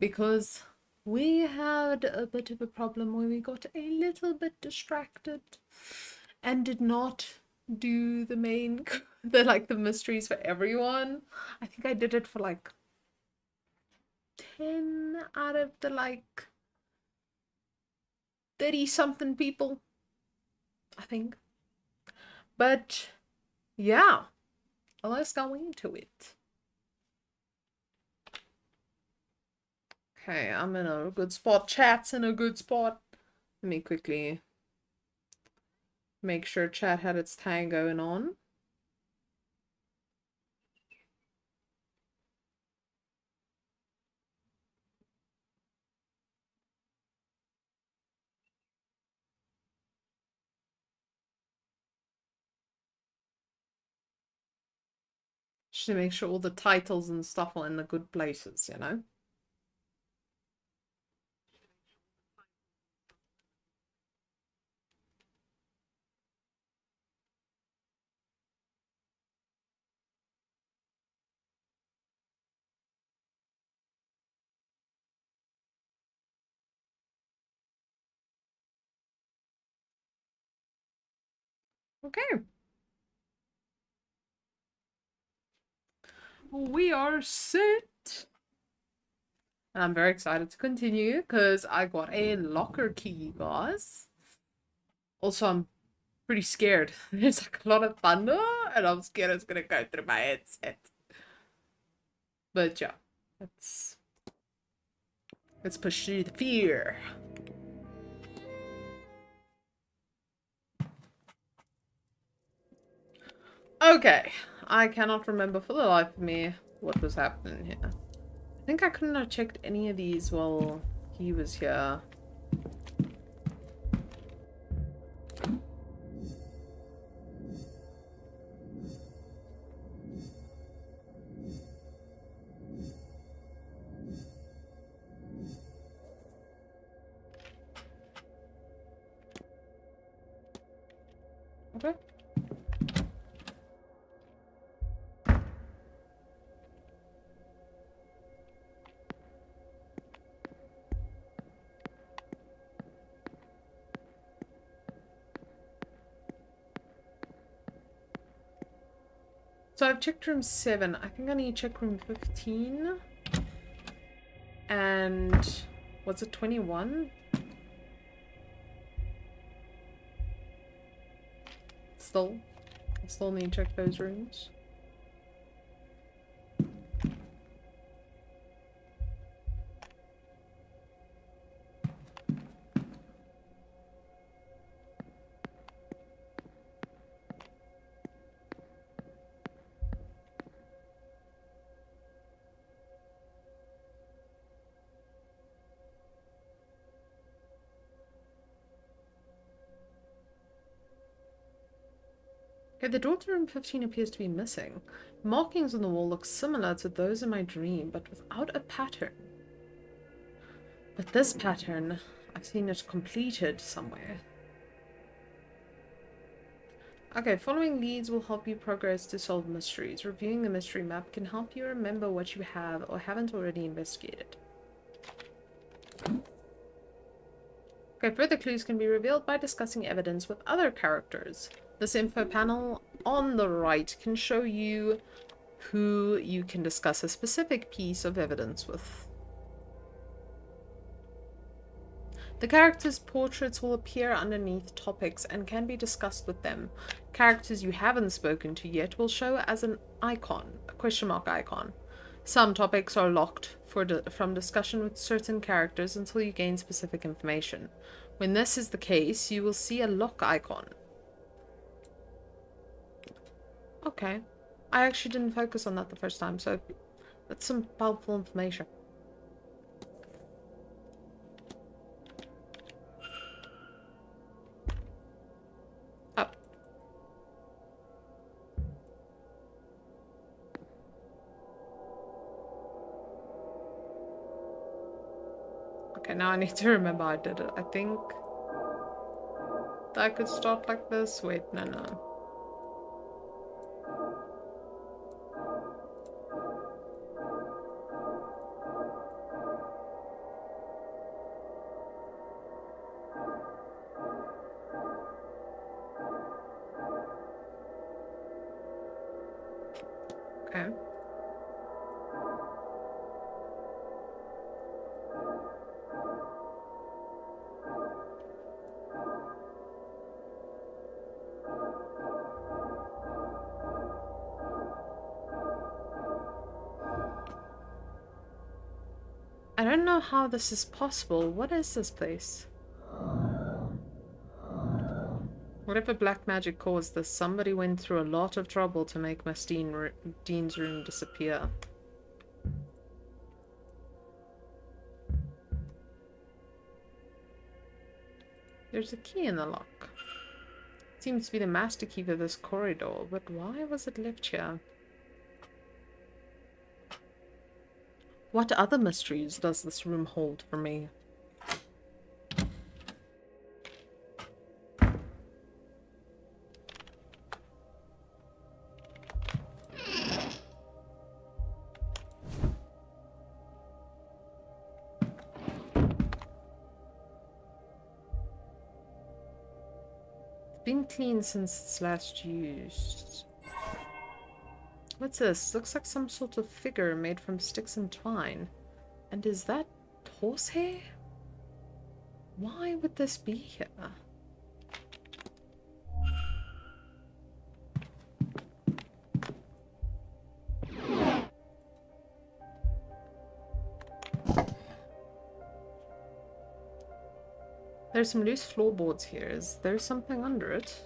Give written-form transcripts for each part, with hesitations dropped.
because we had a bit of a problem where we got a little bit distracted and did not do the main the mysteries for everyone. I think I did it for like 10 out of the like 30 something people, I think. But yeah, let's go into it. Okay, I'm in a good spot. Chat's in a good spot. Let me quickly make sure chat had its thing going on. Just to make sure all the titles and stuff are in the good places, you know? Okay. We are set. And I'm very excited to continue because I got a locker key, guys. Also, I'm pretty scared. There's like a lot of thunder and I'm scared it's gonna go through my headset. But yeah, let's pursue the fear. Okay, I cannot remember for the life of me what was happening here. I think I couldn't have checked any of these while he was here. Okay. So I've checked room 7. I think I need to check room 15. And what's it, 21? I still need to check those rooms. Okay, the door to room 15 appears to be missing. Markings on the wall look similar to those in my dream, but without a pattern. But this pattern, I've seen it completed somewhere. Okay, following leads will help you progress to solve mysteries. Reviewing the mystery map can help you remember what you have or haven't already investigated. Okay, further clues can be revealed by discussing evidence with other characters. This info panel on the right can show you who you can discuss a specific piece of evidence with. The characters' portraits will appear underneath topics and can be discussed with them. Characters you haven't spoken to yet will show as an icon, a question mark icon. Some topics are locked from discussion with certain characters until you gain specific information. When this is the case, you will see a lock icon. Okay. I actually didn't focus on that the first time, so that's some powerful information. Oh. Okay, now I need to remember I did it. I think I could start like this. Wait, no. Okay. I don't know how this is possible. What is this place? Whatever black magic caused this, somebody went through a lot of trouble to make Miss Dean's room disappear. There's a key in the lock. Seems to be the master key for this corridor, but why was it left here? What other mysteries does this room hold for me? It's been cleaned since it's last used. What's this? Looks like some sort of figure made from sticks and twine. And is that horsehair? Why would this be here? There's some loose floorboards here. Is there something under it?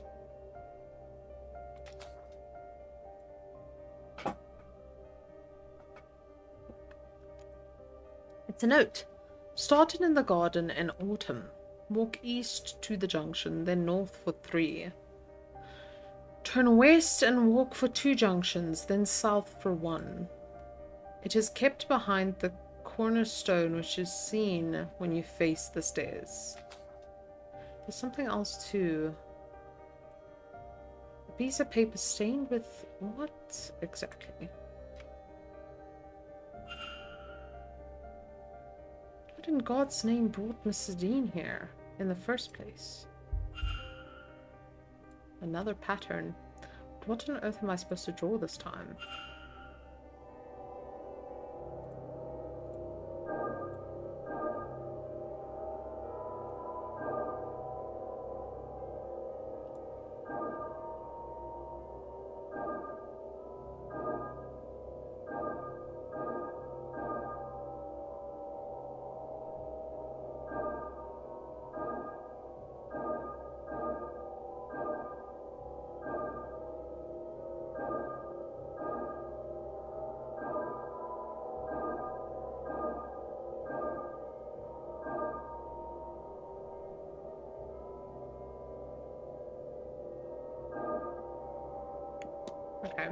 It's a note. Started in the garden in autumn. Walk east to the junction, then north for 3. Turn west and walk for 2 junctions, then south for 1. It is kept behind the cornerstone, which is seen when you face the stairs. There's something else too. A piece of paper stained with what exactly? What in God's name brought Mrs. Dean here in the first place? Another pattern. What on earth am I supposed to draw this time? Okay.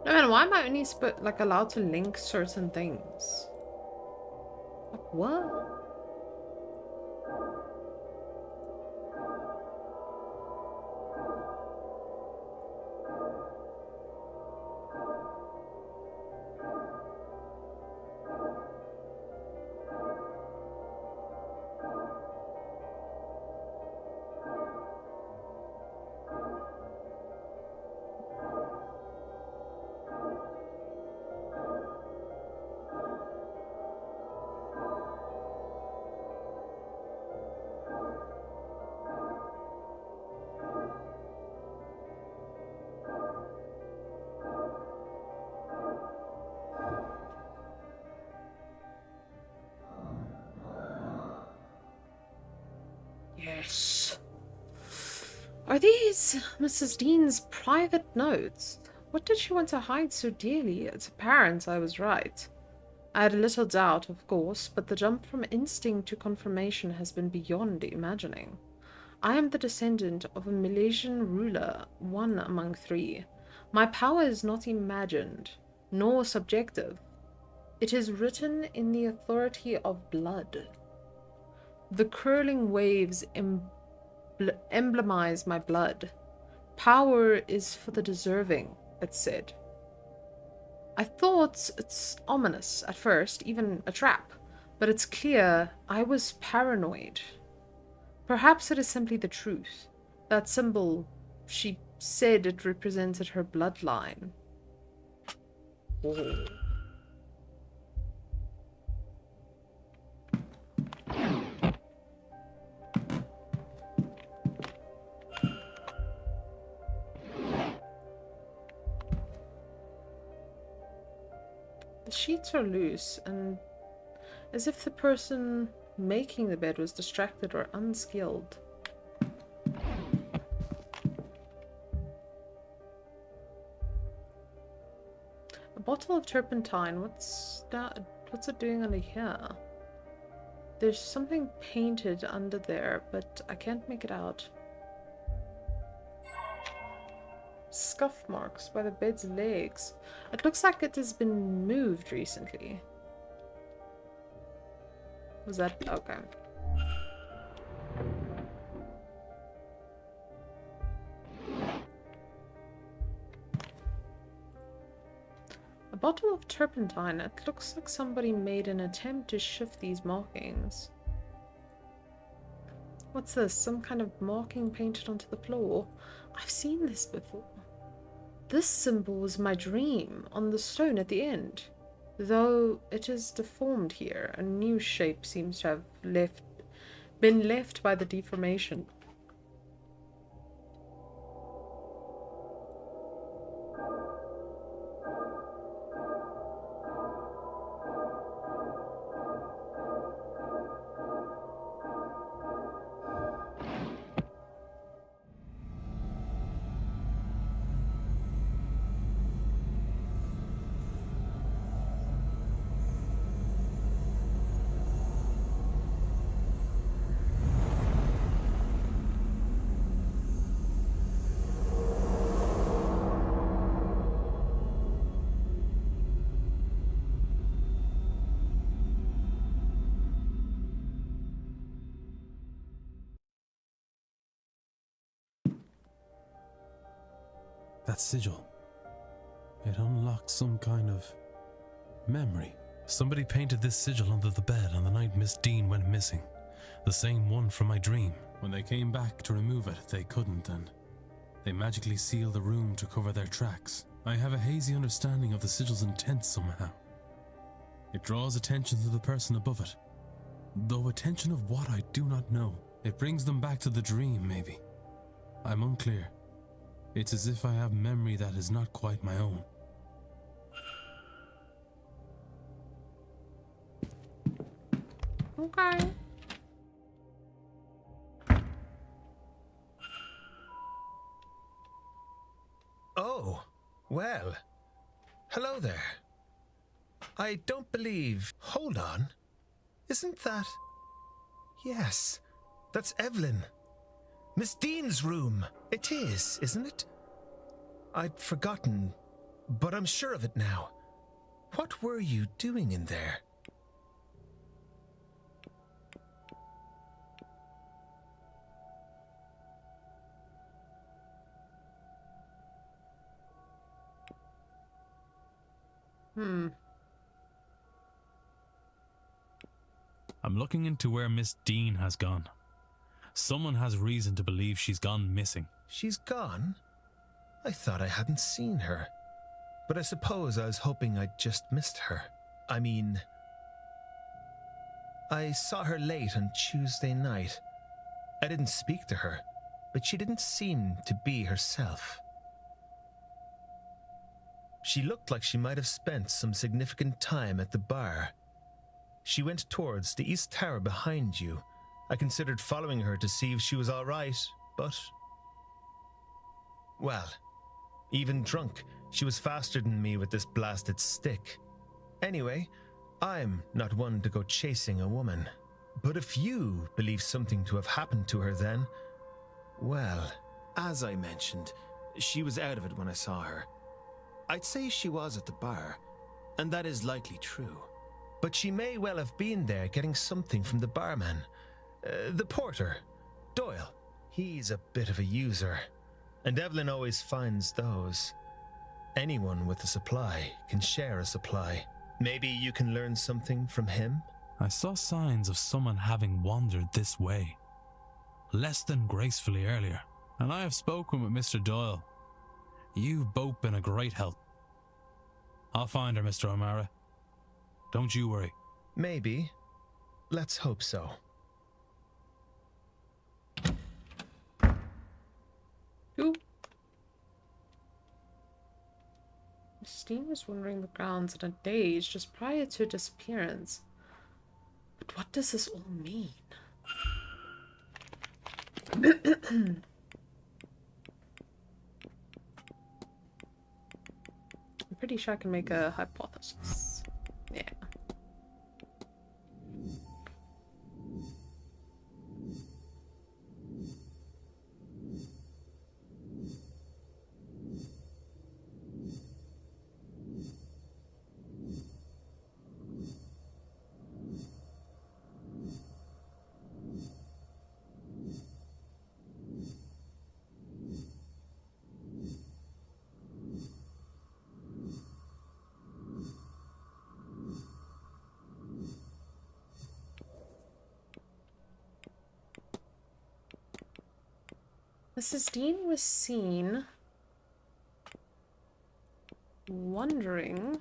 No man, why am I only allowed to link certain things? Like what? Yes. Are these Mrs. Dean's private notes? What did she want to hide so dearly? It's apparent I was right. I had a little doubt, of course, but the jump from instinct to confirmation has been beyond imagining. I am the descendant of a Milesian ruler, one among 3. My power is not imagined, nor subjective. It is written in the authority of blood. The curling waves emblemize my blood. Power is for the deserving, it said. I thought it's ominous at first, even a trap, but it's clear I was paranoid. Perhaps it is simply the truth. That symbol, she said it represented her bloodline. Oh. The sheets are loose, and as if the person making the bed was distracted or unskilled. A bottle of turpentine. What's that? What's it doing under here? There's something painted under there, but I can't make it out. Scuff marks by the bed's legs. It looks like it has been moved recently. Was that okay? A bottle of turpentine. It looks like somebody made an attempt to shift these markings. What's this? Some kind of marking painted onto the floor. I've seen this before. This symbol was my dream on the stone at the end. Though it is deformed here, a new shape seems to have been left by the deformation. That sigil. It unlocks some kind of memory. Somebody painted this sigil under the bed on the night Miss Dean went missing. The same one from my dream. When they came back to remove it, they couldn't, and they magically sealed the room to cover their tracks. I have a hazy understanding of the sigil's intent somehow. It draws attention to the person above it. Though attention of what, I do not know. It brings them back to the dream, maybe. I'm unclear. It's as if I have memory that is not quite my own. Okay. Oh, well. Hello there. I don't believe... Hold on. Isn't that... Yes, that's Evelyn. Miss Dean's room. It is, isn't it? I'd forgotten, but I'm sure of it now. What were you doing in there? I'm looking into where Miss Dean has gone. Someone has reason to believe she's gone missing. She's gone? I thought I hadn't seen her. But I suppose I was hoping I'd just missed her. I mean... I saw her late on Tuesday night. I didn't speak to her, but she didn't seem to be herself. She looked like she might have spent some significant time at the bar. She went towards the East Tower behind you. I considered following her to see if she was all right, but... Well, even drunk, she was faster than me with this blasted stick. Anyway, I'm not one to go chasing a woman. But if you believe something to have happened to her then... Well, as I mentioned, she was out of it when I saw her. I'd say she was at the bar, and that is likely true. but she may well have been there getting something from the barman. The porter, Doyle. He's a bit of a user, and Evelyn always finds those. Anyone with a supply can share a supply. Maybe you can learn something from him? I saw signs of someone having wandered this way, less than gracefully earlier, and I have spoken with Mr. Doyle. You've both been a great help. I'll find her, Mr. O'Mara. Don't you worry. Maybe. Let's hope so. Who? Steen was wandering the grounds in a daze just prior to her disappearance. But what does this all mean? I'm pretty sure I can make a hypothesis. Yeah. Mrs. Dean was seen wandering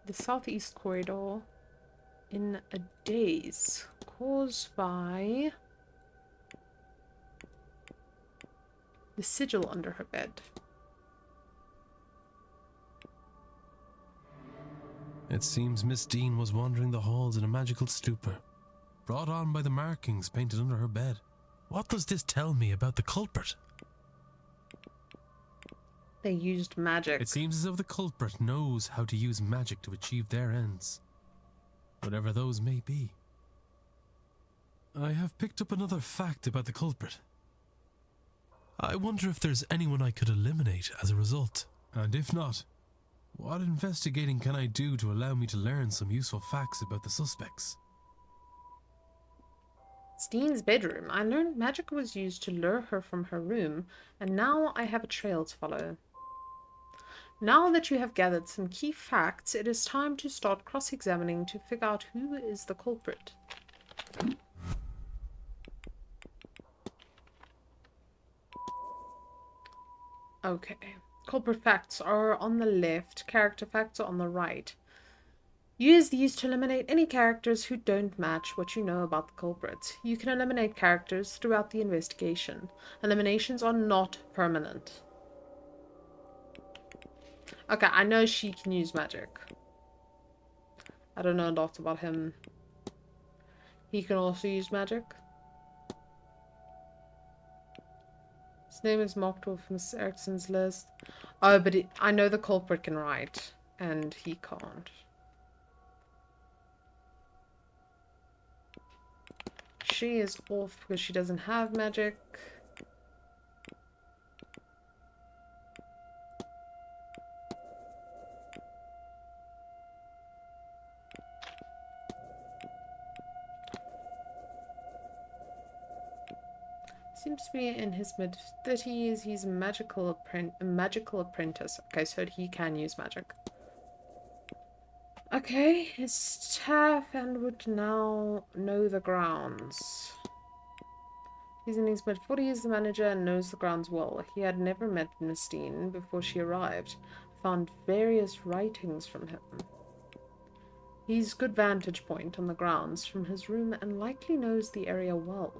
the southeast corridor in a daze caused by the sigil under her bed. It seems Miss Dean was wandering the halls in a magical stupor, brought on by the markings painted under her bed. What does this tell me about the culprit? They used magic. It seems as if the culprit knows how to use magic to achieve their ends, whatever those may be. I have picked up another fact about the culprit. I wonder if there's anyone I could eliminate as a result, and if not, what investigating can I do to allow me to learn some useful facts about the suspects? Steen's bedroom. I learned magic was used to lure her from her room, and now I have a trail to follow. Now that you have gathered some key facts, it is time to start cross-examining to figure out who is the culprit. Okay. Culprit facts are on the left, character facts are on the right. Use these to eliminate any characters who don't match what you know about the culprit. You can eliminate characters throughout the investigation. Eliminations are not permanent. Okay, I know she can use magic. I don't know a lot about him. He can also use magic. His name is marked off Miss Erickson's list. Oh, but I know the culprit can write, and he can't. She is off because she doesn't have magic. Seems to be in his mid-30s. He's a magical apprentice. Okay, so he can use magic. Okay, his staff and would now know the grounds. He's in his mid-40s, the manager, and knows the grounds well. He had never met Miss Dean before she arrived. Found various writings from him. He's good vantage point on the grounds from his room and likely knows the area well.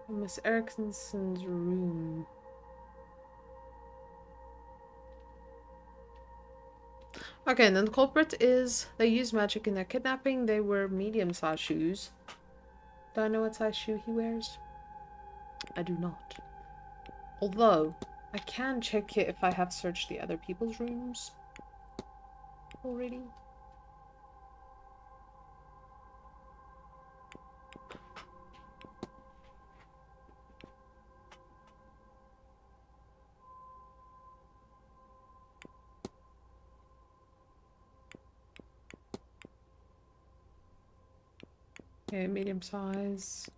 Miss Erickson's room. Okay, and then the culprit is they use magic in their kidnapping. They wear medium-sized shoes. Do I know what size shoe he wears? I do not. Although, I can check here if I have searched the other people's rooms already. Okay, medium size.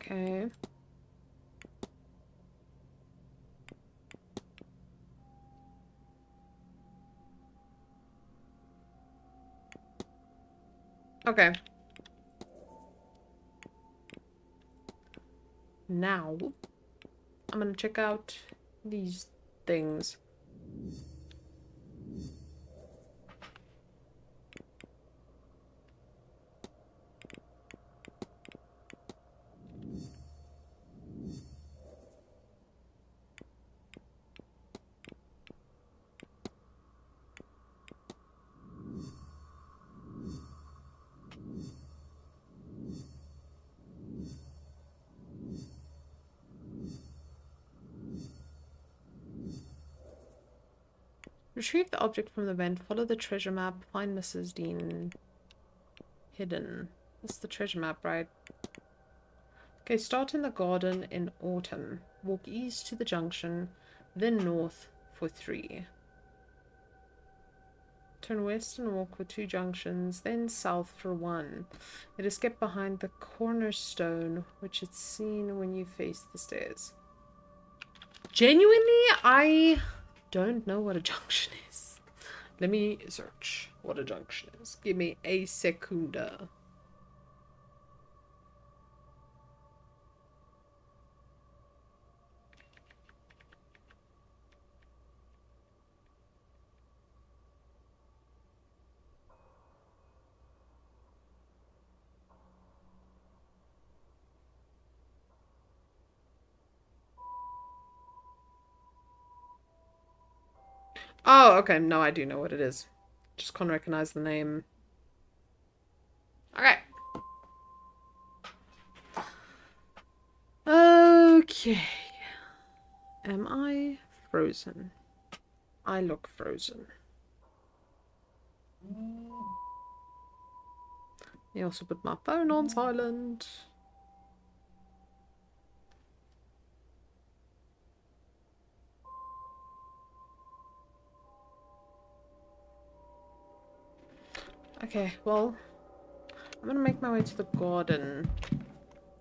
Okay. Okay. Now, I'm gonna check out these things. Retrieve the object from the vent, follow the treasure map, find Mrs. Dean hidden. This is the treasure map, right? Okay, start in the garden in autumn. Walk east to the junction, then north for 3. Turn west and walk for 2 junctions, then south for 1. It is kept behind the cornerstone, which is seen when you face the stairs. Genuinely, I don't know what a junction is. Let me search what a junction is. Give me a secunda. Oh, okay. No, I do know what it is. Just can't recognize the name. Okay. Okay. Am I frozen? I look frozen. I also put my phone on silent. Okay, well, I'm gonna make my way to the garden.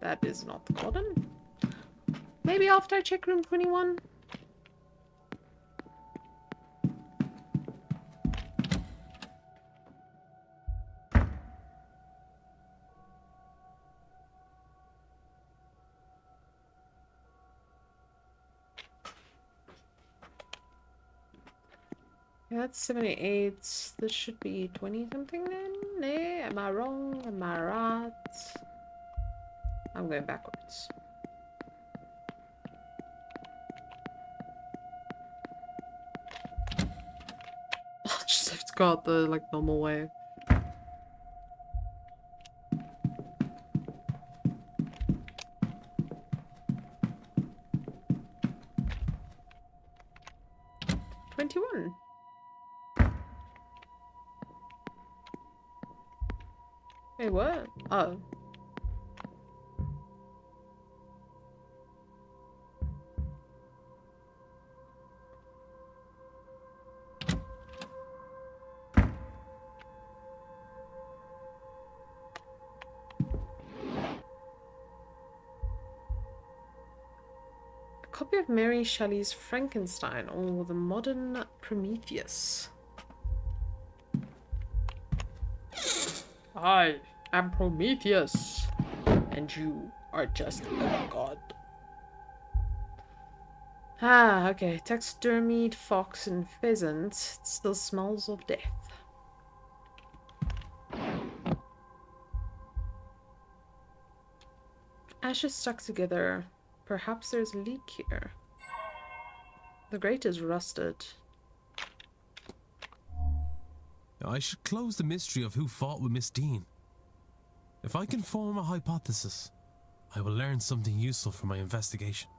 That is not the garden. Maybe after I check room 21? Yeah, that's 78. This should be 20 something then? Nay, am I wrong? Am I right? I'm going backwards. I'll just have to go out the like normal way. $21. Hey, what? Oh. A copy of Mary Shelley's Frankenstein, or the modern Prometheus. I am Prometheus, and you are just a god. Ah, okay. Taxidermied fox and pheasant. It still smells of death. Ashes stuck together. Perhaps there's a leak here. The grate is rusted. I should close the mystery of who fought with Miss Dean. If I can form a hypothesis, I will learn something useful for my investigation.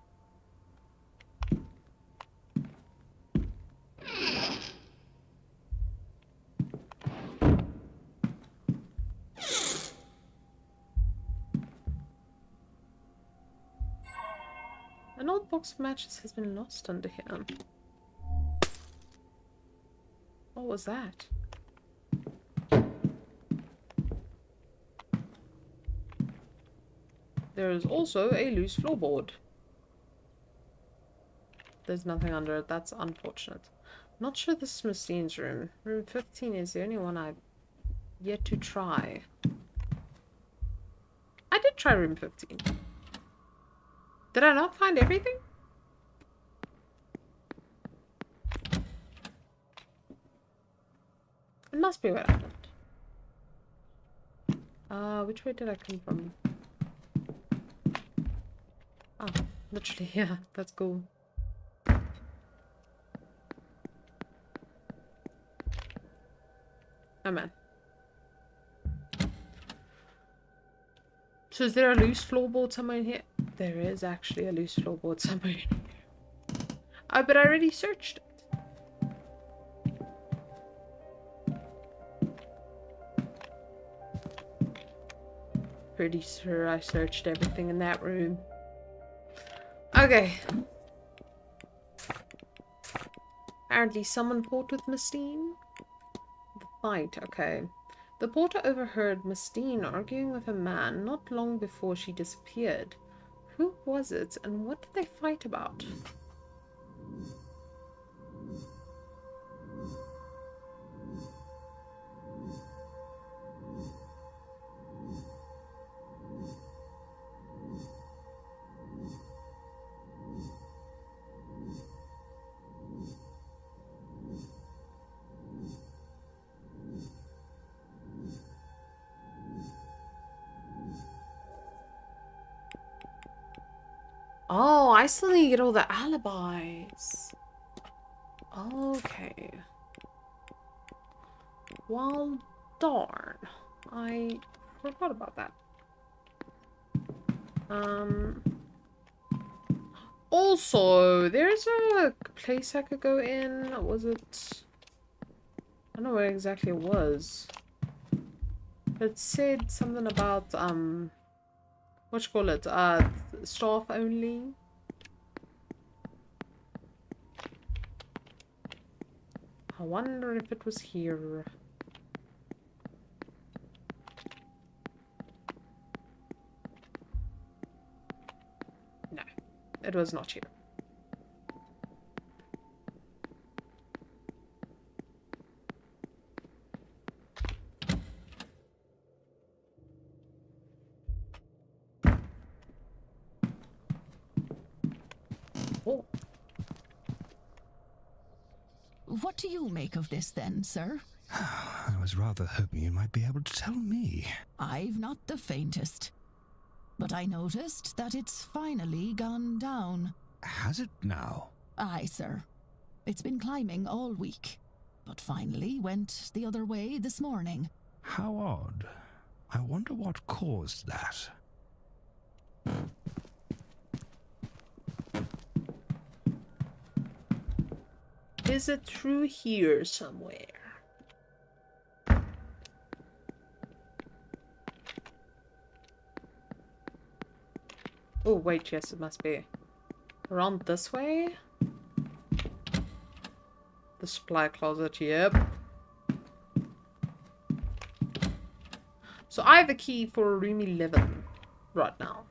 An old old box of matches has been lost under here. What was that? There is also a loose floorboard. There's nothing under it. That's unfortunate. Not sure this is Mistine's room. Room 15 is the only one I've yet to try. I did try room 15. Did I not find everything? It must be what happened. Which way did I come from? Oh, literally, yeah, that's cool. Oh man. So is there a loose floorboard somewhere in here? There is actually a loose floorboard somewhere in here. Oh, but I already searched it. Pretty sure I searched everything in that room. Okay. Apparently someone fought with Mistine. The fight, okay. The porter overheard Mistine arguing with a man not long before she disappeared. Who was it, and what did they fight about? Oh, I still need to get all the alibis. Okay. Well, darn. I forgot about that. Also, there's a place I could go in. Was it? I don't know where exactly it was. But it said something about, what you call it? Staff only. I wonder if it was here. No, it was not here. Oh. What do you make of this then, sir? I was rather hoping you might be able to tell me. I've not the faintest. But I noticed that it's finally gone down. Has it now? Aye, sir. It's been climbing all week, but finally went the other way this morning. How odd. I wonder what caused that. Is it through here somewhere? Oh, wait, yes, it must be. Around this way? The supply closet, yep. So I have a key for room 11 right now.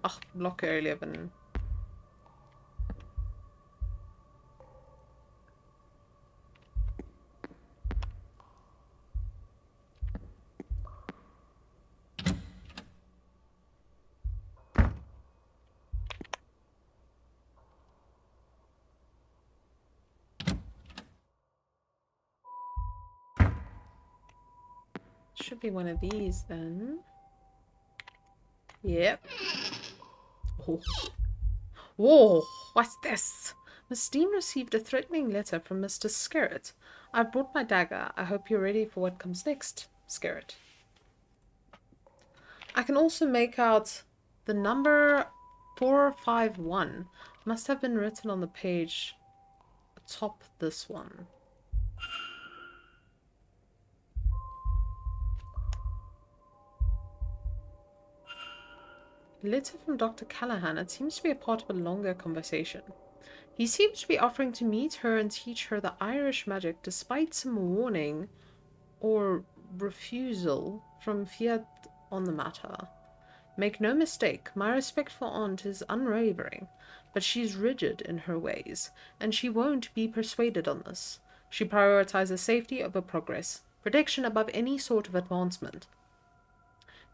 Ah, locker 11. Should be one of these then. Yep. Oh. Whoa, what's this? Miss Dean received a threatening letter from Mr. Scarrett. I've brought my dagger. I hope you're ready for what comes next, Scarrett. I can also make out the number 451. Must have been written on the page atop this one. Letter from Dr. Callahan. It seems to be a part of a longer conversation. He seems to be offering to meet her and teach her the Irish magic despite some warning or refusal from Fiat on the matter. Make no mistake, my respect for Aunt is unwavering, but she's rigid in her ways, and she won't be persuaded on this. She prioritizes safety over progress, protection above any sort of advancement.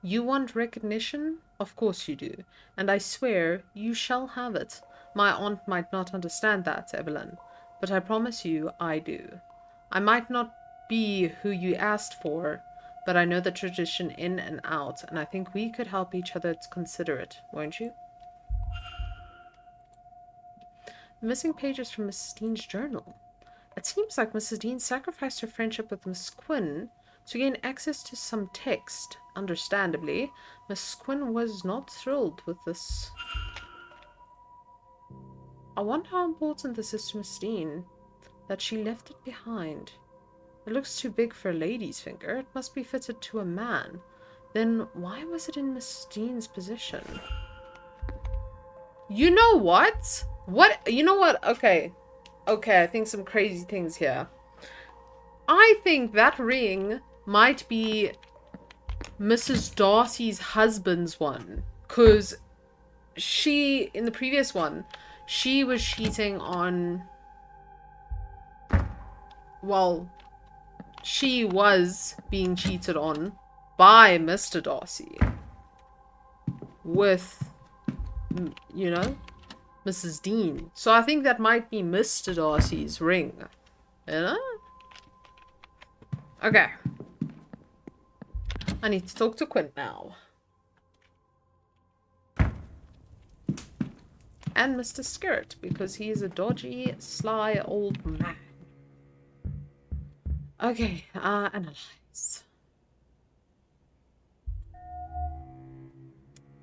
You want recognition? Of course you do, and I swear you shall have it. My aunt might not understand that, Evelyn, but I promise you I do. I might not be who you asked for, but I know the tradition in and out, and I think we could help each other to consider it, won't you? Missing pages from Mrs. Dean's journal. It seems like Mrs. Dean sacrificed her friendship with Miss Quinn to gain access to some text. Understandably, Miss Quinn was not thrilled with this. I wonder how important this is to Miss Dean, that she left it behind. It looks too big for a lady's finger. It must be fitted to a man. Then why was it in Miss Dean's possession? You know what? You know what? Okay, I think some crazy things here. I think that ring might be Mrs. Darcy's husband's one. Because she, in the previous one, she was cheating on... Well, she was being cheated on by Mr. Darcy. With, you know, Mrs. Dean. So I think that might be Mr. Darcy's ring. You know? Okay. I need to talk to Quint now. And Mr. Skirt, because he is a dodgy, sly old man. Okay, analyze.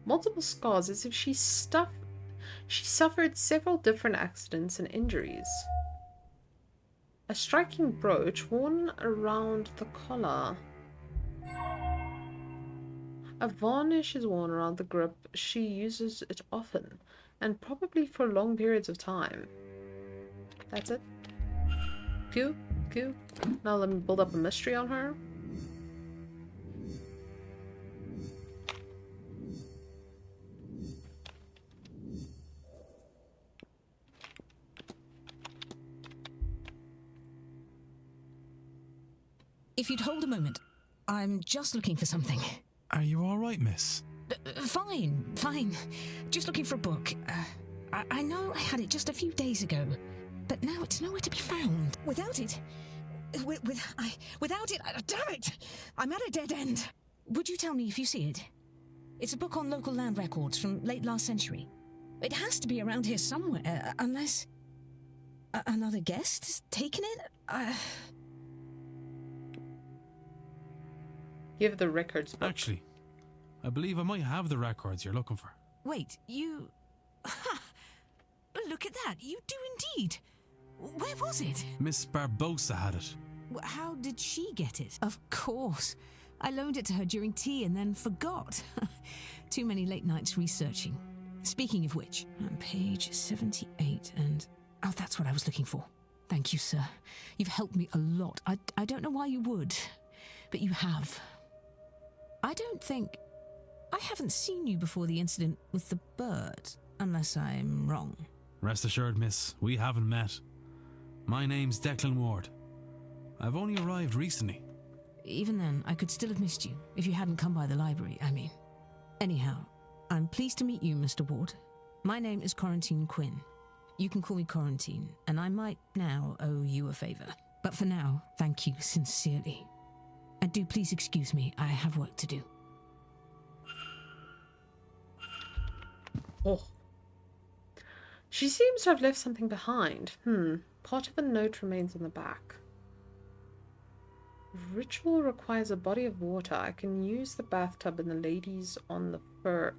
Multiple scars, as if she suffered several different accidents and injuries. A striking brooch worn around the collar. A varnish is worn around the grip. She uses it often, and probably for long periods of time. That's it. Cool. Now let me build up a mystery on her. If you'd hold a moment, I'm just looking for something. Are you alright, miss? Fine. Just looking for a book. I know I had it just a few days ago, but now it's nowhere to be found. Without it, damn it! I'm at a dead end. Would you tell me if you see it? It's a book on local land records from late last century. It has to be around here somewhere, unless another guest has taken it. Give the records book. Actually, I believe I might have the records you're looking for. Wait, you... Ha! Look at that, you do indeed. Where was it? Miss Barbosa had it. How did she get it? Of course. I loaned it to her during tea and then forgot. Too many late nights researching. Speaking of which, on page 78 and... Oh, that's what I was looking for. Thank you, sir. You've helped me a lot. I don't know why you would, but you have. I haven't seen you before the incident with the bird, unless I'm wrong. Rest assured, miss, we haven't met. My name's Declan Ward. I've only arrived recently. Even then, I could still have missed you if you hadn't come by the library, I mean. Anyhow, I'm pleased to meet you, Mr. Ward. My name is Quarantine Quinn. You can call me Quarantine, and I might now owe you a favor. But for now, thank you sincerely. And do please excuse me, I have work to do. Oh. She seems to have left something behind. Part of a note remains on the back. Ritual requires a body of water. I can use the bathtub and the ladies on the fur.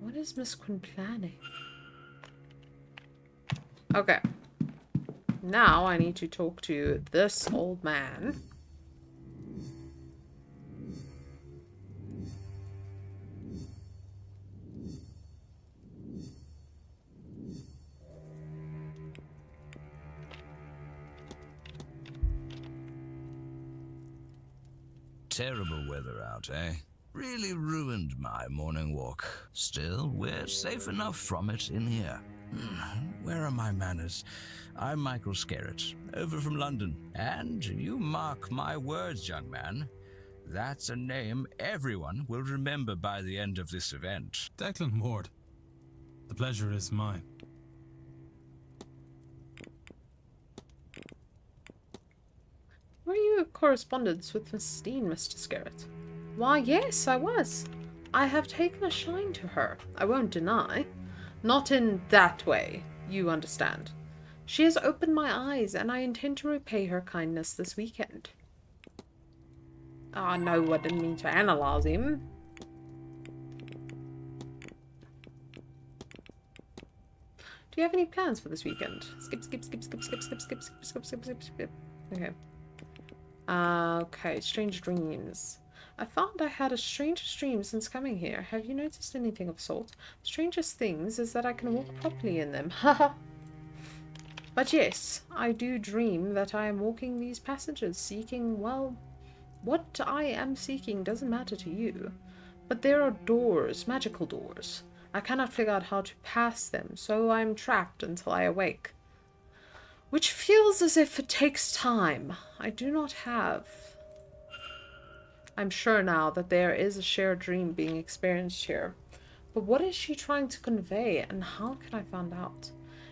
What is Miss Quinn planning? Okay. Now I need to talk to this old man. Terrible weather out, eh? Really ruined my morning walk. Still, we're safe enough from it in here. Where are my manners? I'm Michael Skerritt, over from London. And you mark my words, young man. That's a name everyone will remember by the end of this event. Declan Ward, the pleasure is mine. Were you in correspondence with Mrs. Dean, Mr. Skerritt? Why, yes, I was. I have taken a shine to her, I won't deny. Not in that way, you understand. She has opened my eyes, and I intend to repay her kindness this weekend. Ah, no, I didn't mean to analyze him. Do you have any plans for this weekend? Skip. Okay. Okay, strange dreams. I found I had a strangest dream since coming here. Have you noticed anything of sort? Strangest things is that I can walk properly in them. Haha. But yes, I do dream that I am walking these passages, seeking, well, what I am seeking doesn't matter to you. But there are doors, magical doors. I cannot figure out how to pass them, so I am trapped until I awake. Which feels as if it takes time. I do not have... I'm sure now that there is a shared dream being experienced here. But what is she trying to convey, and how can I find out?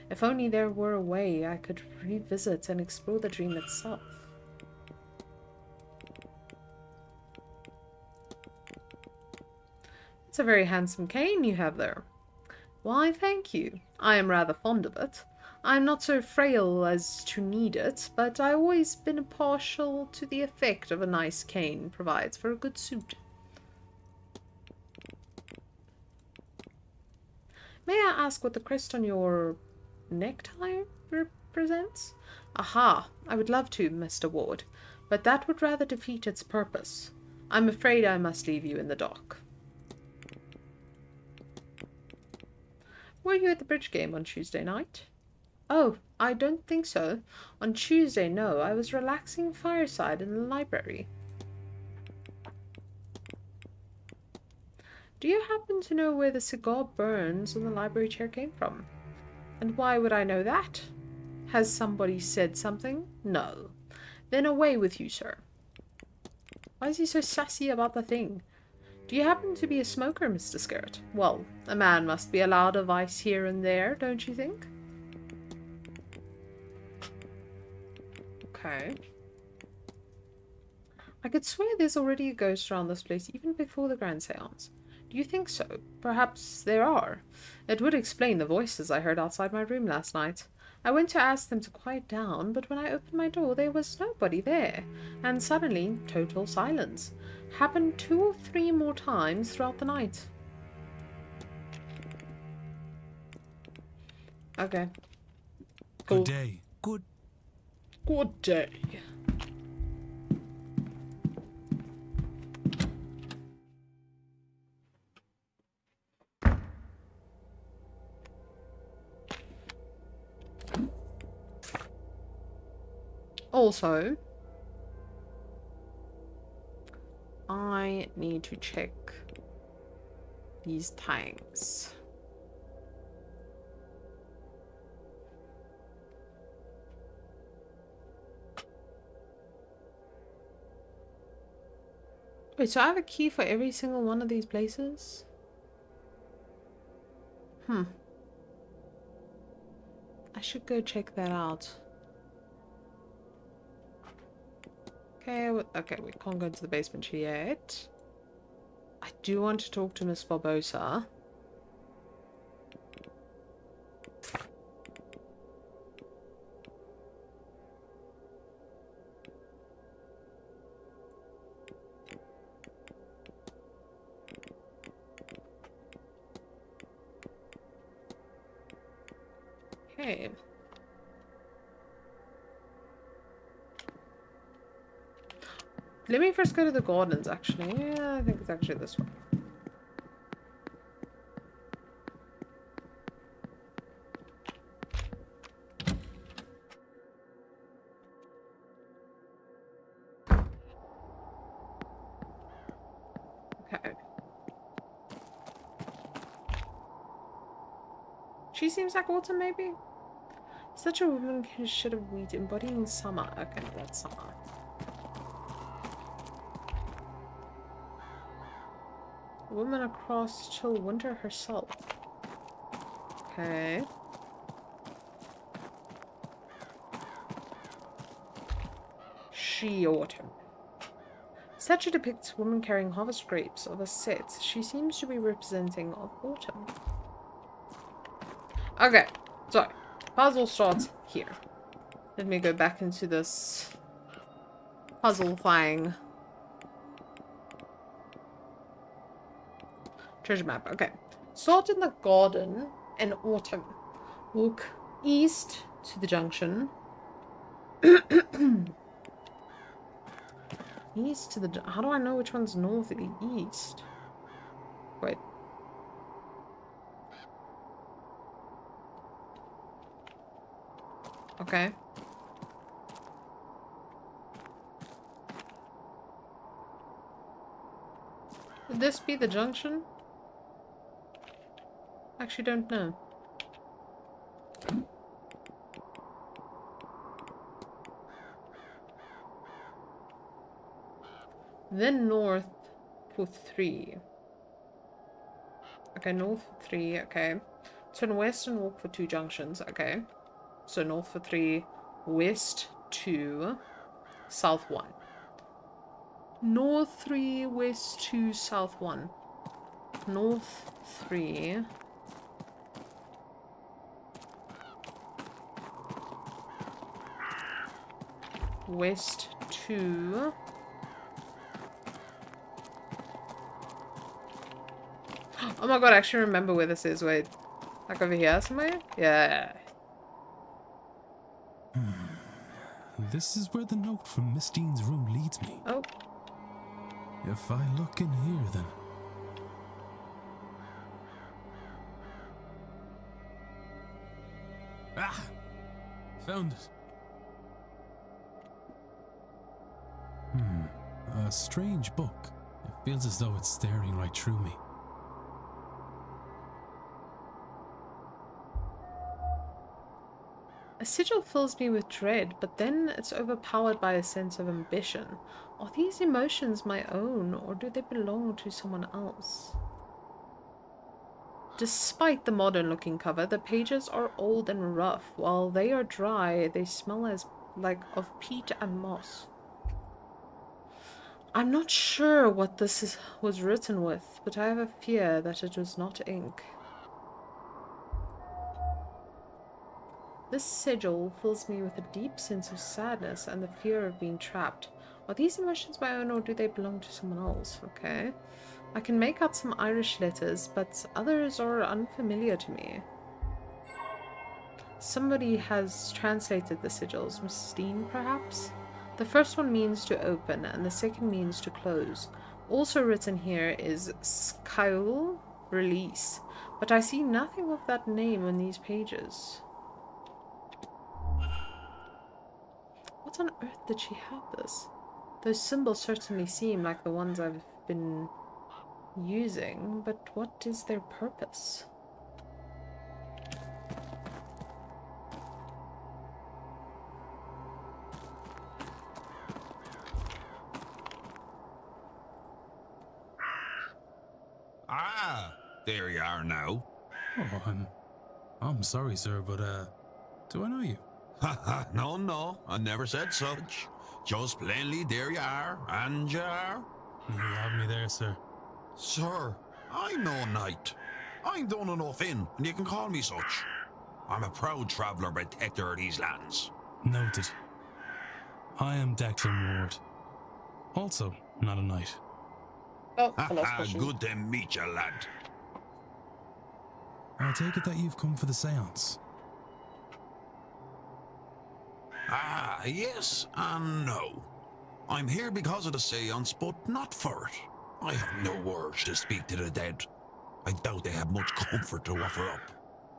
If only there were a way I could revisit and explore the dream itself. It's a very handsome cane you have there. Why, thank you. I am rather fond of it. I'm not so frail as to need it, but I've always been partial to the effect of a nice cane provides for a good suit. May I ask what the crest on your necktie represents? Aha, I would love to, Mr. Ward, but that would rather defeat its purpose. I'm afraid I must leave you in the dark. Were you at the bridge game on Tuesday night? Oh, I don't think so. On Tuesday, no. I was relaxing fireside in the library. Do you happen to know where the cigar burns on the library chair came from? And why would I know that? Has somebody said something? No. Then away with you, sir. Why is he so sassy about the thing? Do you happen to be a smoker, Mr. Skerritt? Well, a man must be allowed a vice here and there, don't you think? Okay. I could swear there's already a ghost around this place even before the grand seance. Do you think so? Perhaps there are. It would explain the voices I heard outside my room last night. I went to ask them to quiet down, but when I opened my door there was nobody there, and suddenly total silence. Happened 2 or 3 more times throughout the night. Okay. Cool. Good day. Good day. Also, I need to check these tanks. Wait, so I have a key for every single one of these places? I should go check that out. Okay, okay, we can't go into the basement yet. I do want to talk to Miss Barbosa. Okay. Let me first go to the gardens, actually. Yeah, I think it's actually this one. Okay. She seems like autumn, maybe? Such a woman should have wheat embodying summer. Okay, that's summer. A woman across chill winter herself. Okay. She autumn. Statue depicts woman carrying harvest grapes of a set she seems to be representing of autumn. Okay, so puzzle starts here. Let me go back into this puzzle-fying treasure map. Okay, start in the garden in autumn. Walk east to the junction. East to the... How do I know which one's north and east? Wait. Okay. Would this be the junction? Actually don't know. Then north for 3. Okay, north for 3, okay. Turn west and walk for 2 junctions, okay. So north for 3, west 2, south 1. North 3, west 2, south 1. North 3. West 2. Oh my god, I actually remember where this is. Wait. Like over here somewhere? Yeah. This is where the note from Miss Dean's room leads me. Oh. If I look in here, then... Ah! Found it. A strange book. It feels as though it's staring right through me. A sigil fills me with dread, but then it's overpowered by a sense of ambition. Are these emotions my own, or do they belong to someone else? Despite the modern-looking cover, the pages are old and rough. While they are dry, they smell like of peat and moss. I'm not sure what this was written with, but I have a fear that it was not ink. This sigil fills me with a deep sense of sadness and the fear of being trapped. Are these emotions my own, or do they belong to someone else? Okay. I can make out some Irish letters, but others are unfamiliar to me. Somebody has translated the sigils. Miss Dean, perhaps? The first one means to open, and the second means to close. Also written here is Scaul, release, but I see nothing of that name on these pages. What on earth did she have this? Those symbols certainly seem like the ones I've been using, but what is their purpose? Ah, there you are now. Oh, I'm sorry, sir, but, do I know you? No, I never said such. Just plainly, there you are, and you are. You have me there, sir. Sir, I'm no knight. I'm done enough in, and you can call me such. I'm a proud traveller protector of these lands. Noted. I am Declan Ward. Also, not a knight. Oh, the last question. Good to meet you, lad. I take it that you've come for the seance. Ah, yes and no. I'm here because of the seance, but not for it. I have no words to speak to the dead. I doubt they have much comfort to offer up.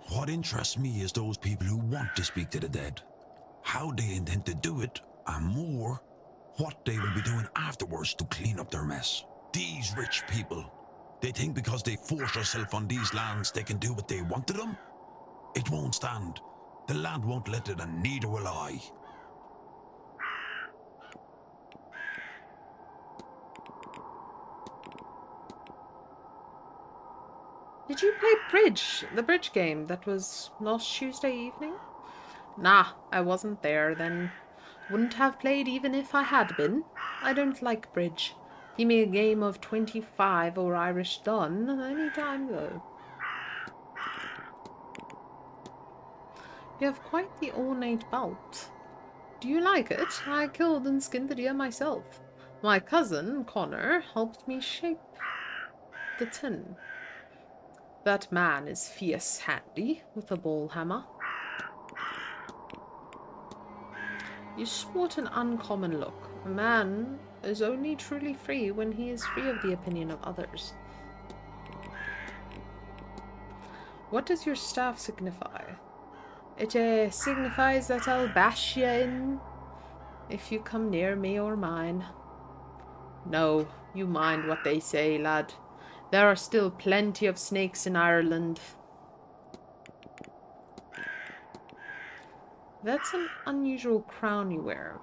What interests me is those people who want to speak to the dead. How they intend to do it, and more, what they will be doing afterwards to clean up their mess. These rich people, they think because they force themselves on these lands they can do what they want to them? It won't stand. The land won't let it, and neither will I. Did you play bridge? The bridge game that was last Tuesday evening? Nah, I wasn't there then. Wouldn't have played even if I had been. I don't like bridge. Give me a game of 25 or Irish done any time though. You have quite the ornate belt. Do you like it? I killed and skinned the deer myself. My cousin, Connor, helped me shape the tin. That man is fierce handy with a ball hammer. You sport an uncommon look. A man is only truly free when he is free of the opinion of others. What does your staff signify? It signifies that I'll bash you in if you come near me or mine. No, you mind what they say, lad. There are still plenty of snakes in Ireland. That's an unusual crown you wear.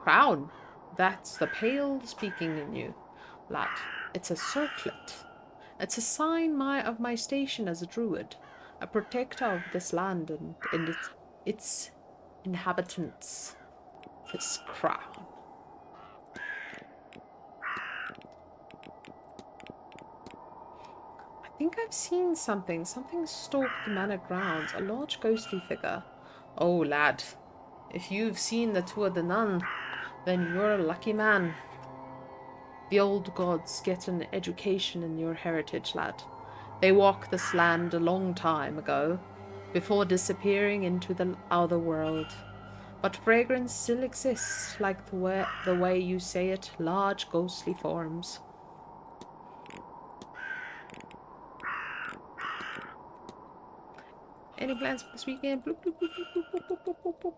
Crown? That's the pale speaking in you, lad. It's a circlet. It's a sign of my station as a druid, a protector of this land and its inhabitants. This crown. I think I've seen something. Something stalked the manor grounds. A large ghostly figure. Oh, lad. If you've seen the Tour de Nun, then you're a lucky man. The old gods get an education in your heritage, lad. They walked this land a long time ago, before disappearing into the other world. But fragrance still exists, like the way you say it, large ghostly forms. Any plans for this weekend? Bloop, bloop, bloop, bloop, bloop, bloop, bloop, bloop, bloop.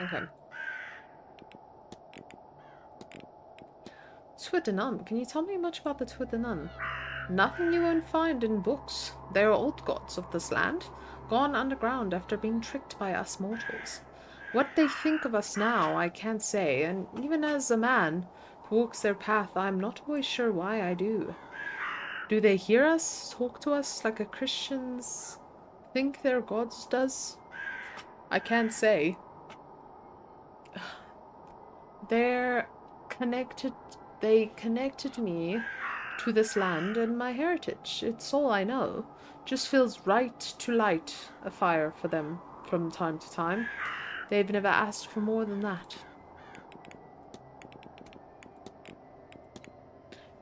Okay. Tour de Nun. Can you tell me much about the Tour de Nun? Nothing you won't find in books. They're old gods of this land, gone underground after being tricked by us mortals. What they think of us now, I can't say, and even as a man who walks their path, I'm not always sure why I do. Do they hear us, talk to us like a Christians think their gods does? I can't say. They connected me to this land and my heritage. It's all I know. Just feels right to light a fire for them from time to time. They've never asked for more than that.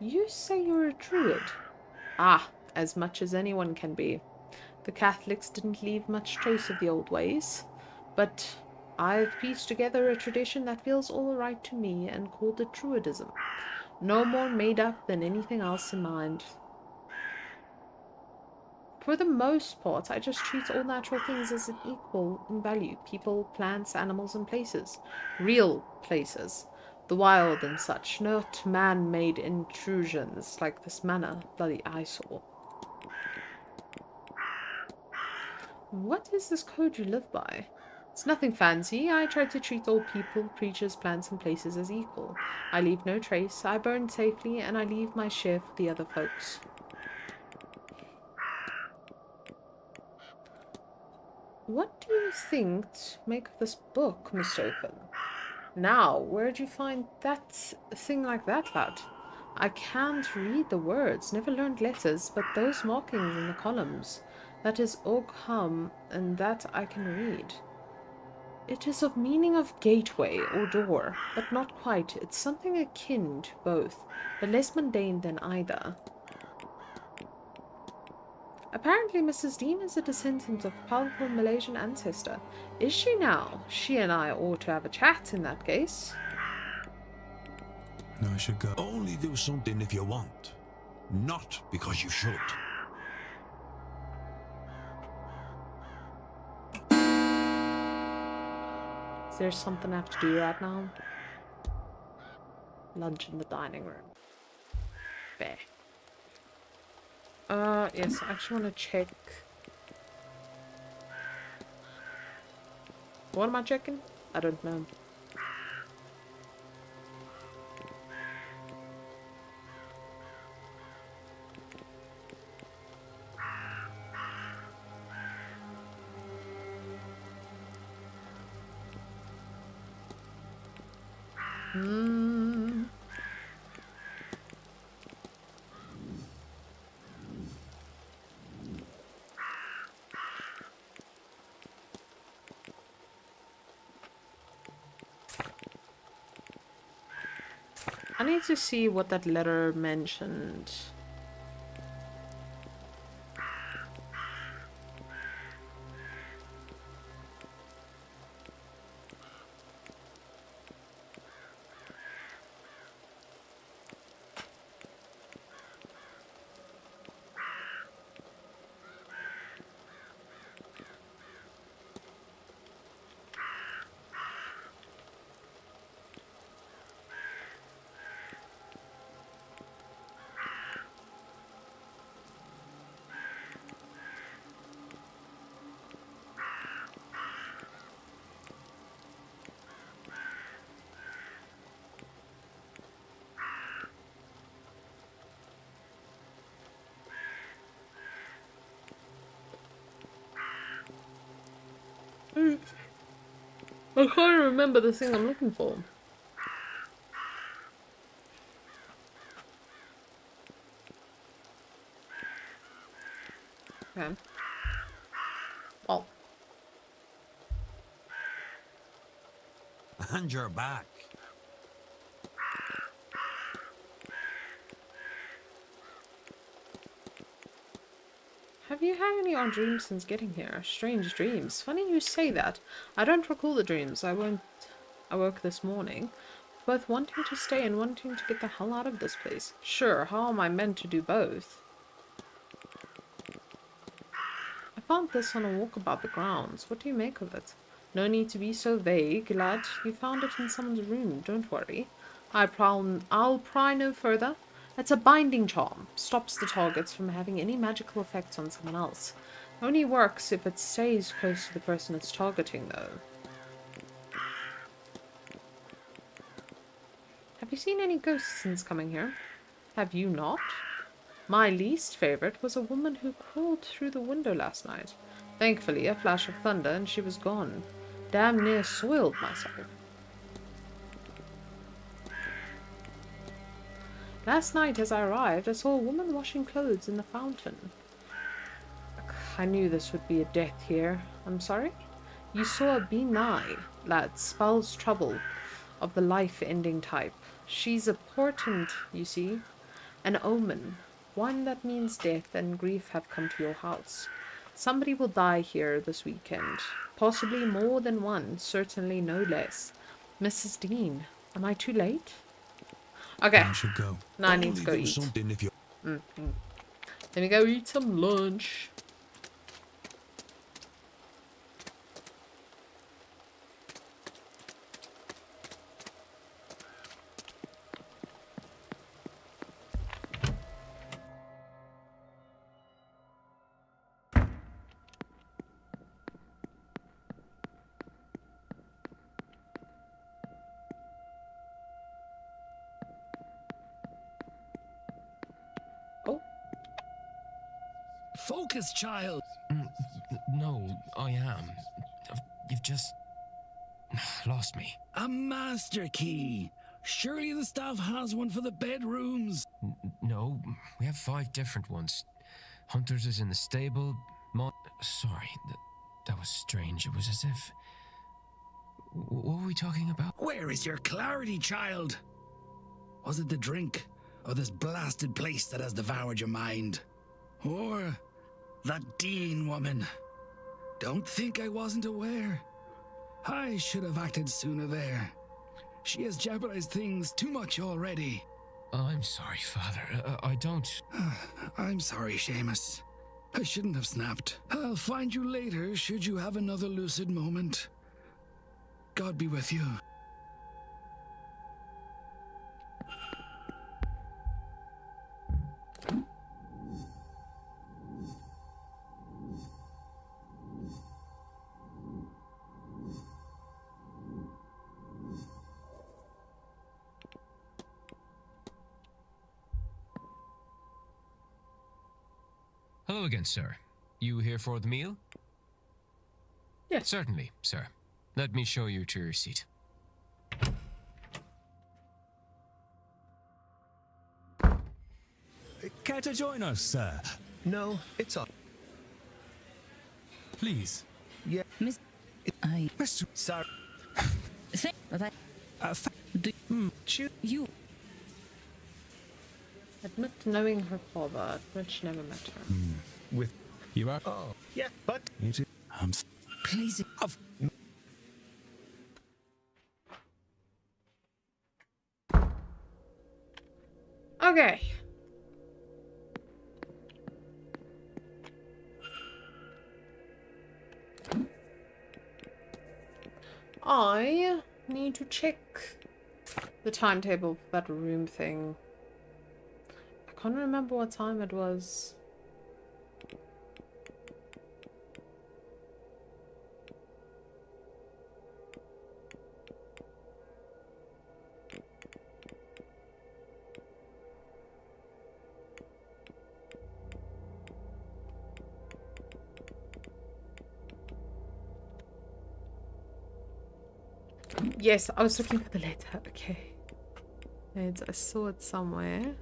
You say you're a druid? Ah, as much as anyone can be. The Catholics didn't leave much trace of the old ways, but I've pieced together a tradition that feels all right to me and called it druidism. No more made up than anything else in mind. For the most part, I just treat all natural things as an equal in value. People, plants, animals, and places. Real places. The wild and such, not man-made intrusions like this manor bloody eyesore. What is this code you live by? It's nothing fancy. I try to treat all people, creatures, plants, and places as equal. I leave no trace, I burn safely, and I leave my share for the other folks. What do you think to make of this book, Mr. Open? Now, where'd you find that thing like that, lad? I can't read the words, never learned letters, but those markings in the columns. That is Ogham, and that I can read. It is of meaning of gateway or door, but not quite. It's something akin to both, but less mundane than either. Apparently Mrs. Dean is a descendant of a powerful Malaysian ancestor. Is she now? She and I ought to have a chat in that case. No, I should go. Only do something if you want, not because you should. Is there something I have to do right now? Lunch in the dining room. Fair. Yes, I actually want to check. What am I checking? I don't know. I need to see what that letter mentioned. I can't remember the thing I'm looking for. Okay. Well, And you're back. have you had any odd dreams since getting here? Strange dreams. Funny you say that. I don't recall the dreams. I woke this morning, both wanting to stay and wanting to get the hell out of this place. Sure, how am I meant to do both? I found this on a walk about the grounds. What do you make of it? No need to be so vague, lad. You found it in someone's room. Don't worry. I'll pry no further. It's a binding charm. Stops the targets from having any magical effects on someone else. Only works if it stays close to the person it's targeting, though. Have you seen any ghosts since coming here? Have you not? My least favorite was a woman who crawled through the window last night. Thankfully, a flash of thunder and she was gone. Damn near soiled myself. Last night as I arrived, I saw a woman washing clothes in the fountain. I knew this would be a death here. I'm sorry? You saw a be-nigh, lad. Spells trouble of the life-ending type. She's a portent, you see. An omen. One that means death and grief have come to your house. Somebody will die here this weekend. Possibly more than one. Certainly no less. Mrs. Dean, am I too late? Okay. You should go. Now I need to go Only do eat. something if you. Let me go eat some lunch. Oh, Focus, child. No, I am. You've just lost me. A master key. Surely the staff has one for the bedrooms. No, we have 5 different ones. Hunter's is in the stable. Sorry, that was strange. It was as if. What were we talking about? Where is your clarity, child? Was it the drink, or this blasted place that has devoured your mind? Or that Dean woman? Don't think I wasn't aware. I should have acted sooner there. She has jeopardized things too much already. I'm sorry, Father. I don't. I'm sorry, Seamus. I shouldn't have snapped. I'll find you later should you have another lucid moment. God be with you. Hello again, sir. You here for the meal? Yes. Certainly, sir. Let me show you to your seat. Care to join us, sir? No, it's all. Please. Yeah. Miss, I Mr. Sorry. think that I do Shoot. you. Admit to knowing her father. Admit she never met her. With. You are. Oh. Yeah, but. It is. Please. Of. Okay. I need to check the timetable for that room thing. I can't remember what time it was. Yes, I was looking for the letter. Okay. I saw it somewhere.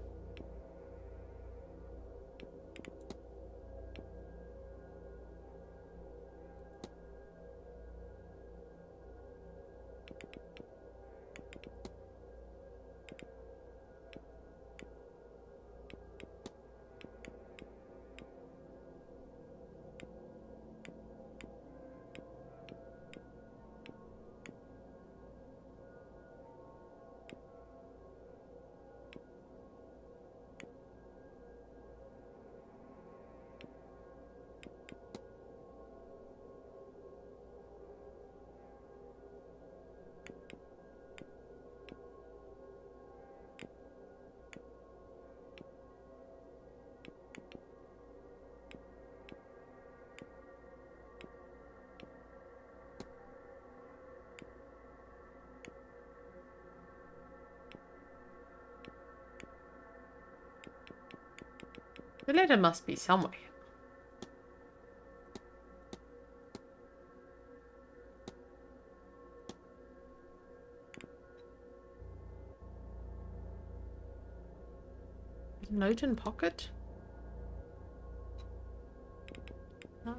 The letter must be somewhere. Note in pocket? Oh.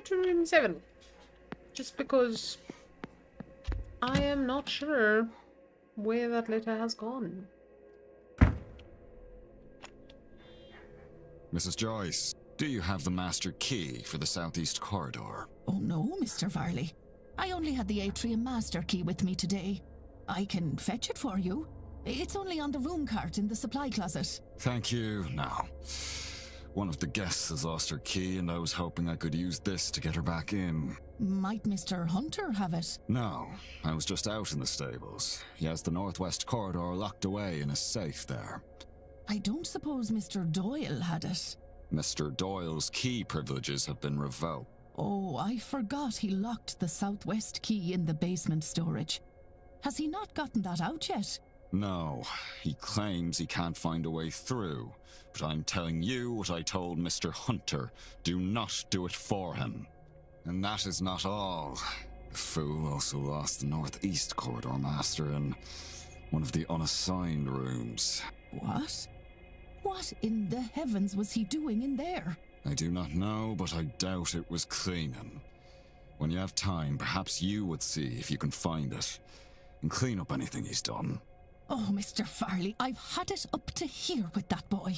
To room 7 just because I am not sure where that letter has gone. Mrs. Joyce, do you have the master key for the southeast corridor? Oh no, Mr. Varley. I only had the atrium master key with me today. I can fetch it for you. It's only on the room cart in the supply closet. Thank you. Now, one of the guests has lost her key, and I was hoping I could use this to get her back in. Might Mr. Hunter have it? No, I was just out in the stables. He has the northwest corridor locked away in a safe there. I don't suppose Mr. Doyle had it. Mr. Doyle's key privileges have been revoked. Oh, I forgot he locked the southwest key in the basement storage. Has he not gotten that out yet? No, he claims he can't find a way through. But I'm telling you what I told Mr. Hunter. Do not do it for him. And that is not all. The fool also lost the northeast corridor master in one of the unassigned rooms. What? What in the heavens was he doing in there? I do not know, but I doubt it was cleaning. When you have time, perhaps you would see if you can find it, and clean up anything he's done. Oh, Mr. Farley, I've had it up to here with that boy.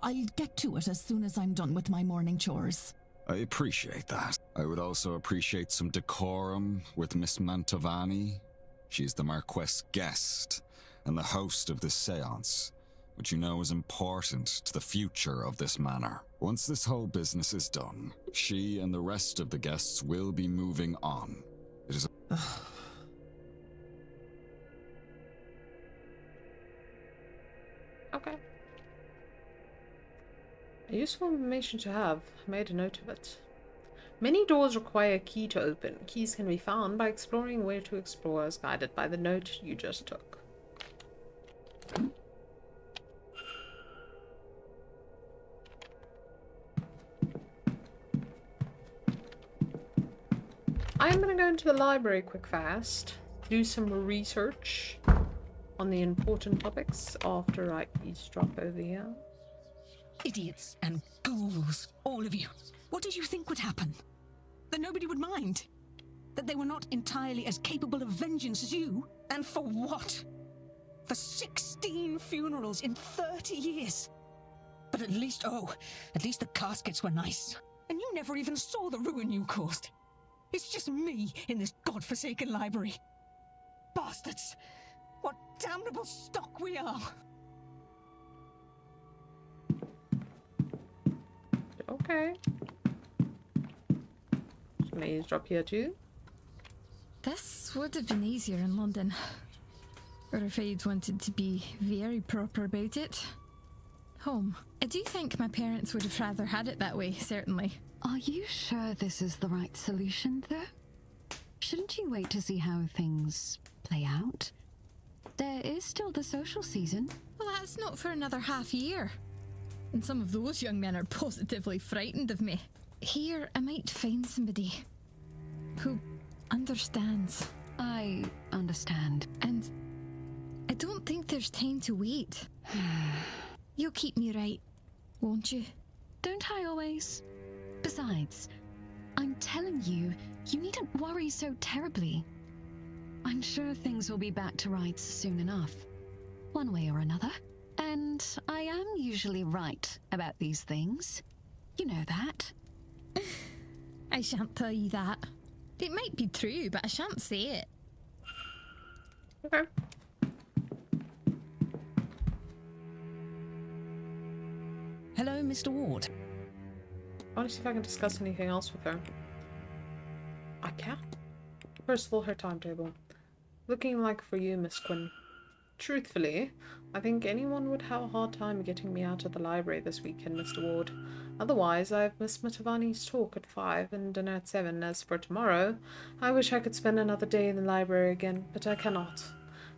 I'll get to it as soon as I'm done with my morning chores. I appreciate that. I would also appreciate some decorum with Miss Mantovani. She's the Marquess' guest and the host of this seance, which you know is important to the future of this manor. Once this whole business is done, she and the rest of the guests will be moving on. It is Okay. A useful information to have. I made a note of it. Many doors require a key to open. Keys can be found by exploring where to explore as guided by the note you just took. I'm gonna go into the library quick fast, do some research on the important topics after I eavesdrop over here. Idiots and ghouls, all of you. What did you think would happen? That nobody would mind? That they were not entirely as capable of vengeance as you? And for what? For 16 funerals in 30 years? But at least the caskets were nice. And you never even saw the ruin you caused. It's just me in this godforsaken library. Bastards! What damnable stock we are! Okay. Just gonna eavesdrop here too. This would have been easier in London. Or if I'd wanted to be very proper about it. Home. I do think my parents would have rather had it that way, certainly. Are you sure this is the right solution, though? Shouldn't you wait to see how things play out? There is still the social season. Well, that's not for another half year. And some of those young men are positively frightened of me. Here, I might find somebody who understands. I understand. And I don't think there's time to wait. You'll keep me right, won't you? Don't I always? Besides, I'm telling you, you needn't worry so terribly. I'm sure things will be back to rights soon enough, one way or another. And I am usually right about these things. You know that. I shan't tell you that. It might be true, but I shan't say it. Okay. Hello, Mr. Ward. I want to see if I can discuss anything else with her. I can't. First of all, her timetable. Looking like for you, Miss Quinn. Truthfully, I think anyone would have a hard time getting me out of the library this weekend, Mr. Ward. Otherwise, I've Miss Matavani's talk at 5 and dinner at 7. As for tomorrow, I wish I could spend another day in the library again, but I cannot.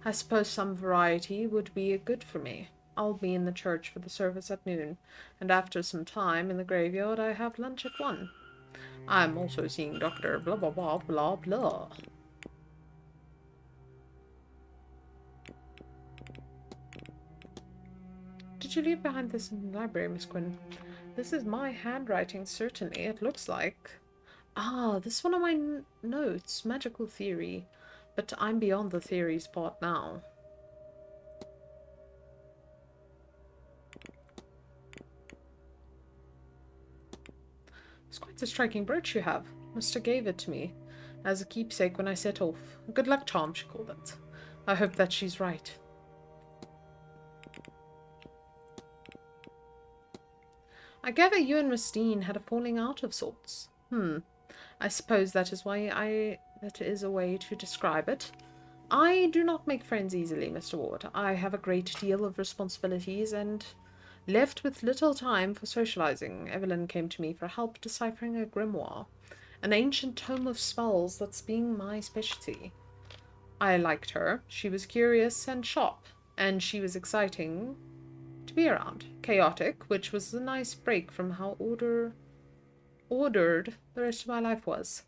I suppose some variety would be good for me. I'll be in the church for the service at noon, and after some time in the graveyard I have lunch at 1. I'm also seeing Dr. blah blah blah blah blah. Did you leave behind this in the library, Miss Quinn? This is my handwriting, certainly, it looks like. Ah, this is one of my notes, magical theory. But I'm beyond the theories part now. It's quite a striking brooch you have. Mister gave it to me as a keepsake when I set off. A good luck charm, she called it. I hope that she's right. I gather you and Miss Dean had a falling out of sorts. I suppose that is that is a way to describe it. I do not make friends easily, Mr. Ward. I have a great deal of responsibilities and left with little time for socializing. Evelyn came to me for help deciphering a grimoire, an ancient tome of spells that's being my specialty. I liked her. She was curious and sharp, and she was exciting to be around. Chaotic, which was a nice break from how ordered the rest of my life was.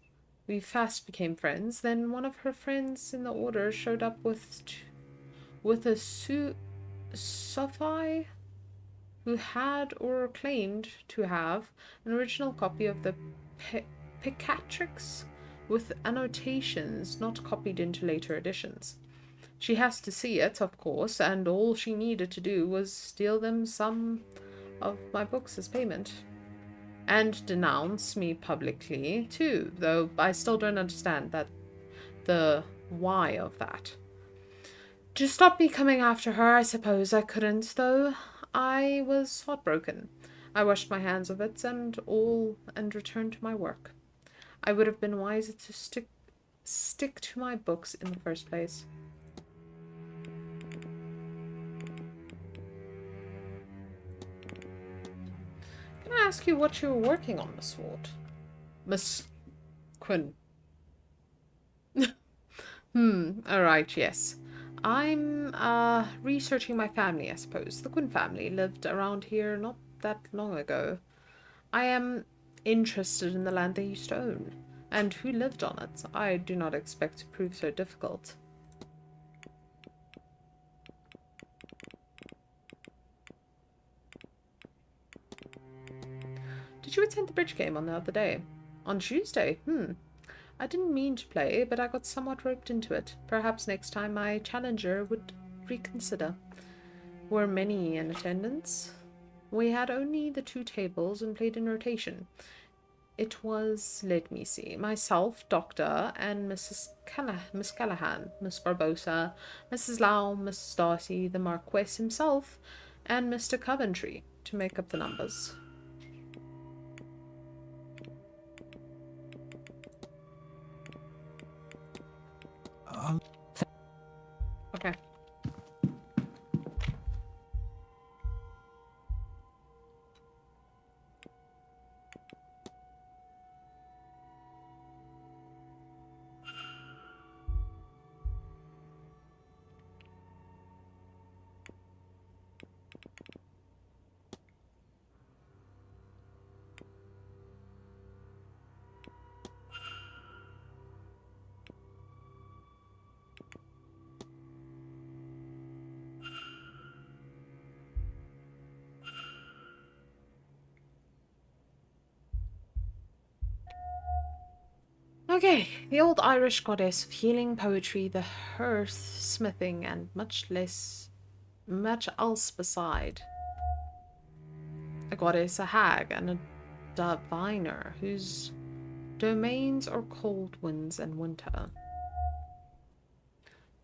We fast became friends. Then one of her friends in the order showed up with a Sophie who had or claimed to have an original copy of the Picatrix with annotations not copied into later editions. She has to see it, of course, and all she needed to do was steal them some of my books as payment. And denounce me publicly, too, though I still don't understand the why of that. To stop me coming after her, I suppose I couldn't, though. I was heartbroken. I washed my hands of it and returned to my work. I would have been wiser to stick stick to my books in the first place? Can I ask you what you were working on, Miss Ward? Miss Quinn. Alright, yes. I'm, researching my family, I suppose. The Quinn family lived around here not that long ago. I am interested in the land they used to own, and who lived on it. I do not expect to prove so difficult. Did you attend the bridge game on the other day? On Tuesday? I didn't mean to play, but I got somewhat roped into it. Perhaps next time my challenger would reconsider. Were many in attendance? We had only the 2 tables and played in rotation. It was, let me see, myself, Doctor, and Miss Callahan, Miss Barbosa, Mrs. Lau, Miss Darcy, the Marquess himself, and Mr. Coventry to make up the numbers. Okay. Okay, the old Irish goddess of healing, poetry, the hearth, smithing, and much else beside. A goddess, a hag, and a diviner whose domains are cold winds and winter.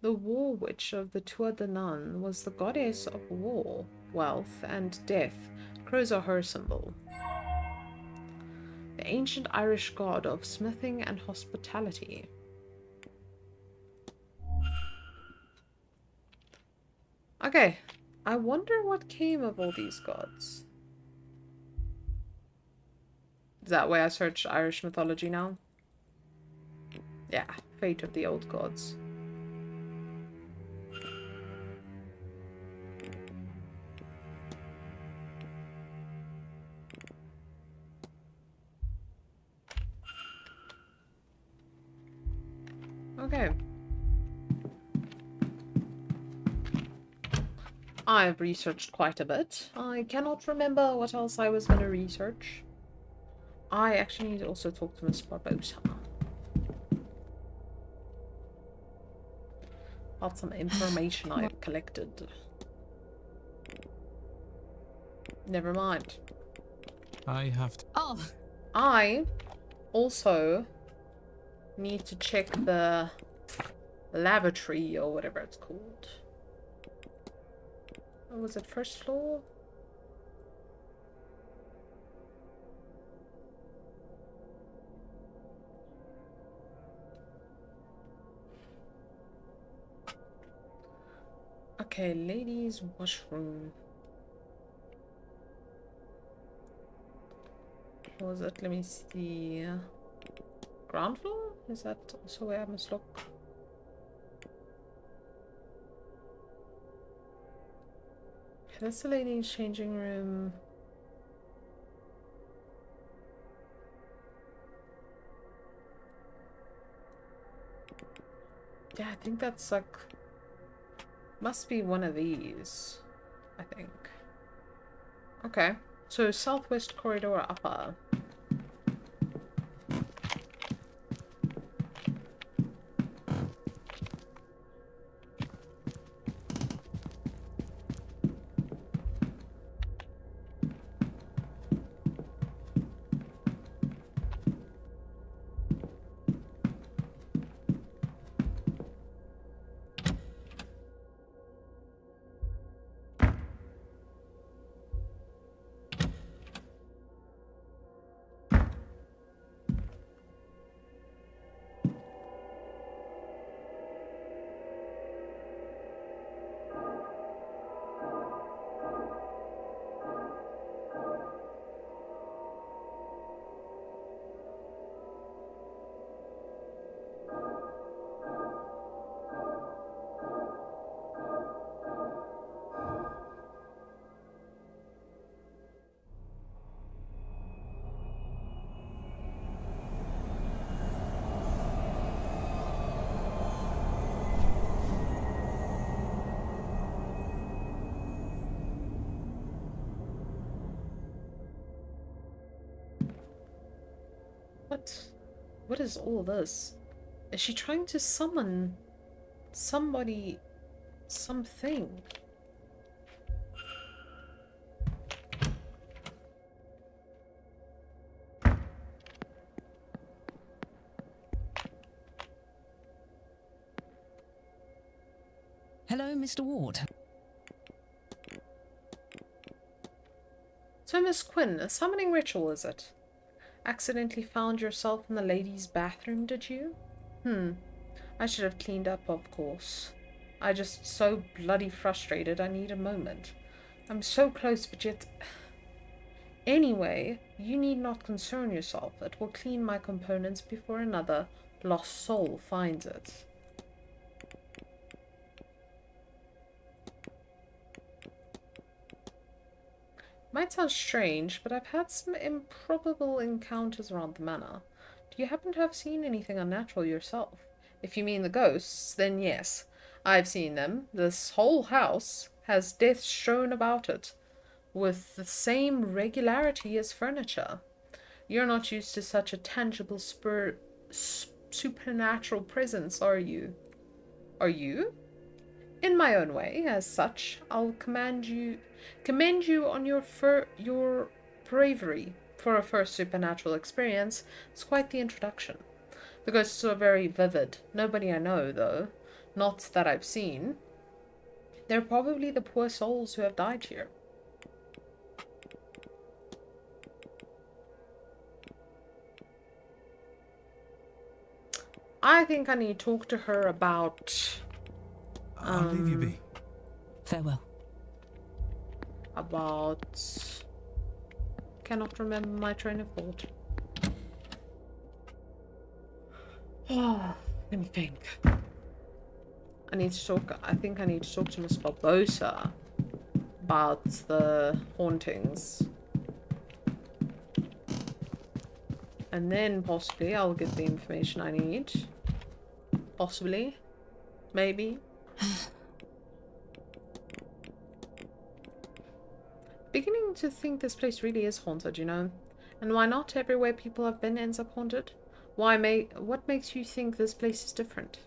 The war witch of the Tuatha De Danann was the goddess of war, wealth, and death. Crows are her symbol. The ancient Irish god of smithing and hospitality. Okay, I wonder what came of all these gods. Is that where I search Irish mythology now? Yeah, fate of the old gods. Okay. I've researched quite a bit. I cannot remember what else I was going to research. I actually need to also talk to Miss Barbosa about some information I've collected. Never mind. I have to... Oh! I also need to check the lavatory or whatever it's called. What was it, first floor? Okay, ladies' washroom. What was it? Let me see. Ground floor? Is that also where I must look? Okay, that's the ladies' changing room. Yeah, I think that's like... must be one of these, I think. Okay, so southwest corridor upper. What is all this? Is she trying to summon somebody, something? Hello, Mr. Ward. So, Miss Quinn, a summoning ritual, is it? Accidentally found yourself in the ladies' bathroom, did you? I should have cleaned up, of course. I just so bloody frustrated I need a moment. I'm so close, but yet... Anyway, you need not concern yourself. It will clean my components before another lost soul finds it. Might sound strange, but I've had some improbable encounters around the manor. Do you happen to have seen anything unnatural yourself? If you mean the ghosts, then yes. I've seen them. This whole house has death strewn about it, with the same regularity as furniture. You're not used to such a tangible supernatural presence, are you? Are you? In my own way, as such, I'll commend you on your bravery for a first supernatural experience. It's quite the introduction. The ghosts are very vivid. Nobody I know, though. Not that I've seen. They're probably the poor souls who have died here. I think I need to talk to her about... I'll leave you be. Farewell. About... Cannot remember my train of thought. Oh, let me think. I think I need to talk to Miss Barbosa about the hauntings. And then possibly I'll get the information I need. Possibly. Maybe. Beginning to think this place really is haunted, you know. And why not? Everywhere people have been ends up haunted. What makes you think this place is different?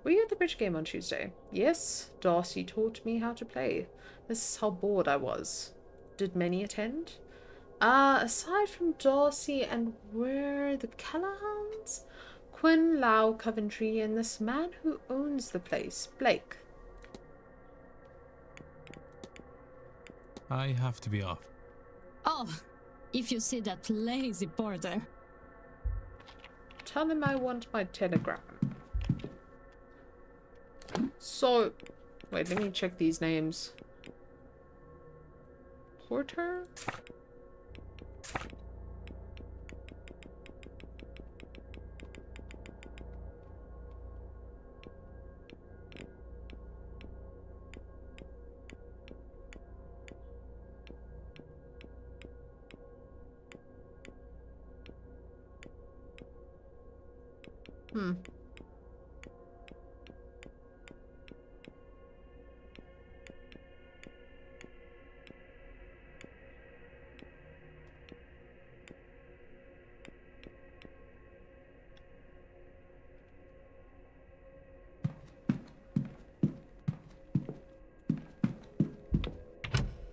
Were you at the bridge game on Tuesday? Yes, Darcy taught me how to play. This is how bored I was. Did many attend? Aside from Darcy and were the Callahans? Quinn, Lau, Coventry, and this man who owns the place, Blake. I have to be off. Oh, if you see that lazy porter. Tell him I want my telegram. So, wait, let me check these names. Porter?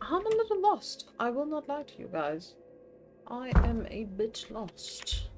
I'm a little lost. I will not lie to you guys. I am a bit lost.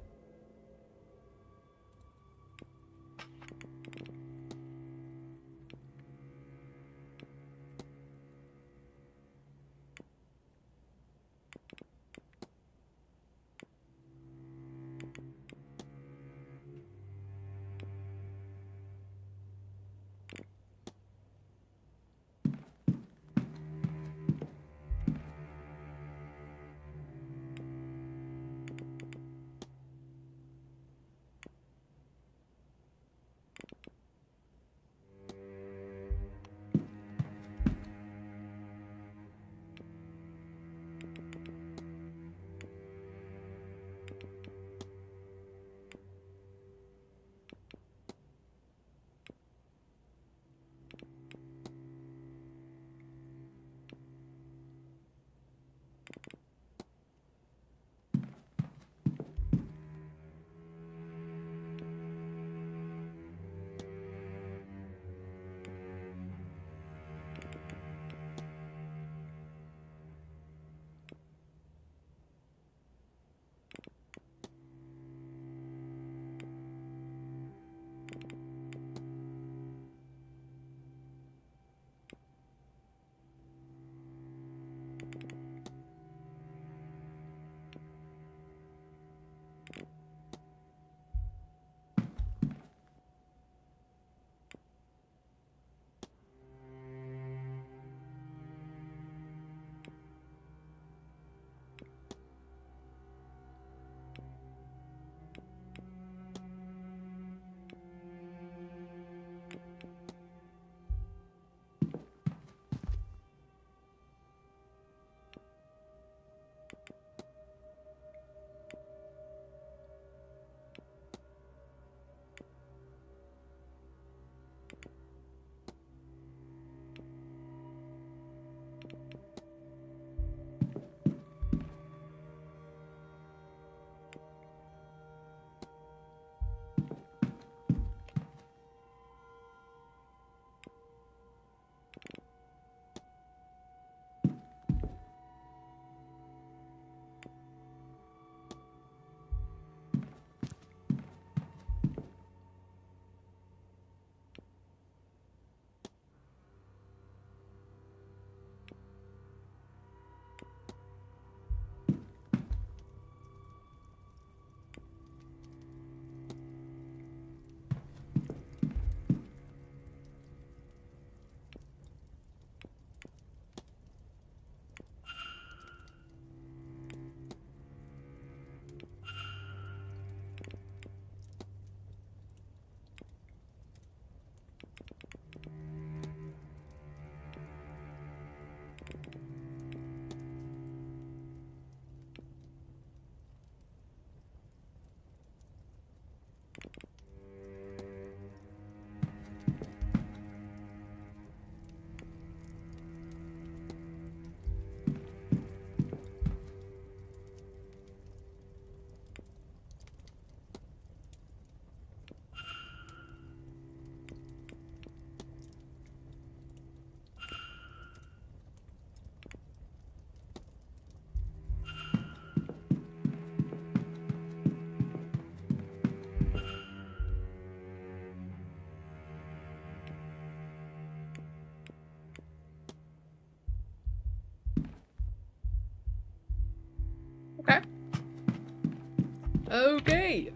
Okay.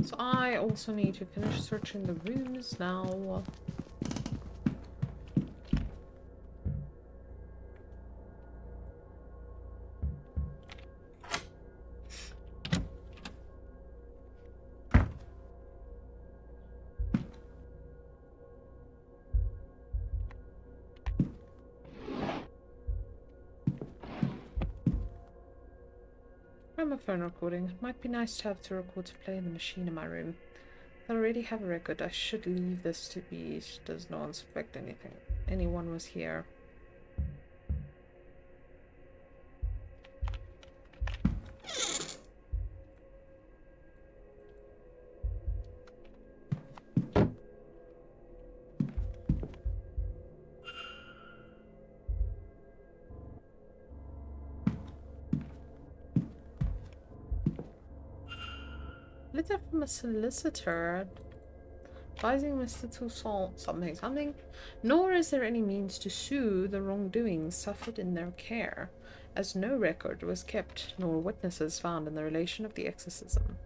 So I also need to finish searching the rooms now. Gramophone recording. It might be nice to have to record to play in the machine in my room. I already have a record. I should leave this to be. Does no one suspect anything? Anyone was here. Letter from a solicitor advising Mr. Toussaint something. Nor is there any means to sue the wrongdoings suffered in their care, as no record was kept, nor witnesses found in the relation of the exorcism.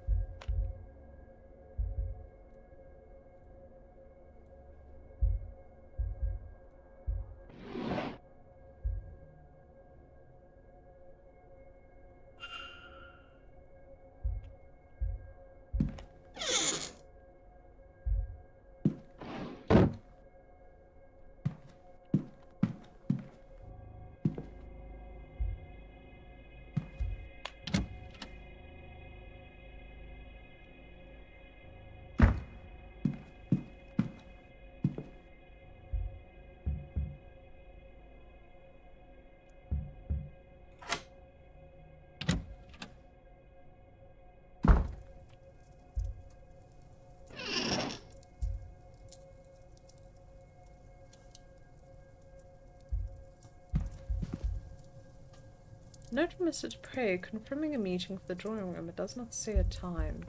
Note from Mr. Dupre confirming a meeting for the drawing room. It does not say a time.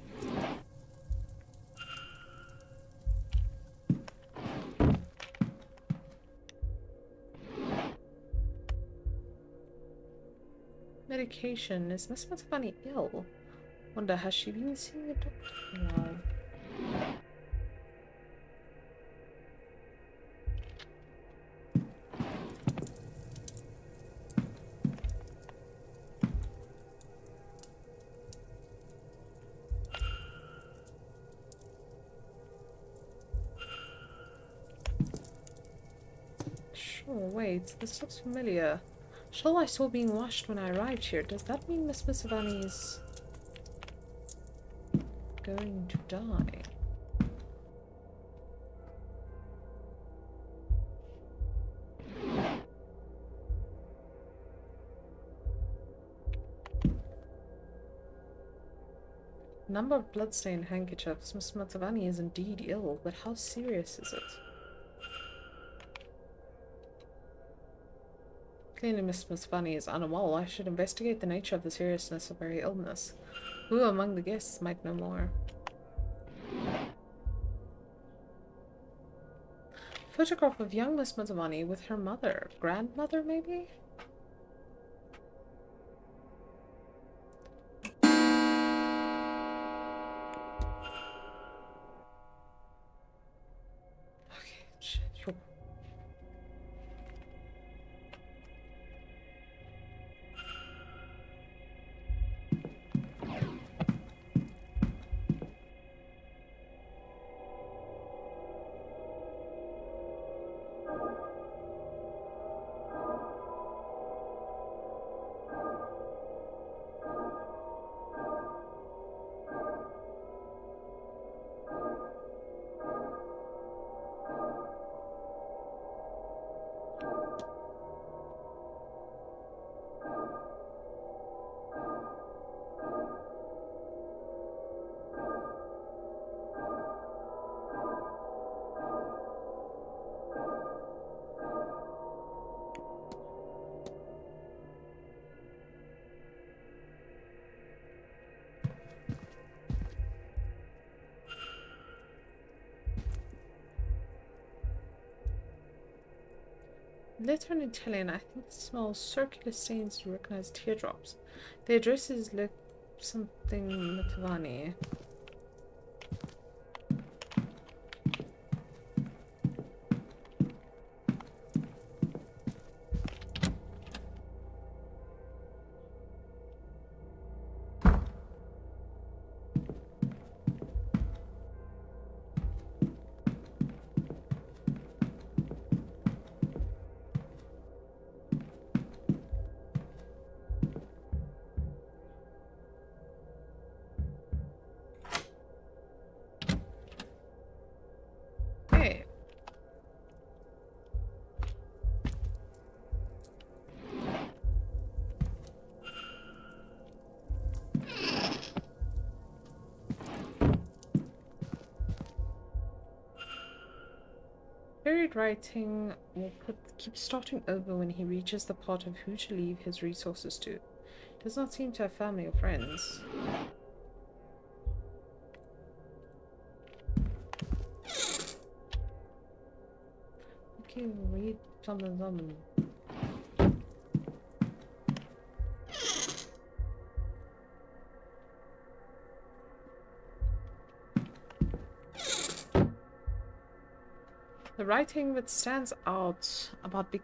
Medication. Is Miss Matsubani ill? Wonder, has she been seeing a doctor for a while? Sure, wait, this looks familiar. Shawl I saw being washed when I arrived here. Does that mean Miss Matsubani is going to die? Number of bloodstained handkerchiefs. Miss Matsubani is indeed ill, but how serious is it? Clearly Miss Matsubani is unwell. I should investigate the nature of the seriousness of her illness. Who among the guests might know more? Photograph of young Miss Matsubani with her mother. Grandmother, maybe? Okay, sure. Letter in Italian. I think it smells circular stains to recognize teardrops. The address is like something Matovani. Hey. Buried writing will keep starting over when he reaches the part of who to leave his resources to. Does not seem to have family or friends. Okay, read something. The writing that stands out about the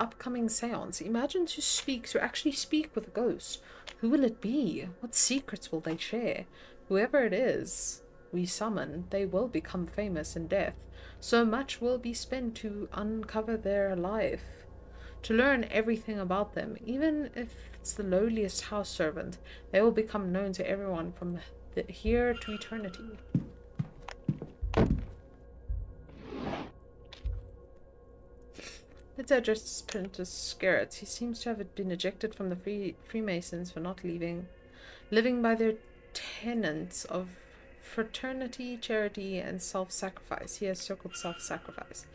upcoming seance. Imagine to actually speak with a ghost. Who will it be? What secrets will they share? Whoever it is we summon, they will become famous in death. So much will be spent to uncover their life, to learn everything about them. Even if it's the lowliest house servant, they will become known to everyone from here to eternity. Let's address Apprentice Scarrett. He seems to have been ejected from the Freemasons for not living by their tenets of fraternity, charity, and self-sacrifice. He has circled self-sacrifice.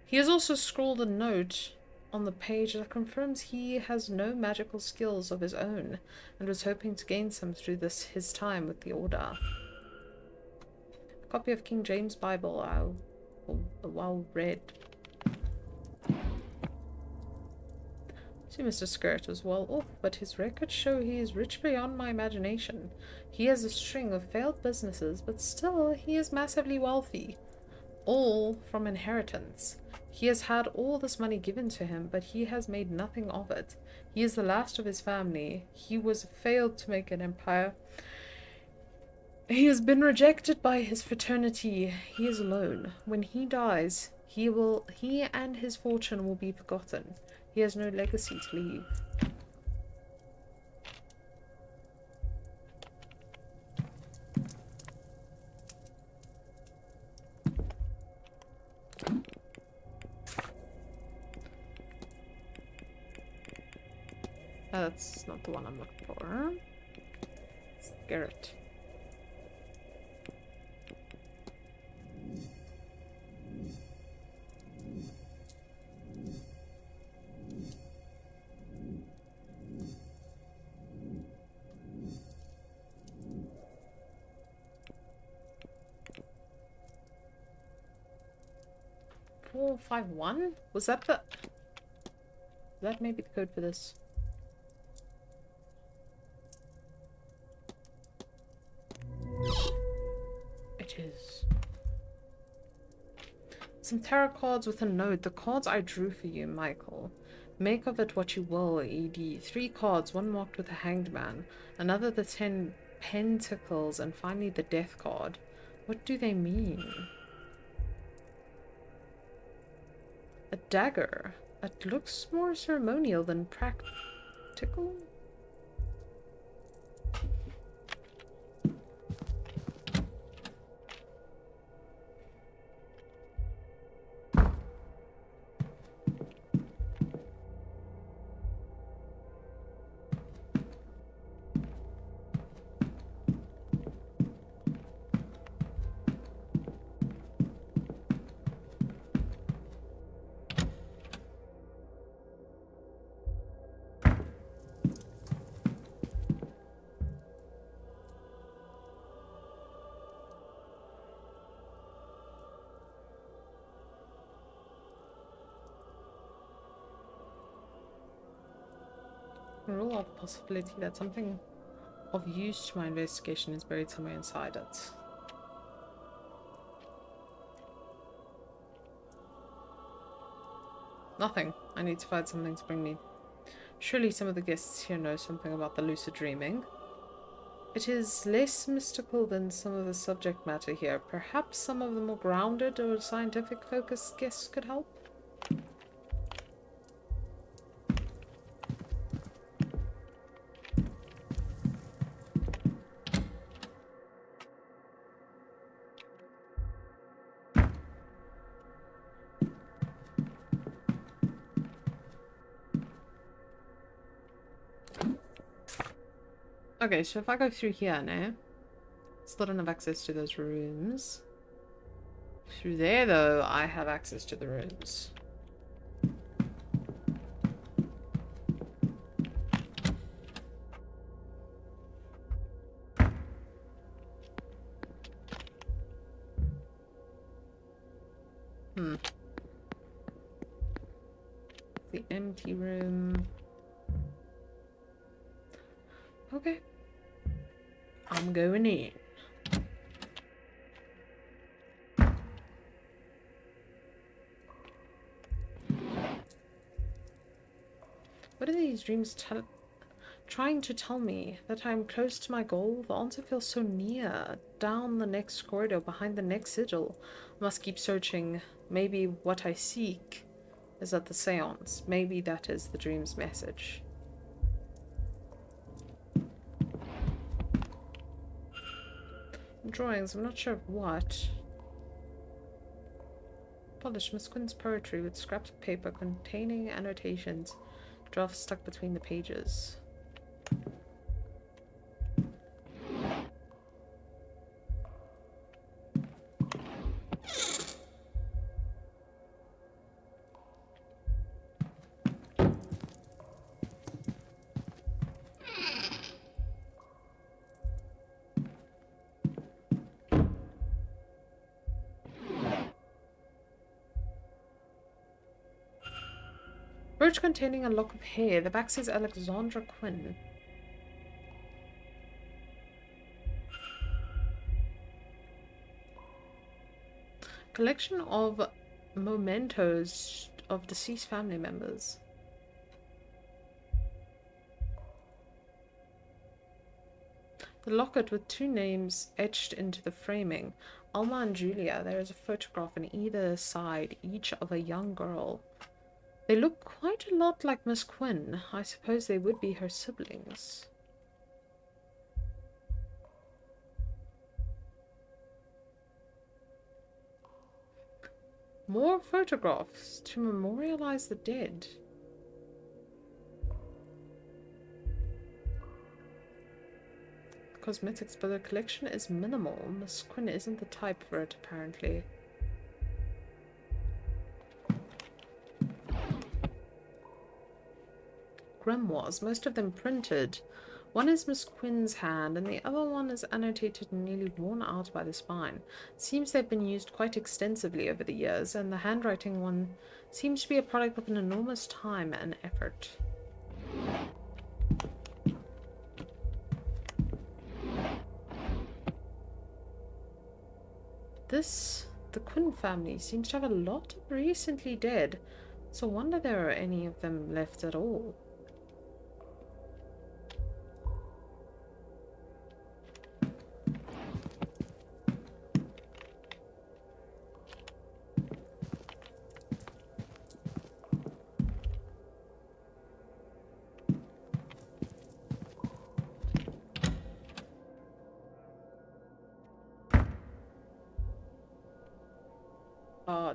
He has also scrawled a note on the page that confirms he has no magical skills of his own and was hoping to gain some through his time with the Order. A copy of King James Bible, well read. See, Mr. Skirt was well off, but his records show he is rich beyond my imagination. He has a string of failed businesses, but still he is massively wealthy. All from inheritance. He has had all this money given to him, but he has made nothing of it. He is the last of his family. He was failed to make an empire. He has been rejected by his fraternity. He is alone. When he dies, he and his fortune will be forgotten. He has no legacy to leave. That's not the one I'm looking for. It's Garrett. $451? Was that the... That may be the code for this. It is. Some tarot cards with a note. The cards I drew for you, Michael. Make of it what you will, ED. 3 cards, one marked with a hanged man, another the 10 pentacles, and finally the death card. What do they mean? A dagger. It looks more ceremonial than practical. Rule out the possibility that something of use to my investigation is buried somewhere inside it. Nothing. I need to find something to bring me. Surely some of the guests here know something about the lucid dreaming. It is less mystical than some of the subject matter here. Perhaps some of the more grounded or scientific focused guests could help? Okay, so if I go through here now, still don't have access to those rooms. Through there, though, I have access to the rooms. The empty room. Okay. I'm going in. What are these dreams trying to tell me? That I'm close to my goal? The answer feels so near. Down the next corridor, behind the next sigil. I must keep searching. Maybe what I seek is at the seance. Maybe that is the dream's message. Drawings, I'm not sure of what. Polished Miss Quinn's poetry with scraps of paper containing annotations. Drafts stuck between the pages. Brooch containing a lock of hair. The back says Alexandra Quinn. Collection of mementos of deceased family members. The locket with two names etched into the framing. Alma and Julia. There is a photograph on either side, each of a young girl. They look quite a lot like Miss Quinn. I suppose they would be her siblings. More photographs to memorialize the dead. The cosmetics, but the collection is minimal. Miss Quinn isn't the type for it, apparently. Grimoires, most of them printed. One is Miss Quinn's hand, and the other one is annotated and nearly worn out by the spine. It seems they've been used quite extensively over the years, and the handwriting one seems to be a product of an enormous time and effort. The Quinn family seems to have a lot of recently dead. It's a wonder there are any of them left at all.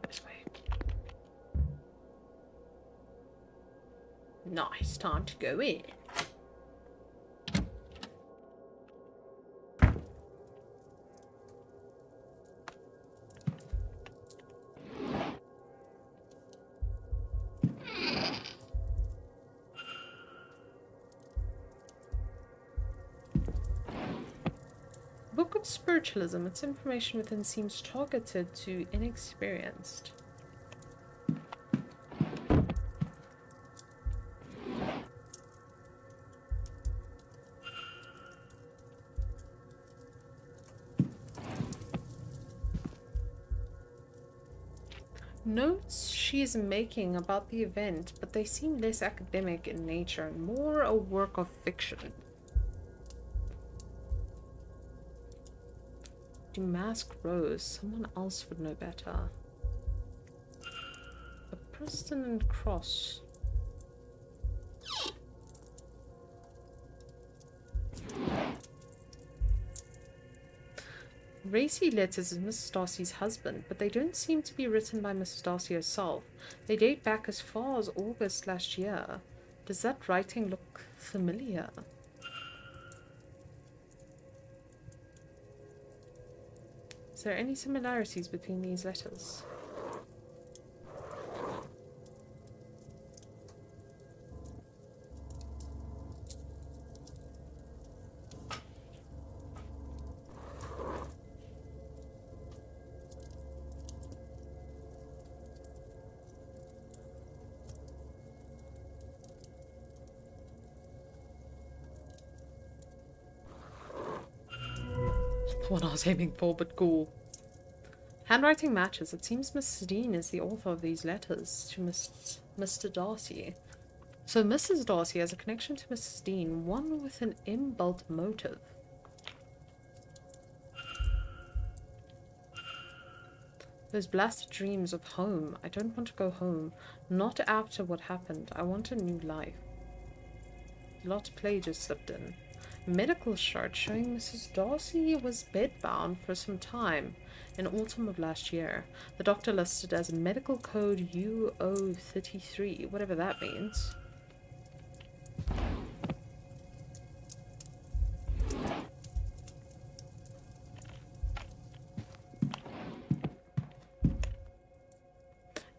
This way. Nice, time to go in. Book of Spiritualism. Its information within seems targeted to inexperienced. Notes she is making about the event, but they seem less academic in nature and more a work of fiction. Damask Rose. Someone else would know better. A Preston and Cross. Racy letters is Mrs. Darcy's husband, but they don't seem to be written by Mrs. Darcy herself. They date back as far as August last year. Does that writing look familiar? Is there any similarities between these letters? What I was aiming for, but cool. Handwriting matches. It seems Mrs. Dean is the author of these letters to Mr. Darcy. So Mrs. Darcy has a connection to Mrs. Dean, one with an inbuilt motive. Those blasted dreams of home. I don't want to go home. Not after what happened. I want a new life. Lot of play just slipped in. Medical chart showing Mrs. Darcy was bedbound for some time in autumn of last year. The doctor listed as medical code UO33, whatever that means.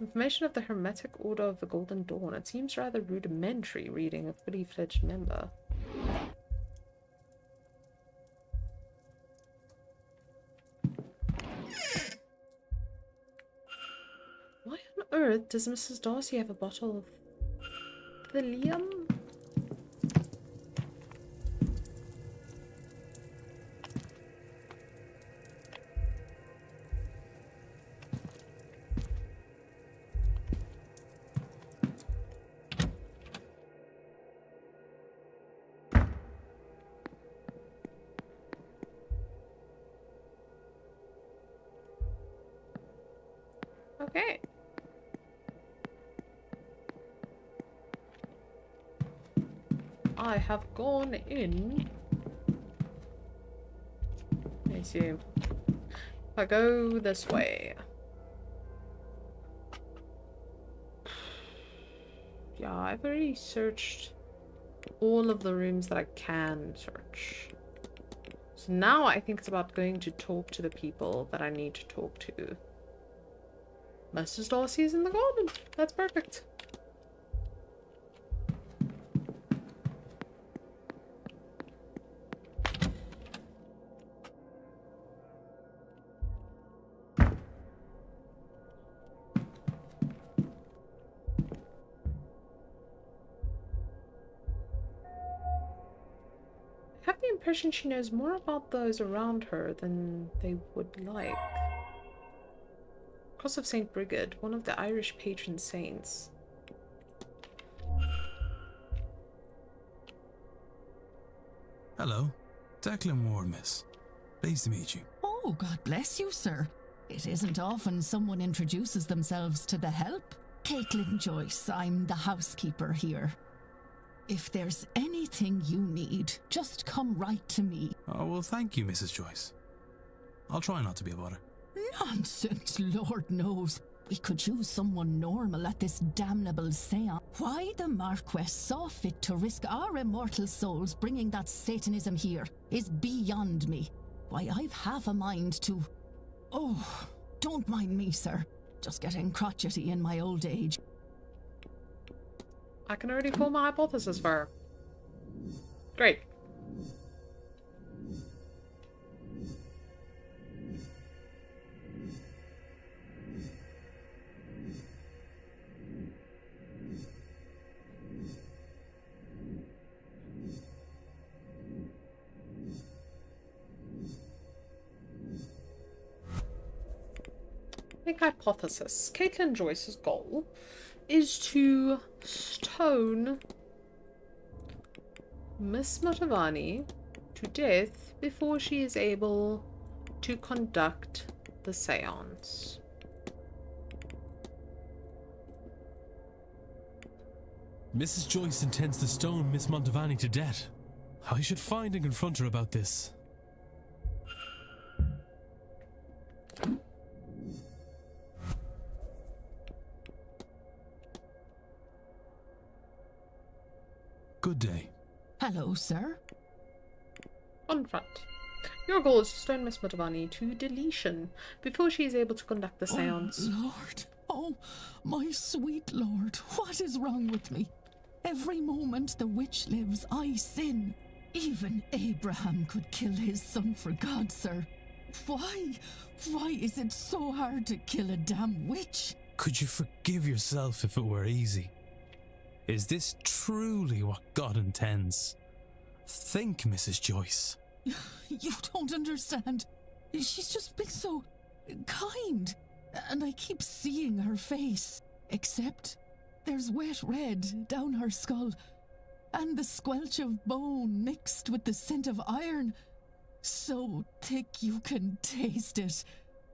Information of the Hermetic Order of the Golden Dawn. It seems rather rudimentary reading a fully fledged member. Why on earth does Mrs. Darcy have a bottle of Thallium? Okay. I have gone in. Let me see. If I go this way. Yeah, I've already searched all of the rooms that I can search. So now I think it's about going to talk to the people that I need to talk to. Mrs. Darcy is in the garden. That's perfect. I have the impression she knows more about those around her than they would like. Cross of St. Brigid, one of the Irish patron saints. Hello. Declan Ward, miss. Pleased to meet you. Oh, God bless you, sir. It isn't often someone introduces themselves to the help. Caitlin Joyce, I'm the housekeeper here. If there's anything you need, just come right to me. Oh, well, thank you, Mrs. Joyce. I'll try not to be a bother. Nonsense, Lord knows. We could use someone normal at this damnable séance. Why the Marquess saw fit to risk our immortal souls bringing that Satanism here is beyond me. Why, I've half a mind to... Oh, don't mind me, sir. Just getting crotchety in my old age. I can already form my hypothesis for her. Great. Make hypothesis. Caitlin Joyce's goal is to stone Miss Motivani to death before she is able to conduct the seance. Mrs. Joyce intends to stone Miss Montevani to death. I should find and confront her about this. Good day. Hello, sir. On front. Your goal is to stone Miss Motivani to deletion before she is able to conduct the seance. Oh, Lord. Oh, my sweet Lord. What is wrong with me? Every moment the witch lives, I sin. Even Abraham could kill his son for God, sir. Why? Why is it so hard to kill a damn witch? Could you forgive yourself if it were easy? Is this truly what God intends? Think, Mrs. Joyce. You don't understand. She's just been so kind. And I keep seeing her face. Except there's wet red down her skull. And the squelch of bone mixed with the scent of iron. So thick you can taste it.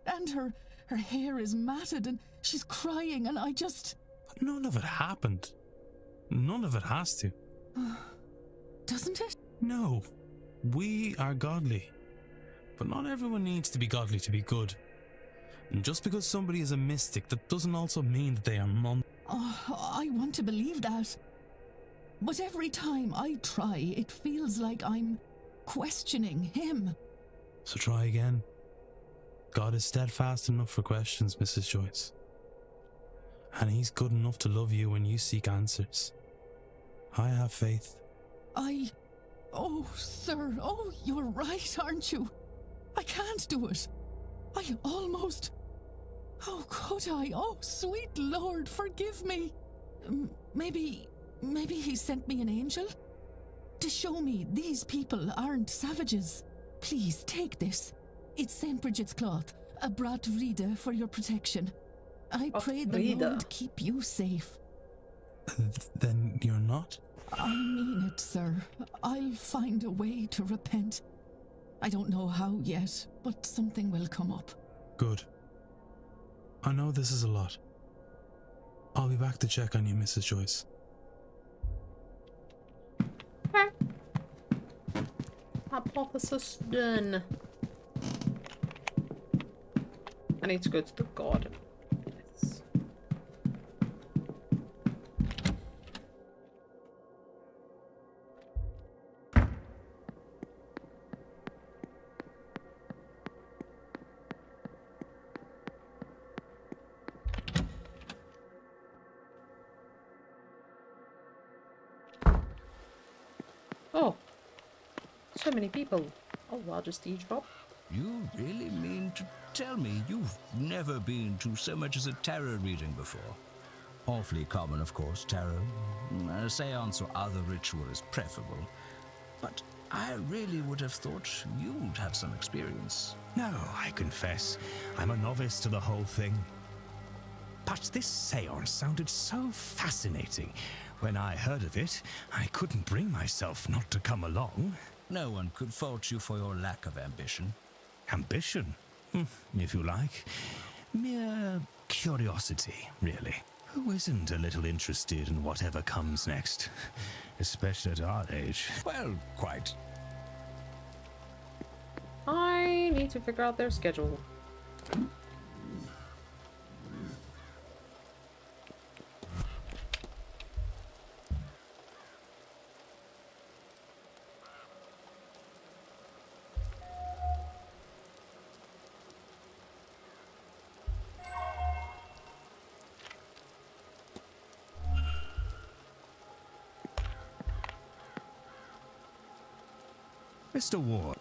And her hair is matted and she's crying and I just... But none of it happened. None of it has to. Doesn't it? No. We are godly. But not everyone needs to be godly to be good. And just because somebody is a mystic, that doesn't also mean that they are Oh, I want to believe that. But every time I try, it feels like I'm questioning him. So try again. God is steadfast enough for questions, Mrs. Joyce. And he's good enough to love you when you seek answers. I have faith. Oh, sir, oh, you're right, aren't you? I can't do it. I almost... Oh, could I? Oh, sweet Lord, forgive me. Maybe he sent me an angel? To show me these people aren't savages. Please, take this. It's St. Bridget's cloth, a brat vrede for your protection. I pray the Lord keep you safe. Then you're not? I mean it, sir. I'll find a way to repent. I don't know how yet, but something will come up. Good. I know this is a lot. I'll be back to check on you, Mrs. Joyce. Okay. Hypothesis done. I need to go to the garden. Yes. Oh, so many people. Oh, I'll just eavesdrop. You really mean to tell me you've never been to so much as a tarot reading before? Awfully common, of course, tarot. A seance or other ritual is preferable. But I really would have thought you'd have some experience. No, I confess, I'm a novice to the whole thing. But this seance sounded so fascinating. When I heard of it, I couldn't bring myself not to come along. No one could fault you for your lack of ambition. Ambition? If you like. Mere curiosity, really. Who isn't a little interested in whatever comes next? Especially at our age. Well, quite. I need to figure out their schedule. Mr. Ward.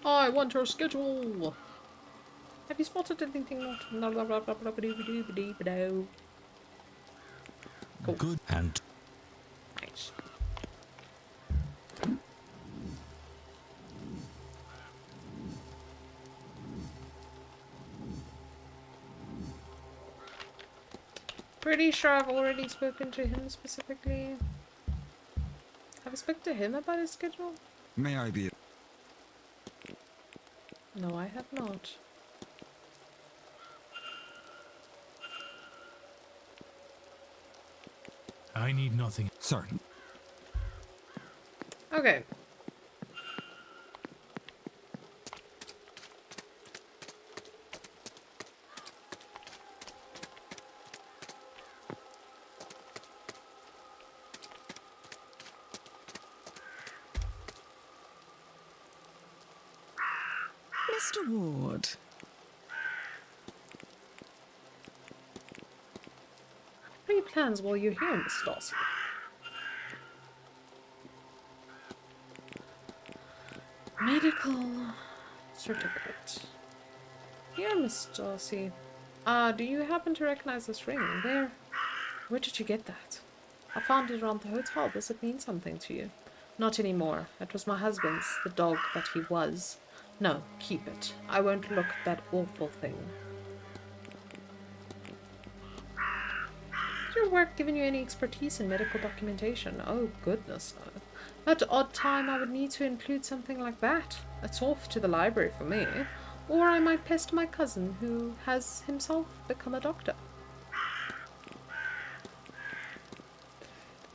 I want your schedule. Have you spotted anything not? Cool. Good and Nice. Pretty sure I've already spoken to him specifically. Have I spoken to him about his schedule? May I be... No, I have not. I need nothing. Certain. Okay. Mr. Ward. What are your plans while you're here, Miss Darcy? Medical certificate. Here, Miss Darcy. Do you happen to recognize this ring? Where did you get that? I found it around the hotel. Does it mean something to you? Not anymore. It was my husband's, the dog that he was. No, keep it. I won't look at that awful thing. Has your work given you any expertise in medical documentation? Oh, goodness, no. At odd time, I would need to include something like that. It's off to the library for me. Or I might pester my cousin, who has himself become a doctor.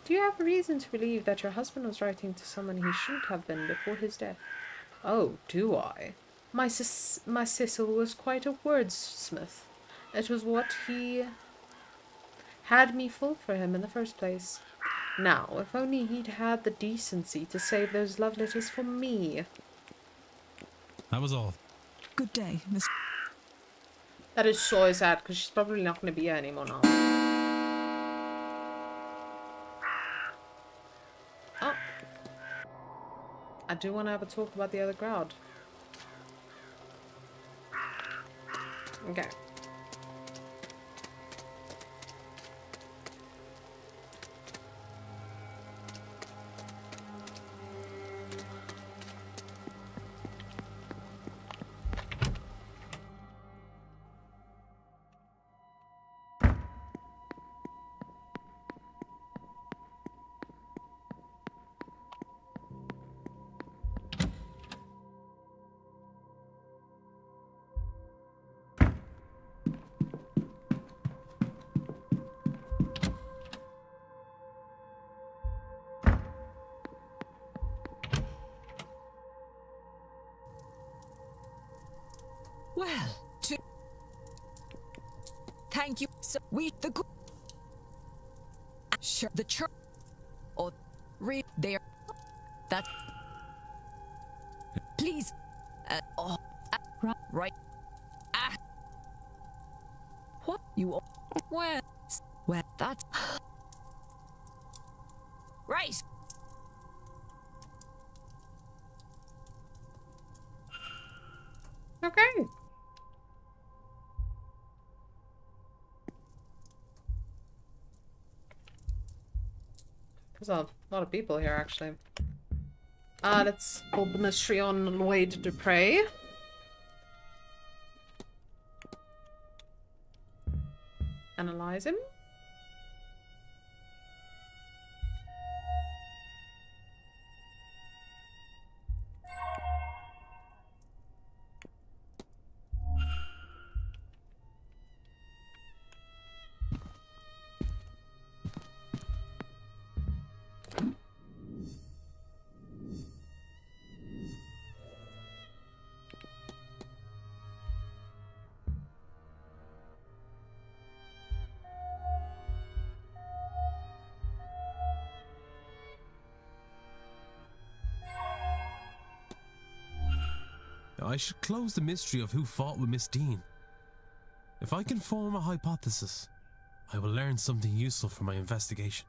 Do you have a reason to believe that your husband was writing to someone he shouldn't have been before his death? Oh, do I? My Cecil was quite a wordsmith. It was what he had me fall for him in the first place. Now, if only he'd had the decency to save those love letters for me. That was all. Good day, Miss. That is so sad, because she's probably not going to be here anymore now. Oh. I do want to have a talk about the other crowd. Okay. Well, thank you. So we the good. Sure, the church. Or read there. That. Please. Right. What you? Well, that. Right. Okay. There's a lot of people here, actually. Let's hold the mystery on Lloyd Dupre. Analyze him. I should close the mystery of who fought with Miss Dean. If I can form a hypothesis, I will learn something useful for my investigation.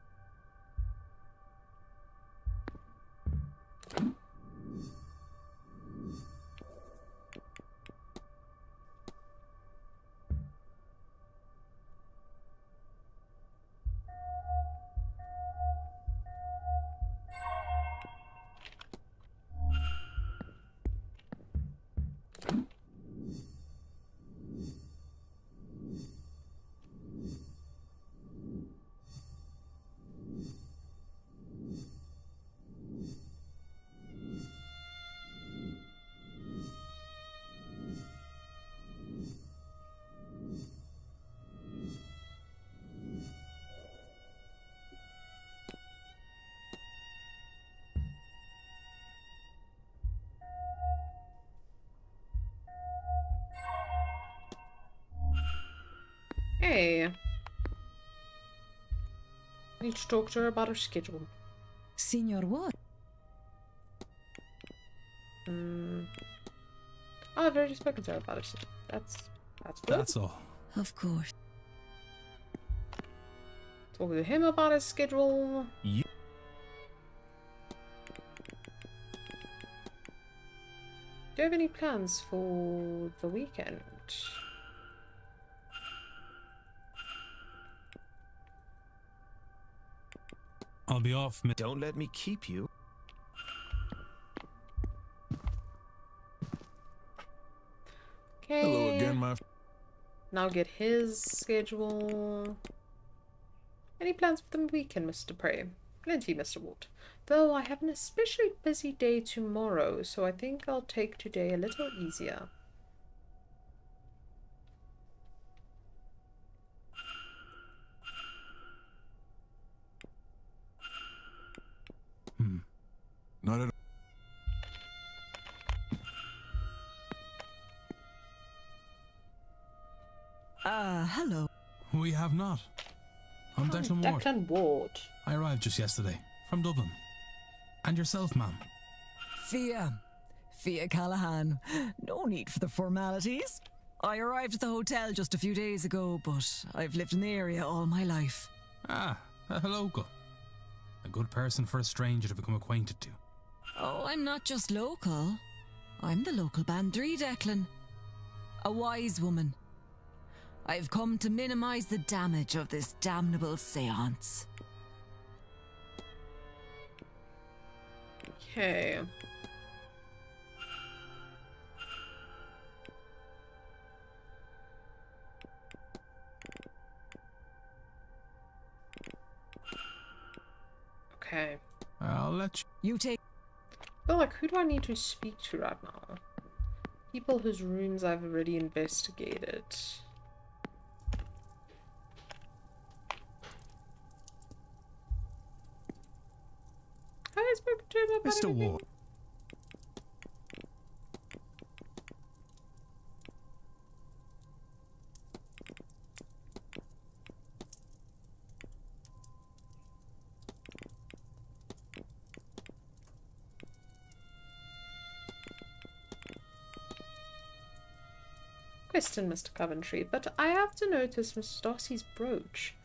need to talk to her about her schedule. Senior what? Oh, I've already spoken to her about it. That's good. That's all. Of course. Talk to him about his schedule. You. Do you have any plans for the weekend? I'll be off. Don't let me keep you. Okay. Hello again, my Now get his schedule. Any plans for the weekend, Mr. Prey? Plenty, Mr. Ward. Though I have an especially busy day tomorrow, so I think I'll take today a little easier. Not at Hello. We have not. I'm Declan Ward. Declan Ward. I arrived just yesterday, from Dublin. And yourself, ma'am? Fia Callahan. No need for the formalities. I arrived at the hotel just a few days ago, but I've lived in the area all my life. Ah, a local. A good person for a stranger to become acquainted to. Oh, I'm not just local. I'm the local bandry, Declan. A wise woman. I've come to minimize the damage of this damnable seance. Okay. Okay. I'll let you take. But like, who do I need to speak to right now? People whose rooms I've already investigated. I spoke to him about Mr. anything. Ward. Question, Mr. Coventry, but I have to notice Miss Darcy's brooch.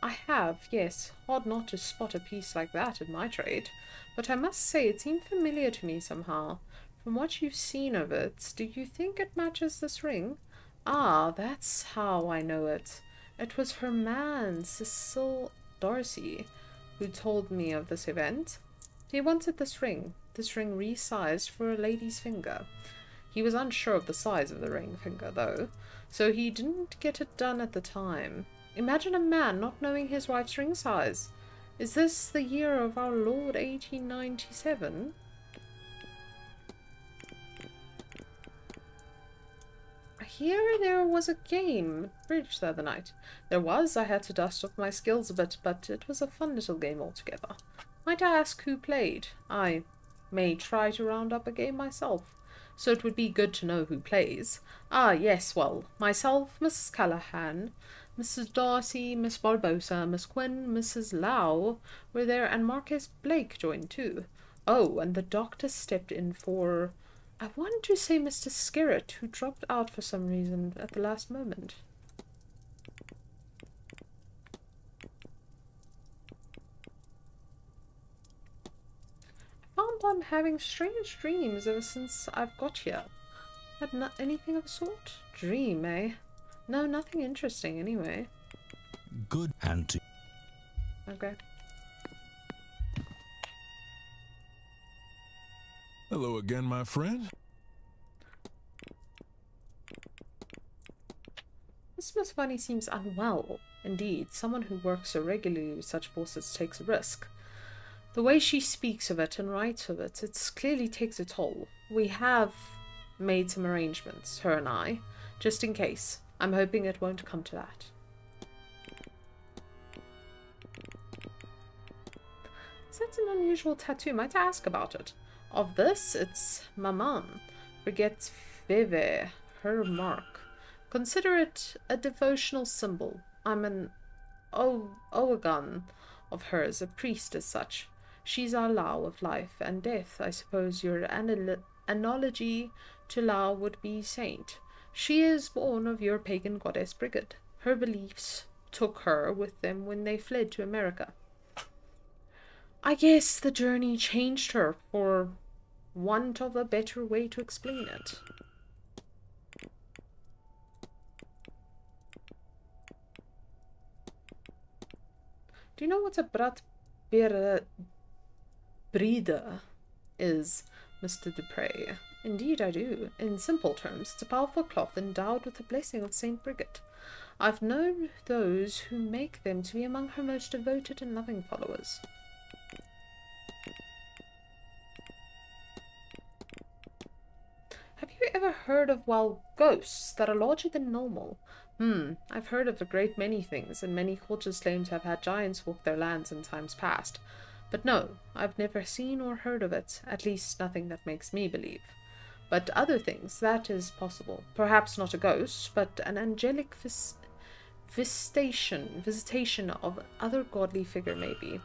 I have, yes. Hard not to spot a piece like that in my trade. But I must say it seemed familiar to me somehow. From what you've seen of it, do you think it matches this ring? Ah, that's how I know it. It was her man, Cecil Darcy, who told me of this event. He wanted this ring resized for a lady's finger. He was unsure of the size of the ring finger, though, so he didn't get it done at the time. Imagine a man not knowing his wife's ring size. Is this the year of our Lord 1897? I hear there was a game at bridge the other night. There was. I had to dust off my skills a bit, but it was a fun little game altogether. Might I ask who played? I may try to round up a game myself. So it would be good to know who plays. Ah, yes, well, myself, Mrs. Callahan, Mrs. Darcy, Miss Barbosa, Miss Quinn, Mrs. Lau were there, and Marquis Blake joined too. Oh, and the doctor stepped in for, I want to say Mr. Skerritt, who dropped out for some reason at the last moment. I'm having strange dreams ever since I've got here. Had not anything of the sort? Dream, eh? No, nothing interesting anyway. Good auntie. Okay. Hello again, my friend. Miss Bunny seems unwell. Indeed, someone who works so regularly with such forces takes a risk. The way she speaks of it and writes of it, it clearly takes a toll. We have made some arrangements, her and I, just in case. I'm hoping it won't come to that. Is that an unusual tattoo? Might I ask about it? Of this, it's Maman. Forgets Veve, her mark. Consider it a devotional symbol. I'm an Owagan of hers, a priest as such. She's our Lao of life and death. I suppose your analogy to Lao would be saint. She is born of your pagan goddess Brigid. Her beliefs took her with them when they fled to America. I guess the journey changed her, for want of a better way to explain it. Do you know what a bride is, Mr. Dupre? Indeed I do. In simple terms, it's a powerful cloth endowed with the blessing of Saint Brigid. I've known those who make them to be among her most devoted and loving followers. Have you ever heard of, well, ghosts that are larger than normal? I've heard of a great many things, and many cultures claim to have had giants walk their lands in times past. But no, I've never seen or heard of it, at least nothing that makes me believe. But other things, that is possible. Perhaps not a ghost, but an angelic visitation of other godly figure maybe.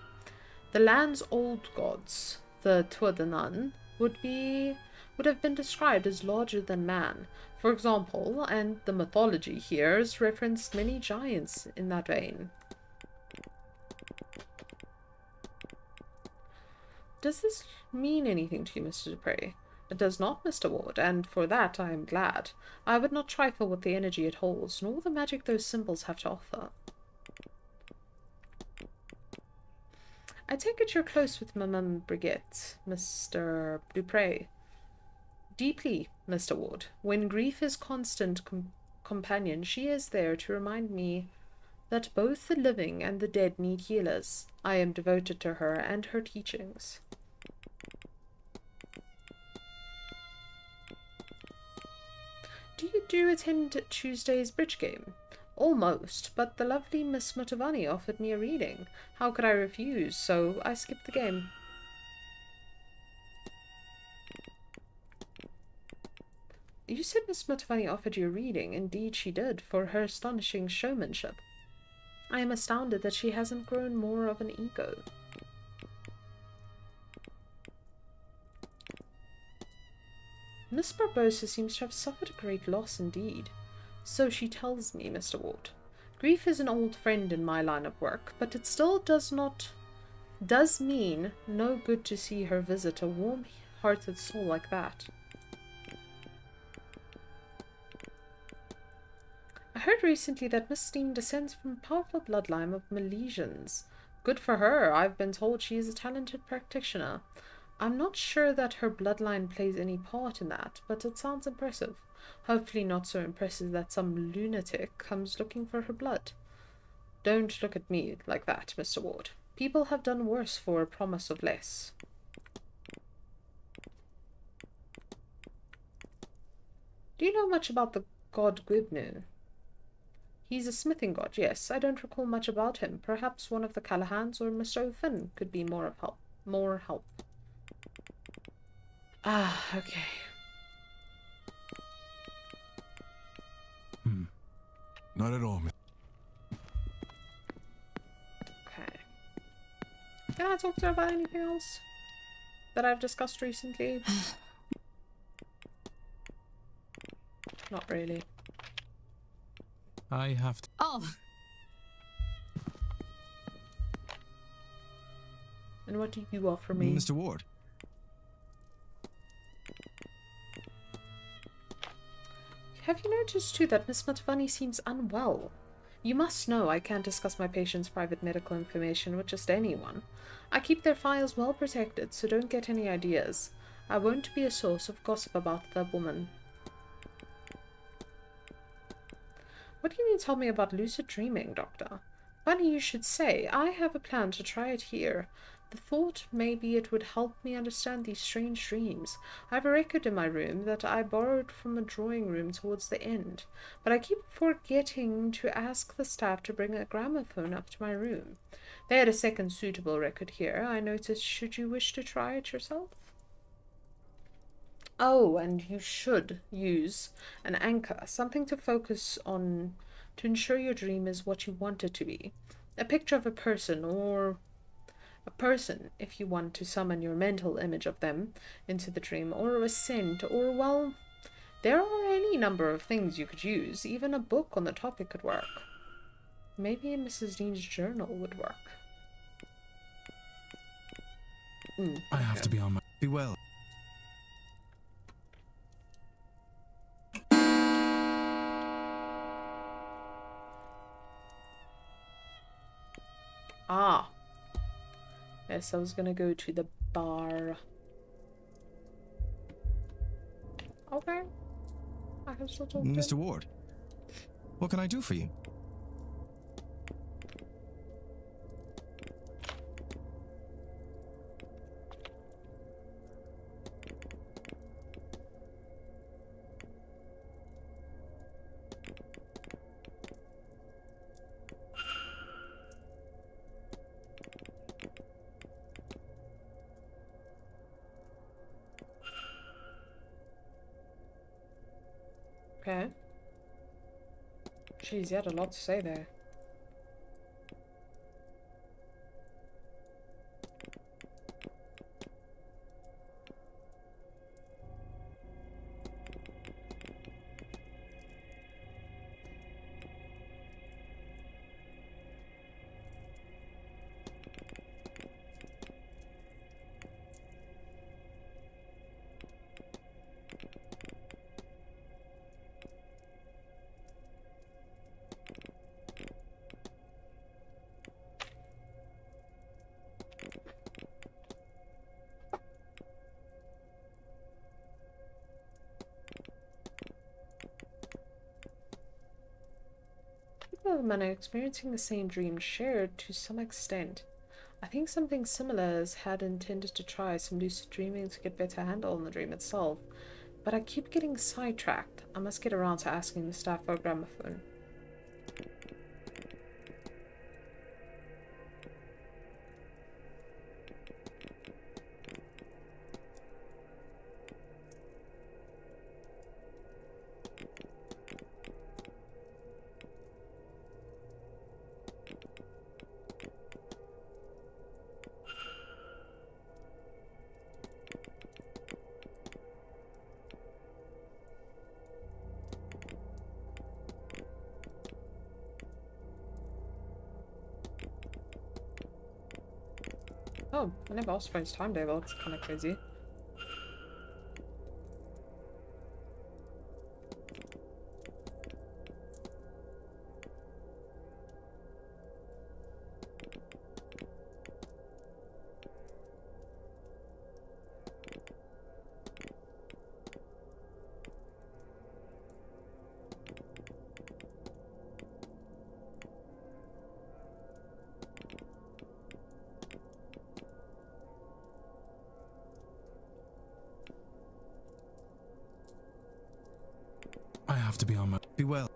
The land's old gods, the Tuatha would have been described as larger than man, for example, and the mythology here has referenced many giants in that vein. Does this mean anything to you, Mr. Dupre? It does not, Mr. Ward, and for that I am glad. I would not trifle with the energy it holds, nor the magic those symbols have to offer. I take it you're close with Madame Brigette, Mr. Dupre. Deeply, Mr. Ward. When grief is constant companion, she is there to remind me that both the living and the dead need healers. I am devoted to her and her teachings. Do you attend Tuesday's bridge game? Almost, but the lovely Miss Motovani offered me a reading. How could I refuse? So I skipped the game. You said Miss Motovani offered you a reading. Indeed she did, for her astonishing showmanship. I am astounded that she hasn't grown more of an ego. Miss Barbosa seems to have suffered a great loss indeed. So she tells me, Mr. Ward. Grief is an old friend in my line of work, but it still does mean no good to see her visit a warm-hearted soul like that. I heard recently that Miss Steen descends from a powerful bloodline of Milesians. Good for her. I've been told she is a talented practitioner. I'm not sure that her bloodline plays any part in that, but it sounds impressive. Hopefully not so impressive that some lunatic comes looking for her blood. Don't look at me like that, Mr. Ward. People have done worse for a promise of less. Do you know much about the god Gwibnu? He's a smithing god, yes. I don't recall much about him. Perhaps one of the Callahans or Mr. O'Finn could be more help. Ah, okay. Not at all. Okay. Can I talk to her about anything else that I've discussed recently? Not really. I have to. Oh! And what do you offer me? Mr. Ward. Have you noticed too that Miss Motovani seems unwell? You must know I can't discuss my patient's private medical information with just anyone. I keep their files well protected, so don't get any ideas. I won't be a source of gossip about the woman. What can you tell me about lucid dreaming, Doctor? Funny you should say. I have a plan to try it here. The thought maybe it would help me understand these strange dreams. I have a record in my room that I borrowed from a drawing room towards the end, but I keep forgetting to ask the staff to bring a gramophone up to my room. They had a second suitable record here, I noticed. Should you wish to try it yourself? Oh, and you should use an anchor, something to focus on to ensure your dream is what you want it to be. A picture of a person or A person, if you want to summon your mental image of them into the dream, or a scent, or, well, there are any number of things you could use. Even a book on the topic could work. Maybe Mrs. Dean's journal would work. I have to be on my... Be well. Ah. Yes, I was gonna go to the bar. Okay. I can still talk to Mr. him. Ward, what can I do for you? Okay. Jeez, you had a lot to say there. People of Manor experiencing the same dream shared to some extent. I think something similar is had intended to try some lucid dreaming to get better handle on the dream itself, but I keep getting sidetracked. I must get around to asking the staff for a gramophone. Oh, I never asked for his timetable. It's kind of crazy. I have to be on my... Be well.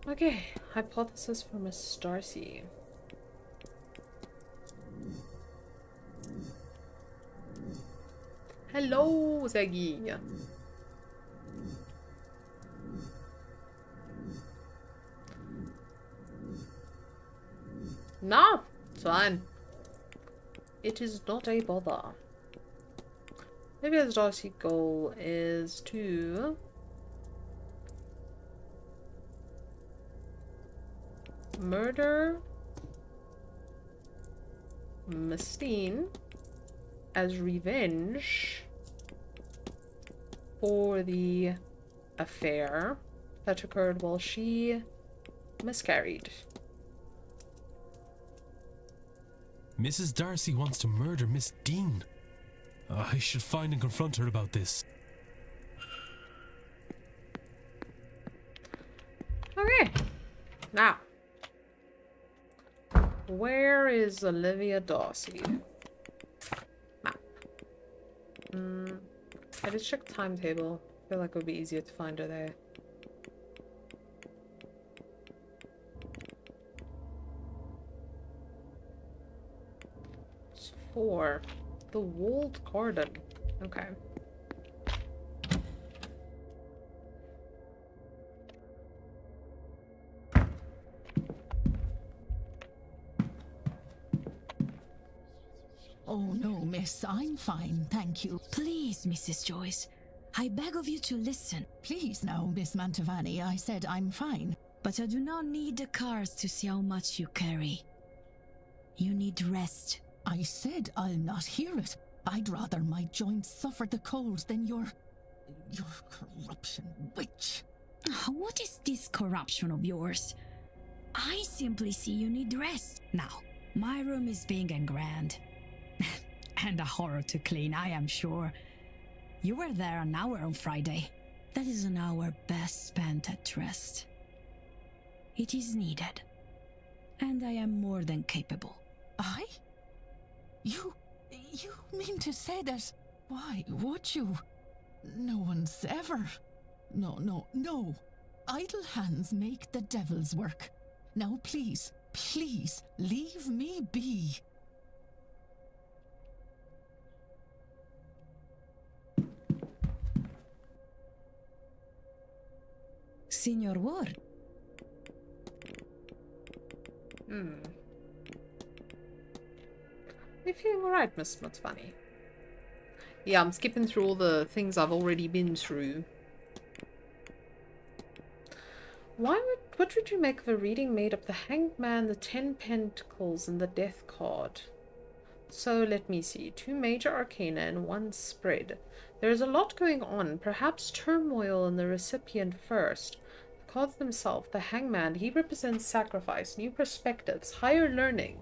Okay, hypothesis for Miss Darcy. Hello, Zaggy. No, it's fine. It is not a bother. Maybe his Darcy goal is to murder Miss Dean as revenge for the affair that occurred while she miscarried. Mrs. Darcy wants to murder Miss Dean. I should find and confront her about this. Okay. Now, where is Olivia Darcy? Map. I just checked timetable. I feel like it would be easier to find her there. It's 4. The walled garden. Okay. Oh, no, miss, I'm fine, thank you. Please, Mrs. Joyce, I beg of you to listen. Please now, Miss Mantovani, I said I'm fine. But I do not need the cars to see how much you carry. You need rest. I said I'll not hear it. I'd rather my joints suffer the cold than your corruption witch. What is this corruption of yours? I simply see you need rest. Now, my room is big and grand. And a horror to clean, I am sure. You were there an hour on Friday. That is an hour best spent at rest. It is needed. And I am more than capable. I? You mean to say that? Why would you? No one's ever... No. Idle hands make the devil's work. Now please, leave me be. Signor Ward. You feeling alright, Miss Mantovani? Yeah, I'm skipping through all the things I've already been through. What would you make of a reading made up the Hanged Man, the 10 Pentacles, and the Death card? So, let me see. 2 major arcana and 1 spread. There is a lot going on, perhaps turmoil in the recipient first. The cards themselves, the Hangman, he represents sacrifice, new perspectives, higher learning.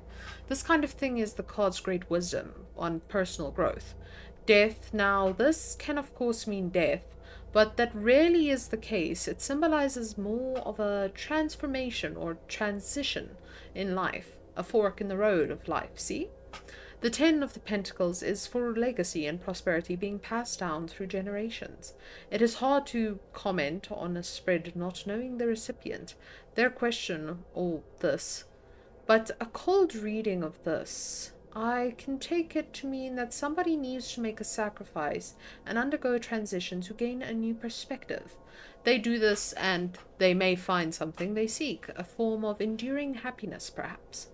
This kind of thing is the card's great wisdom on personal growth. Death, now this can of course mean death, but that rarely is the case. It symbolizes more of a transformation or transition in life, a fork in the road of life, see? The 10 of the Pentacles is for legacy and prosperity being passed down through generations. It is hard to comment on a spread not knowing the recipient, their question, or this. But a cold reading of this, I can take it to mean that somebody needs to make a sacrifice and undergo a transition to gain a new perspective. They do this and they may find something they seek, a form of enduring happiness perhaps.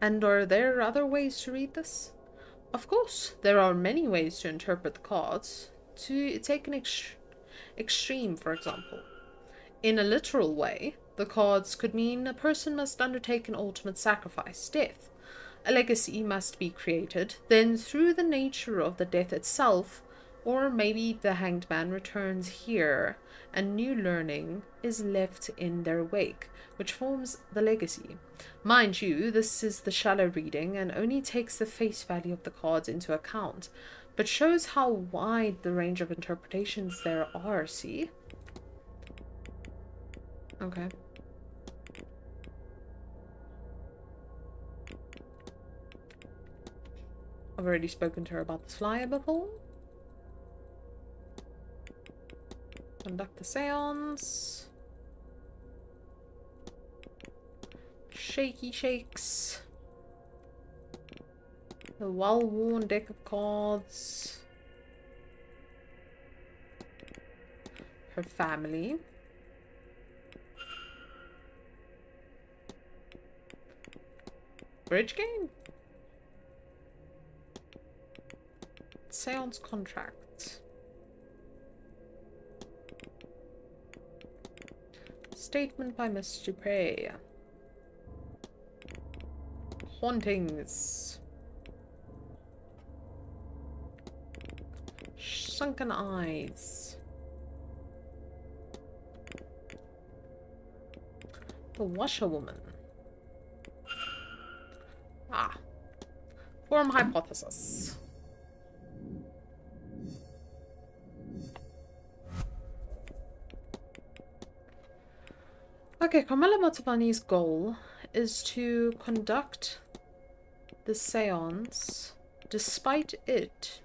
And are there other ways to read this? Of course, there are many ways to interpret the cards. To take an extreme, for example. In a literal way, the cards could mean a person must undertake an ultimate sacrifice, death. A legacy must be created, then through the nature of the death itself, or maybe the Hanged Man returns here, and new learning is left in their wake, which forms the legacy. Mind you, this is the shallow reading and only takes the face value of the cards into account, but shows how wide the range of interpretations there are, see? Okay. I've already spoken to her about this flyer before. Conduct the seance. Shaky shakes. The well-worn deck of cards. Her family. Bridge game? Seance contract. Statement by Miss Dupre. Hauntings. Sunken eyes. The washerwoman. Ah. Form hypothesis. Okay, Carmela Mantovani's goal is to conduct the seance despite it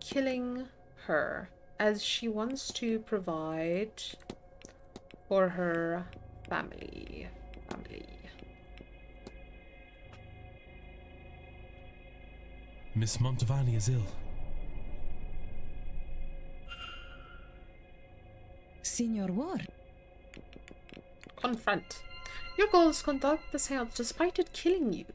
killing her, as she wants to provide for her family. Miss Mantovani is ill. Signor Ward. Confront. Your goal is to conduct the seance despite it killing you.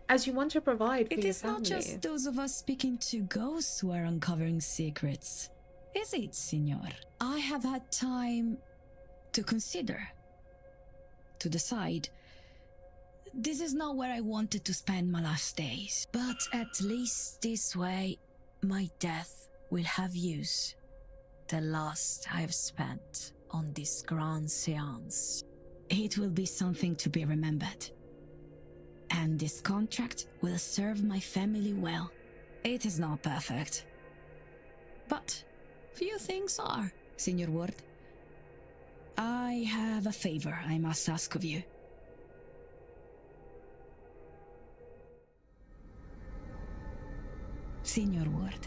as you want to provide for It your is family. not just those of us speaking to ghosts who are uncovering secrets, is it, Signor? I have had time to consider, to decide. This is not where I wanted to spend my last days, but at least this way, my death will have use. The last I've spent on this grand séance. It will be something to be remembered. And this contract will serve my family well. It is not perfect. But few things are, Signor Ward. I have a favor I must ask of you. Signor Ward,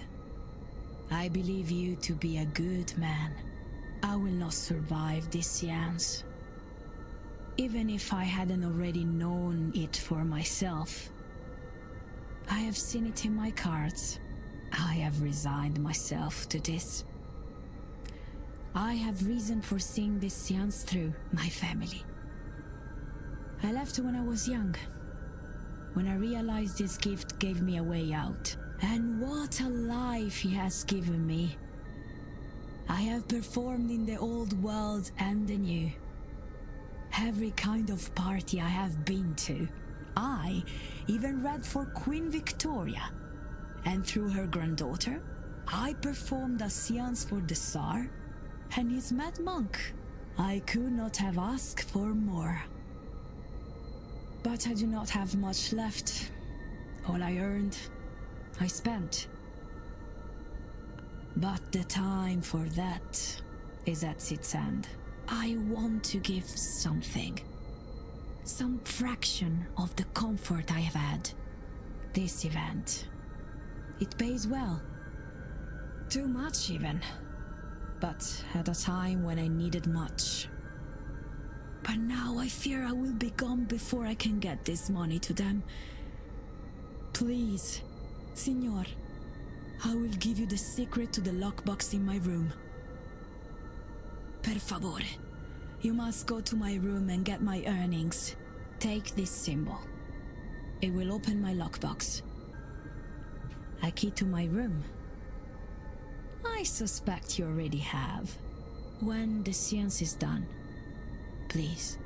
I believe you to be a good man. I will not survive this seance. Even if I hadn't already known it for myself. I have seen it in my cards. I have resigned myself to this. I have reason for seeing this seance through, my family. I left when I was young, when I realized this gift gave me a way out. And what a life he has given me. I have performed in the old world and the new. Every kind of party I have been to. I even read for Queen Victoria. And through her granddaughter, I performed a seance for the Tsar and his mad monk. I could not have asked for more. But I do not have much left. All I earned, I spent. But the time for that is at its end. I want to give something. Some fraction of the comfort I have had. This event. It pays well. Too much even. But at a time when I needed much. But now I fear I will be gone before I can get this money to them. Please, Signor, I will give you the secret to the lockbox in my room. Per favore, you must go to my room and get my earnings. Take this symbol. It will open my lockbox. A key to my room. I suspect you already have. When the seance is done, please,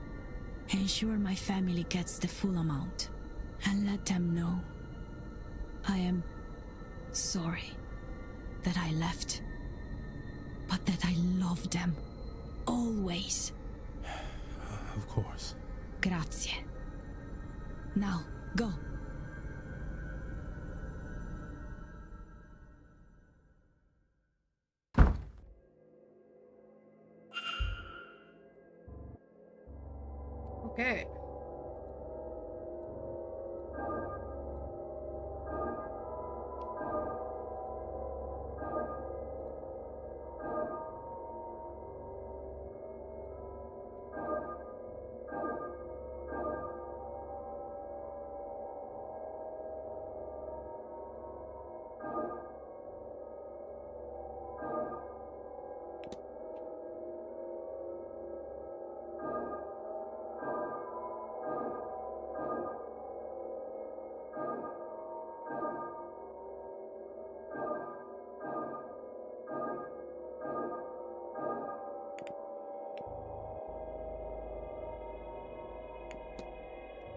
ensure my family gets the full amount. And let them know I am sorry that I left, but that I love them. Always. Of course. Grazie. Now, go. Okay.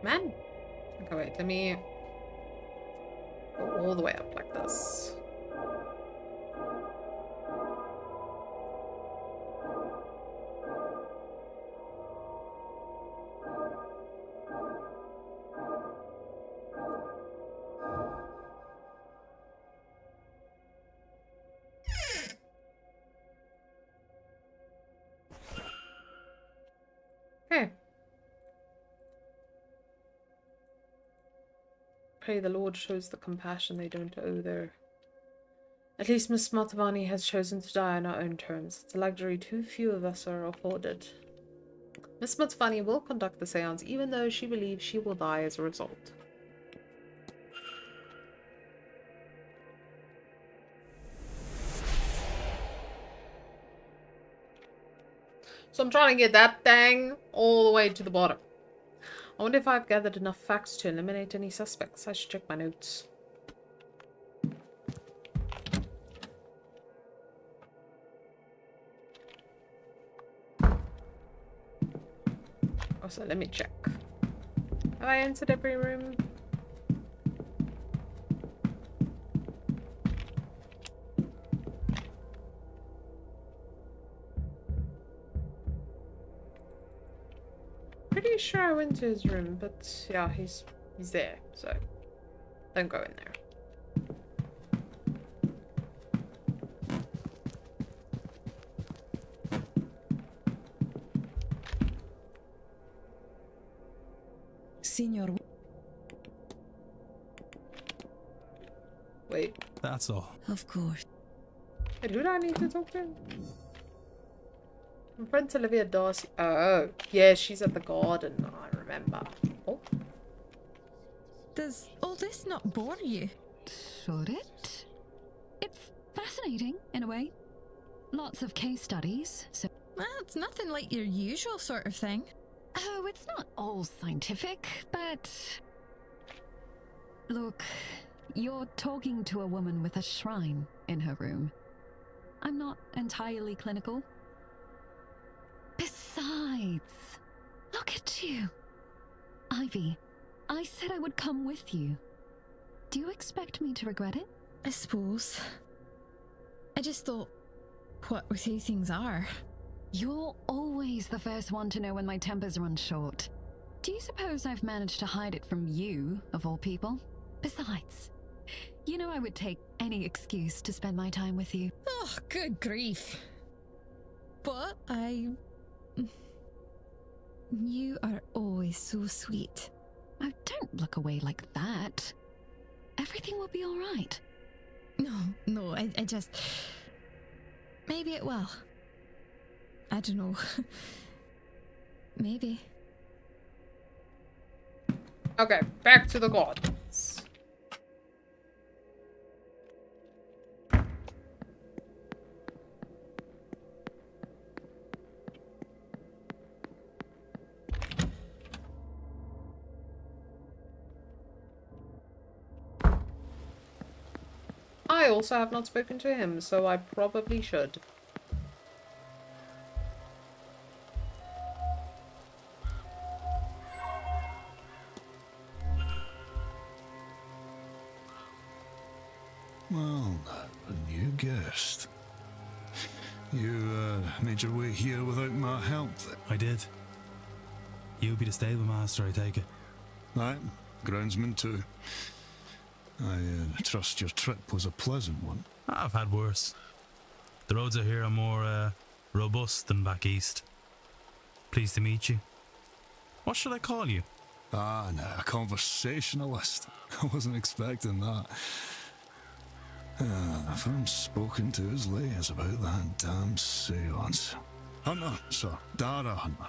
Man. Okay, wait, let me go all the way up like this. Okay. Pray the Lord shows the compassion they don't owe their... At least Miss Matavani has chosen to die on her own terms. It's a luxury too few of us are afforded. Miss Matavani will conduct the seance even though she believes she will die as a result. So I'm trying to get that thing all the way to the bottom. I wonder if I've gathered enough facts to eliminate any suspects. I should check my notes. Also, let me check. Have I entered every room? Pretty sure I went to his room, but yeah, he's there, so don't go in there. Signor. Wait. That's all. Of course. Wait, who do I need to talk to? Prince Olivia Darcy. Oh, yeah, she's at the garden. I remember. Oh. Does all this not bore you? Should it? It's fascinating, in a way. Lots of case studies, so... Well, it's nothing like your usual sort of thing. Oh, it's not all scientific, but... Look, you're talking to a woman with a shrine in her room. I'm not entirely clinical. Besides, look at you. Ivy, I said I would come with you. Do you expect me to regret it? I suppose. I just thought, what with who things are? You're always the first one to know when my tempers run short. Do you suppose I've managed to hide it from you, of all people? Besides, you know I would take any excuse to spend my time with you. Oh, good grief. But you are always so sweet. Oh, don't look away like that. Everything will be all right. No, I just... Maybe it will. I don't know. Maybe. Okay, back to the gardens. I also have not spoken to him, so I probably should. Well, a new guest. You made your way here without my help then? I did. You be the stable master, I take it. Aye, groundsman too. I trust your trip was a pleasant one. I've had worse. The roads out here are more robust than back east. Pleased to meet you. What should I call you? Ah, no, a conversationalist. I wasn't expecting that. If I'm spoken to as late as about that damn seance. Hunter, sir. Dara Hunter.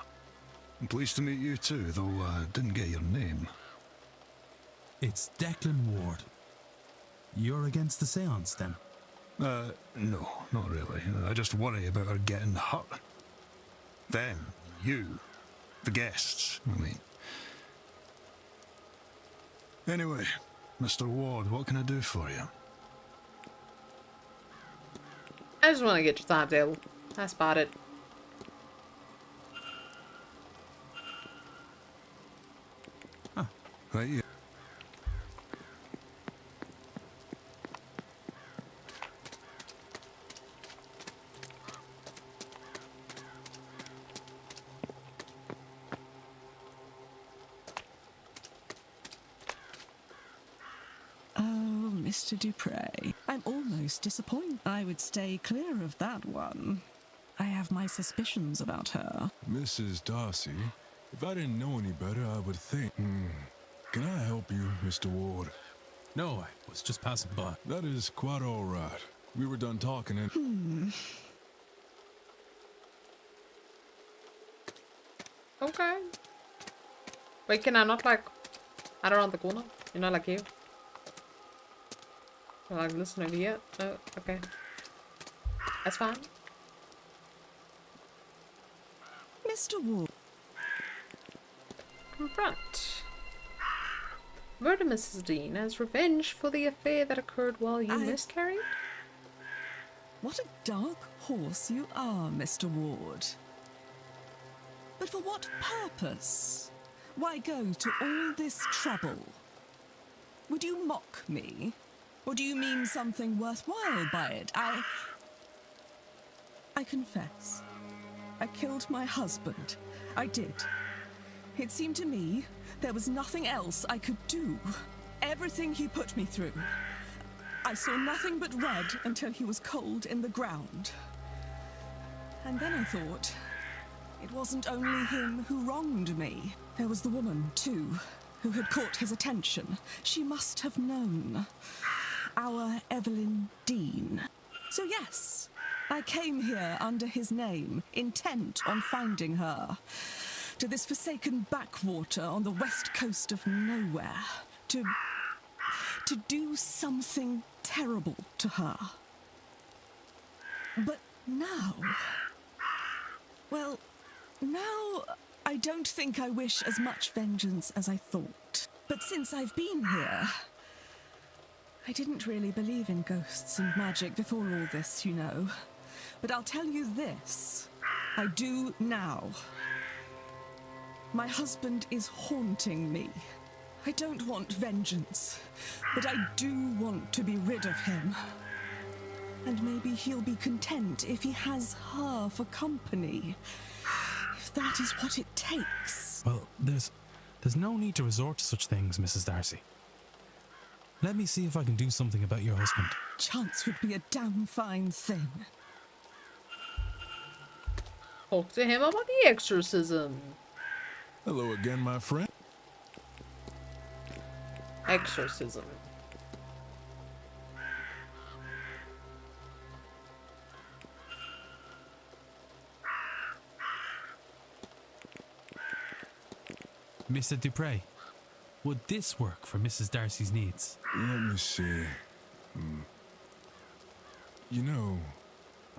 I'm pleased to meet you too, though I didn't get your name. It's Declan Ward. You're against the seance, then? No, not really. I just worry about her getting hurt. Them, you, the guests, I mean. Anyway, Mr. Ward, what can I do for you? I just want to get your timetable. That's about it. Right, yeah. Mr. Dupre. I'm almost disappointed. I would stay clear of that one. I have my suspicions about her. Mrs. Darcy, if I didn't know any better, I would think. Can I help you, Mr. Ward? No, I was just passing by. That is quite all right. We were done talking and... Okay. Wait, can I not like... I don't know the corner? You know, like you? Well, like listen over here? No? Okay. That's fine. Mr. Ward. confront. Murder Mrs. Dean as revenge for the affair that occurred while you miscarried? What a dark horse you are, Mr. Ward. But for what purpose? Why go to all this trouble? Would you mock me? Or do you mean something worthwhile by it? I confess. I killed my husband. I did. It seemed to me there was nothing else I could do. Everything he put me through. I saw nothing but red until he was cold in the ground. And then I thought, it wasn't only him who wronged me. There was the woman, too, who had caught his attention. She must have known. Our Evelyn Dean. So yes, I came here under his name, intent on finding her. To this forsaken backwater on the west coast of nowhere. To do something terrible to her. But now... Well, now I don't think I wish as much vengeance as I thought. But since I've been here... I didn't really believe in ghosts and magic before all this, you know. But I'll tell you this. I do now. My husband is haunting me. I don't want vengeance, but I do want to be rid of him. And maybe he'll be content if he has her for company. If that is what it takes. Well, there's no need to resort to such things, Mrs. Darcy. Let me see if I can do something about your husband. Chance would be a damn fine thing. Talk to him about the exorcism. Hello again, my friend. Exorcism. Mr. Dupre, would this work for Mrs. Darcy's needs? Let me see. You know,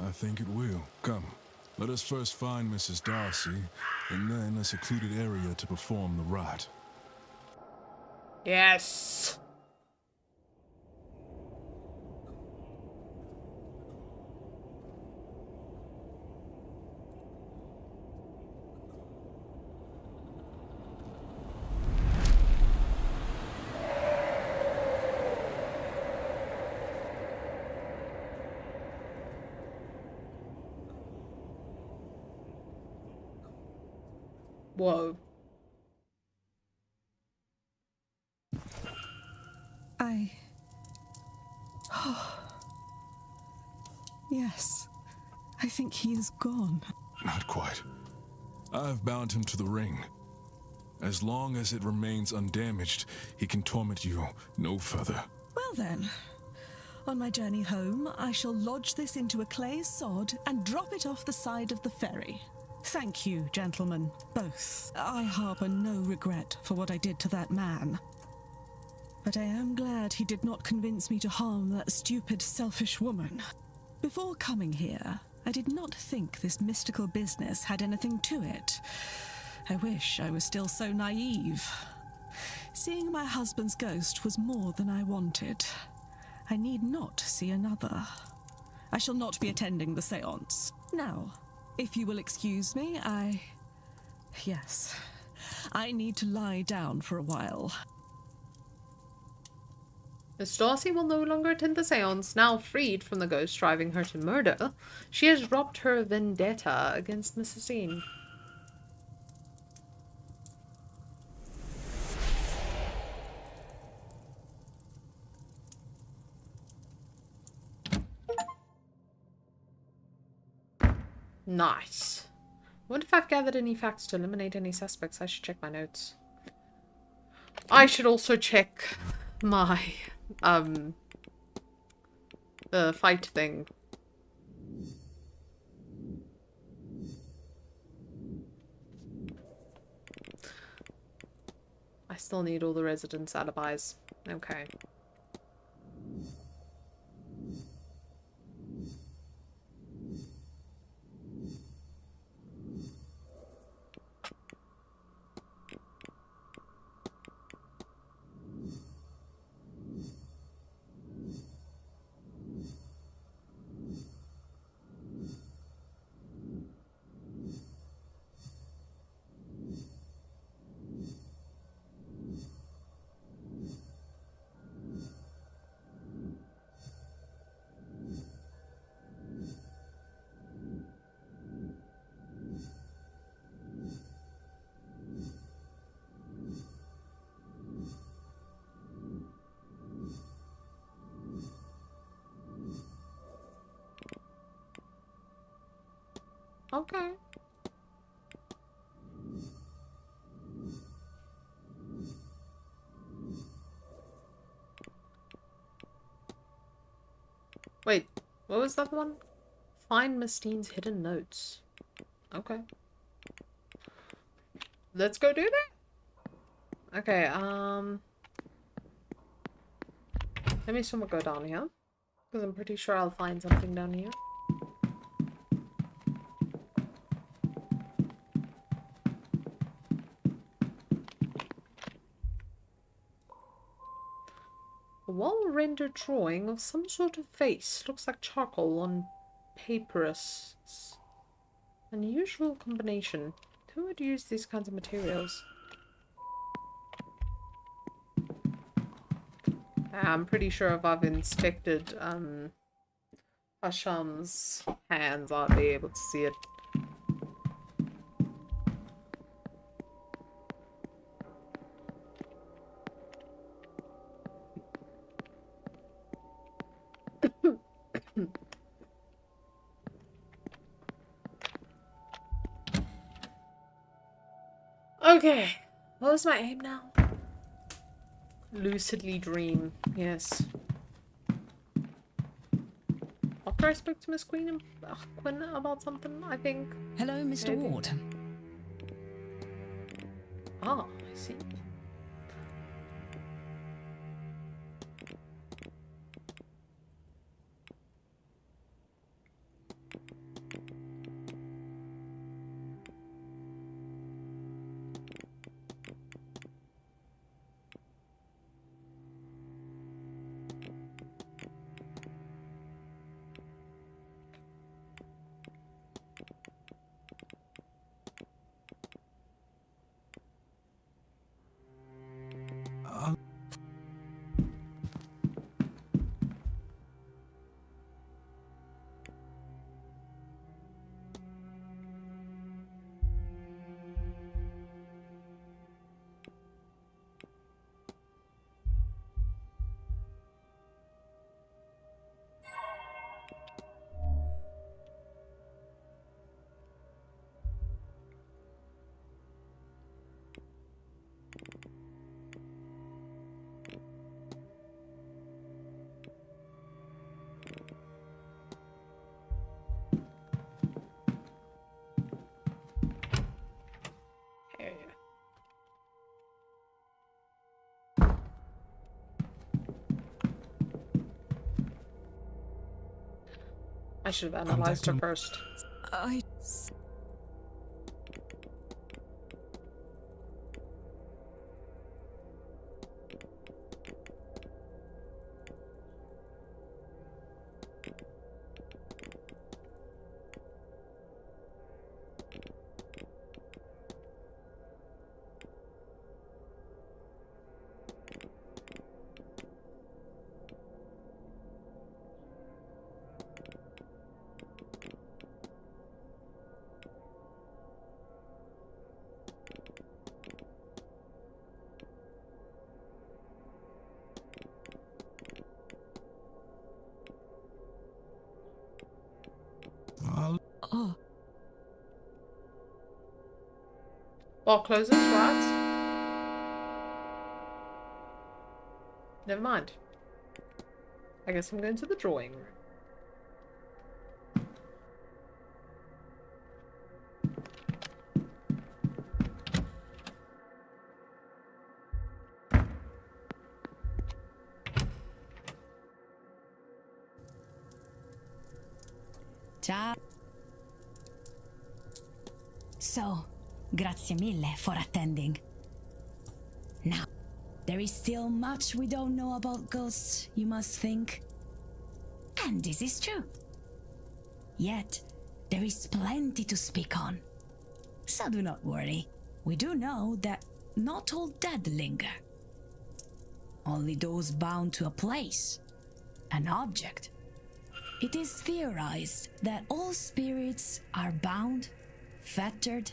I think it will. Come, let us first find Mrs. Darcy, and then a secluded area to perform the rite. Yes. Whoa. Yes, I think he is gone. Not quite. I've bound him to the ring. As long as it remains undamaged, he can torment you no further. Well then, on my journey home, I shall lodge this into a clay sod and drop it off the side of the ferry. Thank you, gentlemen, both. I harbour no regret for what I did to that man. But I am glad he did not convince me to harm that stupid, selfish woman. Before coming here, I did not think this mystical business had anything to it. I wish I was still so naive. Seeing my husband's ghost was more than I wanted. I need not see another. I shall not be attending the séance. Now, if you will excuse me, Yes, I need to lie down for a while. Miss Darcy will no longer attend the séance. Now freed from the ghost driving her to murder, she has dropped her vendetta against Mrs. Dean. Nice. I wonder if I've gathered any facts to eliminate any suspects. I should check my notes. I should also check my the fight thing. I still need all the residents' alibis. Okay. Okay. Wait, what was that one? Find Miss Dean's hidden notes. Okay. Let's go do that? Okay, let me somewhere go down here. Because I'm pretty sure I'll find something down here. A well-rendered drawing of some sort of face. Looks like charcoal on papyrus. Unusual combination. Who would use these kinds of materials? I'm pretty sure if I've inspected Hasham's hands, I'll be able to see it. Okay, what was my aim now? Lucidly dream, yes. After I spoke to Miss Quinn about something, I think. Hello, Mr. Maybe. Ward. Ah, I see. I should have analyzed her first. Oh. Well, closes, right? Never mind. I guess I'm going to the drawing room. Ciao. So, grazie mille for attending. Now, there is still much we don't know about ghosts, you must think. And this is true. Yet, there is plenty to speak on. So do not worry. We do know that not all dead linger. Only those bound to a place, an object. It is theorized that all spirits are bound, fettered,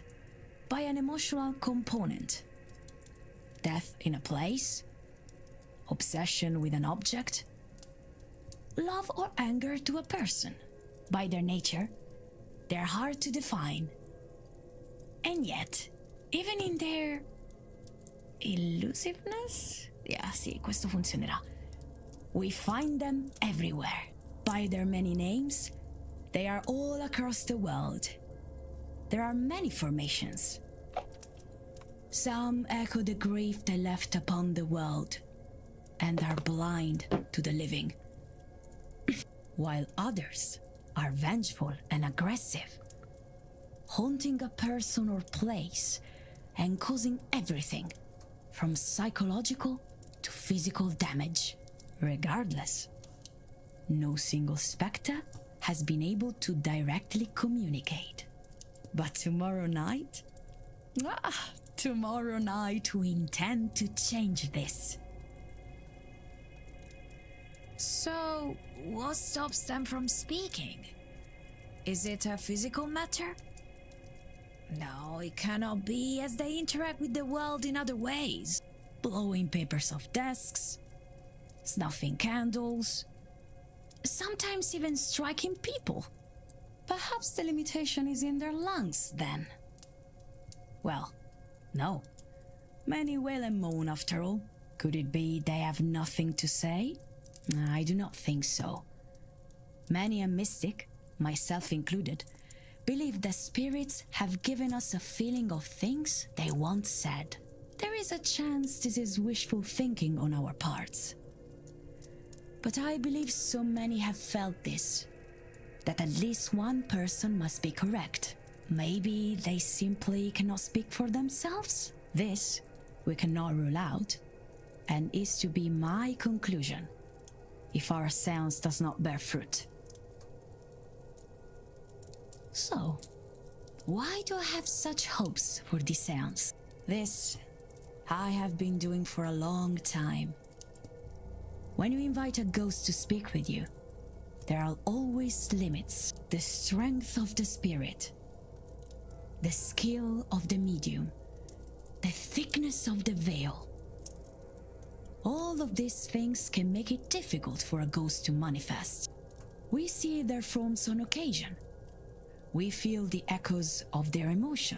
by an emotional component. Death in a place, obsession with an object, love or anger to a person, by their nature, They're hard to define. And yet, even in their elusiveness? Yeah, sì, questo funzionerà. We find them everywhere. By their many names, they are all across the world. There are many formations. Some echo the grief they left upon the world and are blind to the living, while others are vengeful and aggressive, haunting a person or place and causing everything from psychological to physical damage. Regardless, no single spectre has been able to directly communicate. But tomorrow night we intend to change this. So, what stops them from speaking? Is it a physical matter? No, it cannot be, as they interact with the world in other ways. Blowing papers off desks, snuffing candles, sometimes even striking people. Perhaps the limitation is in their lungs, then. Well, no. Many wail and moan, after all. Could it be they have nothing to say? I do not think so. Many a mystic, myself included, believe that spirits have given us a feeling of things they once said. There is a chance this is wishful thinking on our parts. But I believe so many have felt this, that at least one person must be correct. Maybe they simply cannot speak for themselves? This we cannot rule out, and is to be my conclusion if our seance does not bear fruit. So, why do I have such hopes for this seance? This I have been doing for a long time. When you invite a ghost to speak with you, there are always limits. The strength of the spirit, the skill of the medium, the thickness of the veil. All of these things can make it difficult for a ghost to manifest. We see their forms on occasion. We feel the echoes of their emotion.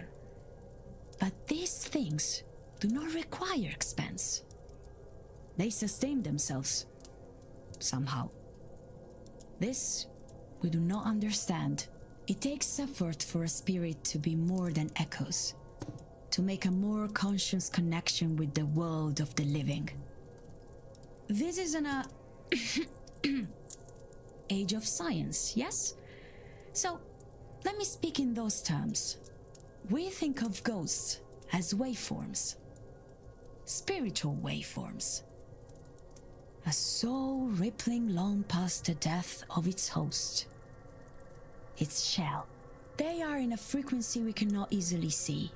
But these things do not require expense. They sustain themselves, somehow. This we do not understand. It takes effort for a spirit to be more than echoes, to make a more conscious connection with the world of the living. This is an age of science, yes? So, let me speak in those terms. We think of ghosts as waveforms, spiritual waveforms. A soul rippling long past the death of its host, its shell. They are in a frequency we cannot easily see.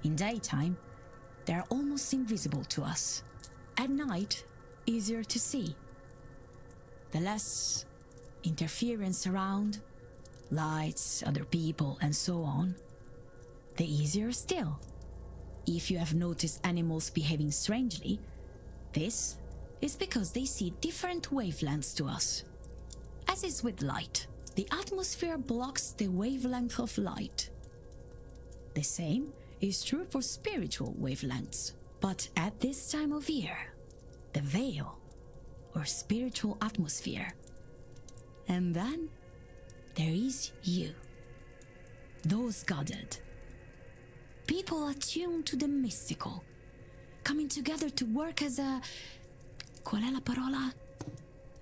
In daytime, they are almost invisible to us. At night, easier to see. The less interference around, lights, other people, and so on, the easier still. If you have noticed animals behaving strangely, this is because they see different wavelengths to us. As is with light, the atmosphere blocks the wavelength of light. The same is true for spiritual wavelengths. But at this time of year, the veil, or spiritual atmosphere. And then there is you. Those gathered. People attuned to the mystical, coming together to work as a... Qual è la parola?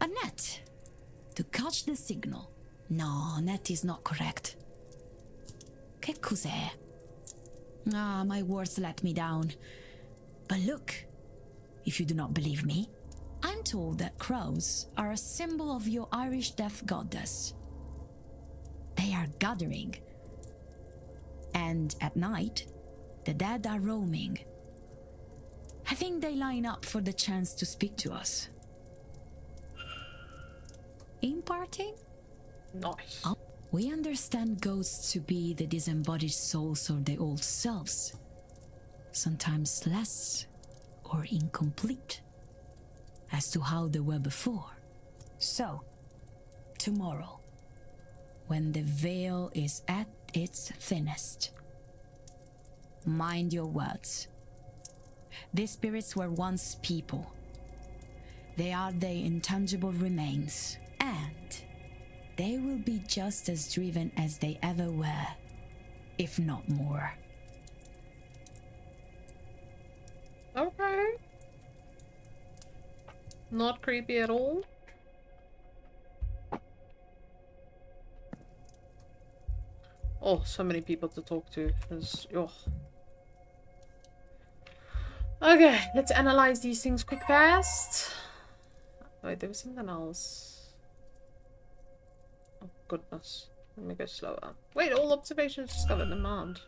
A net. To catch the signal. No, net is not correct. Che cos'è? Ah, my words let me down. But look, if you do not believe me, I'm told that crows are a symbol of your Irish death goddess. They are gathering. And at night, the dead are roaming. I think they line up for the chance to speak to us. Imparting? Nice. We understand ghosts to be the disembodied souls of the old selves. Sometimes less or incomplete as to how they were before. So, tomorrow, when the veil is at its thinnest. Mind your words. These spirits were once people. They are the intangible remains, and they will be just as driven as they ever were, if not more. Okay. Not creepy at all. Oh, so many people to talk to. Oh. Okay, let's analyze these things quick fast. Wait, there was something else. Oh, goodness. Let me go slower. Wait, all observations discovered. Demand.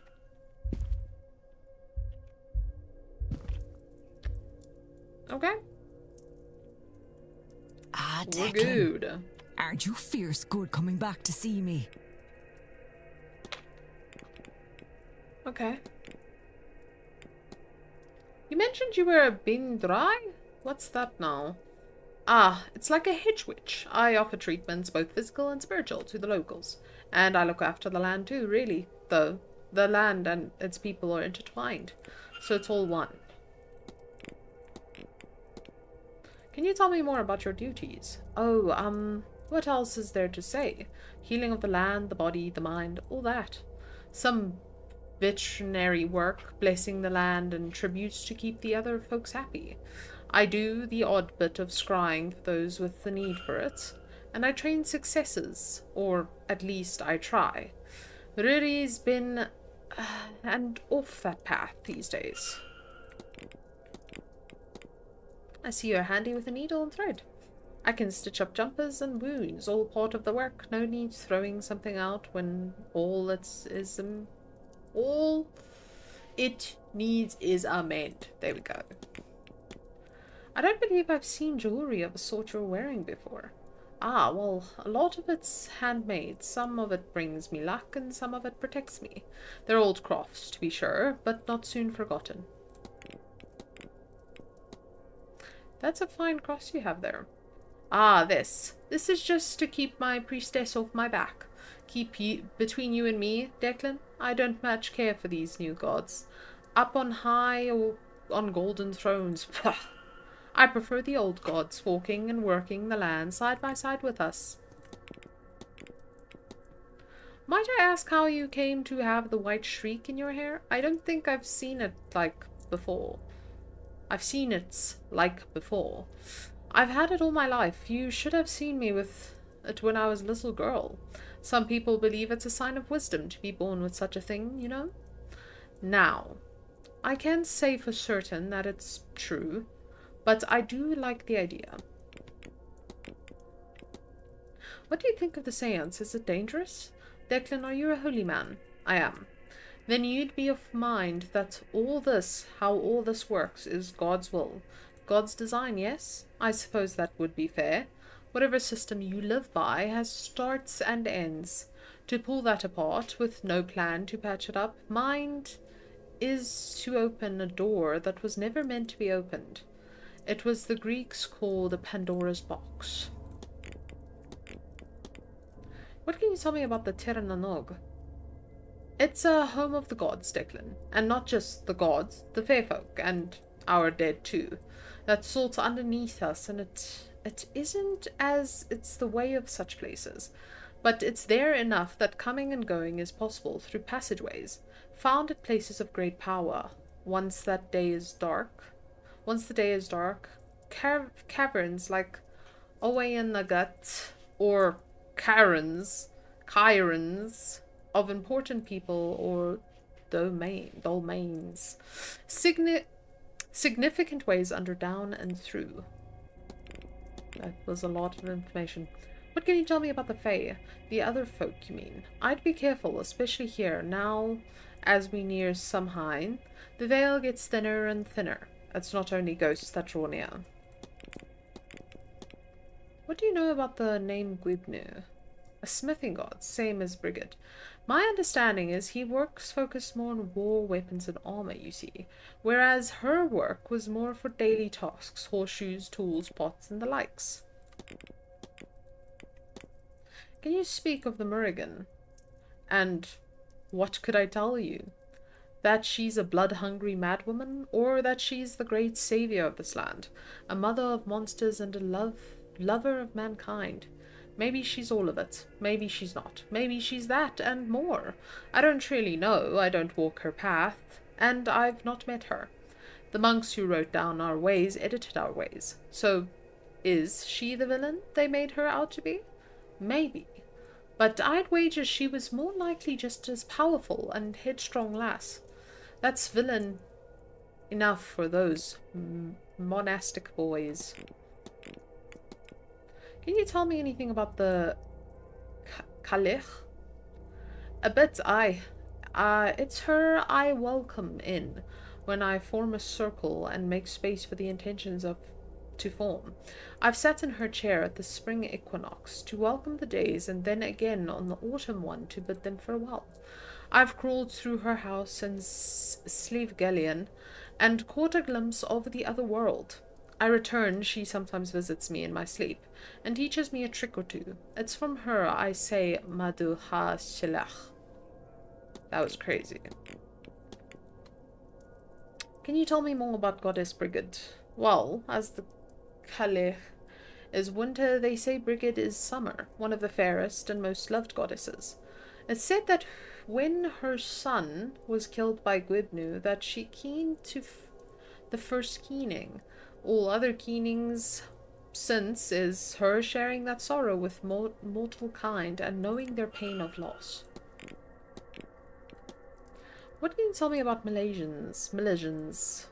Okay. Ah, We're Declan. good. Aren't you fierce good coming back to see me? Okay. You mentioned you were a bin dry? What's that now? Ah, it's like a hedge witch. I offer treatments, both physical and spiritual, to the locals. And I look after the land too, really. Though, the land and its people are intertwined. So it's all one. Can you tell me more about your duties? Oh, what else is there to say? Healing of the land, the body, the mind, all that. Some veterinary work, blessing the land, and tributes to keep the other folks happy. I do the odd bit of scrying for those with the need for it, and I train successors, or at least I try. Ruri's been and off that path these days. I see you're handy with a needle and thread. I can stitch up jumpers and wounds, all part of the work. No need throwing something out when all it needs is a mend. There we go. I don't believe I've seen jewelry of the sort you're wearing before. Ah, well, a lot of it's handmade. Some of it brings me luck, and some of it protects me. They're old crafts, to be sure, but not soon forgotten. That's a fine cross you have there. Ah, this. This is just to keep my priestess off my back. Between you and me, Declan, I don't much care for these new gods. Up on high or on golden thrones, I prefer the old gods walking and working the land side by side with us. Might I ask how you came to have the white streak in your hair? I don't think I've seen it before. I've had it all my life. You should have seen me with it when I was a little girl. Some people believe it's a sign of wisdom to be born with such a thing, you know? Now, I can't say for certain that it's true, but I do like the idea. What do you think of the seance? Is it dangerous? Declan, are you a holy man? I am. Then you'd be of mind that how all this works, is God's will. God's design, yes? I suppose that would be fair. Whatever system you live by has starts and ends. To pull that apart, with no plan to patch it up, mind is to open a door that was never meant to be opened. It was the Greeks called a Pandora's box. What can you tell me about the Terra Nanog? It's a home of the gods, Declan. And not just the gods, the fair folk, and our dead too. That salt underneath us, and it isn't as it's the way of such places. But it's there enough that coming and going is possible through passageways, found at places of great power. Once the day is dark, caverns like Owain Nagut or cairns of important people or domains. Significant ways under, down, and through. That was a lot of information. What can you tell me about the Fae? The other folk, you mean? I'd be careful, especially here. Now, as we near Samhain, the veil gets thinner and thinner. It's not only ghosts that draw near. What do you know about the name Gwibnu? A smithing god, same as Brigid. My understanding is he focused more on war, weapons, and armor, you see, whereas her work was more for daily tasks, horseshoes, tools, pots, and the likes. Can you speak of the Murrigan? And what could I tell you? That she's a blood-hungry madwoman, or that she's the great savior of this land, a mother of monsters and a lover of mankind. Maybe she's all of it. Maybe she's not. Maybe she's that and more. I don't really know. I don't walk her path, and I've not met her. The monks who wrote down our ways edited our ways. So, is she the villain they made her out to be? Maybe. But I'd wager she was more likely just as powerful and headstrong lass. That's villain enough for those monastic boys. Can you tell me anything about the Caliph? A bit, aye. It's her I welcome in when I form a circle and make space for the intentions to form. I've sat in her chair at the spring equinox to welcome the days, and then again on the autumn one to bid them farewell. I've crawled through her house in Slievegellion and caught a glimpse of the other world. I return, she sometimes visits me in my sleep, and teaches me a trick or two. It's from her I say Madu ha Shilach. That was crazy. Can you tell me more about Goddess Brigid? Well, as the Caliph is winter, they say Brigid is summer, one of the fairest and most loved goddesses. It's said that when her son was killed by Gwibnu, that she keened to the first keening. All other keenings since is her sharing that sorrow with mortal kind and knowing their pain of loss. What can you tell me about Milesians?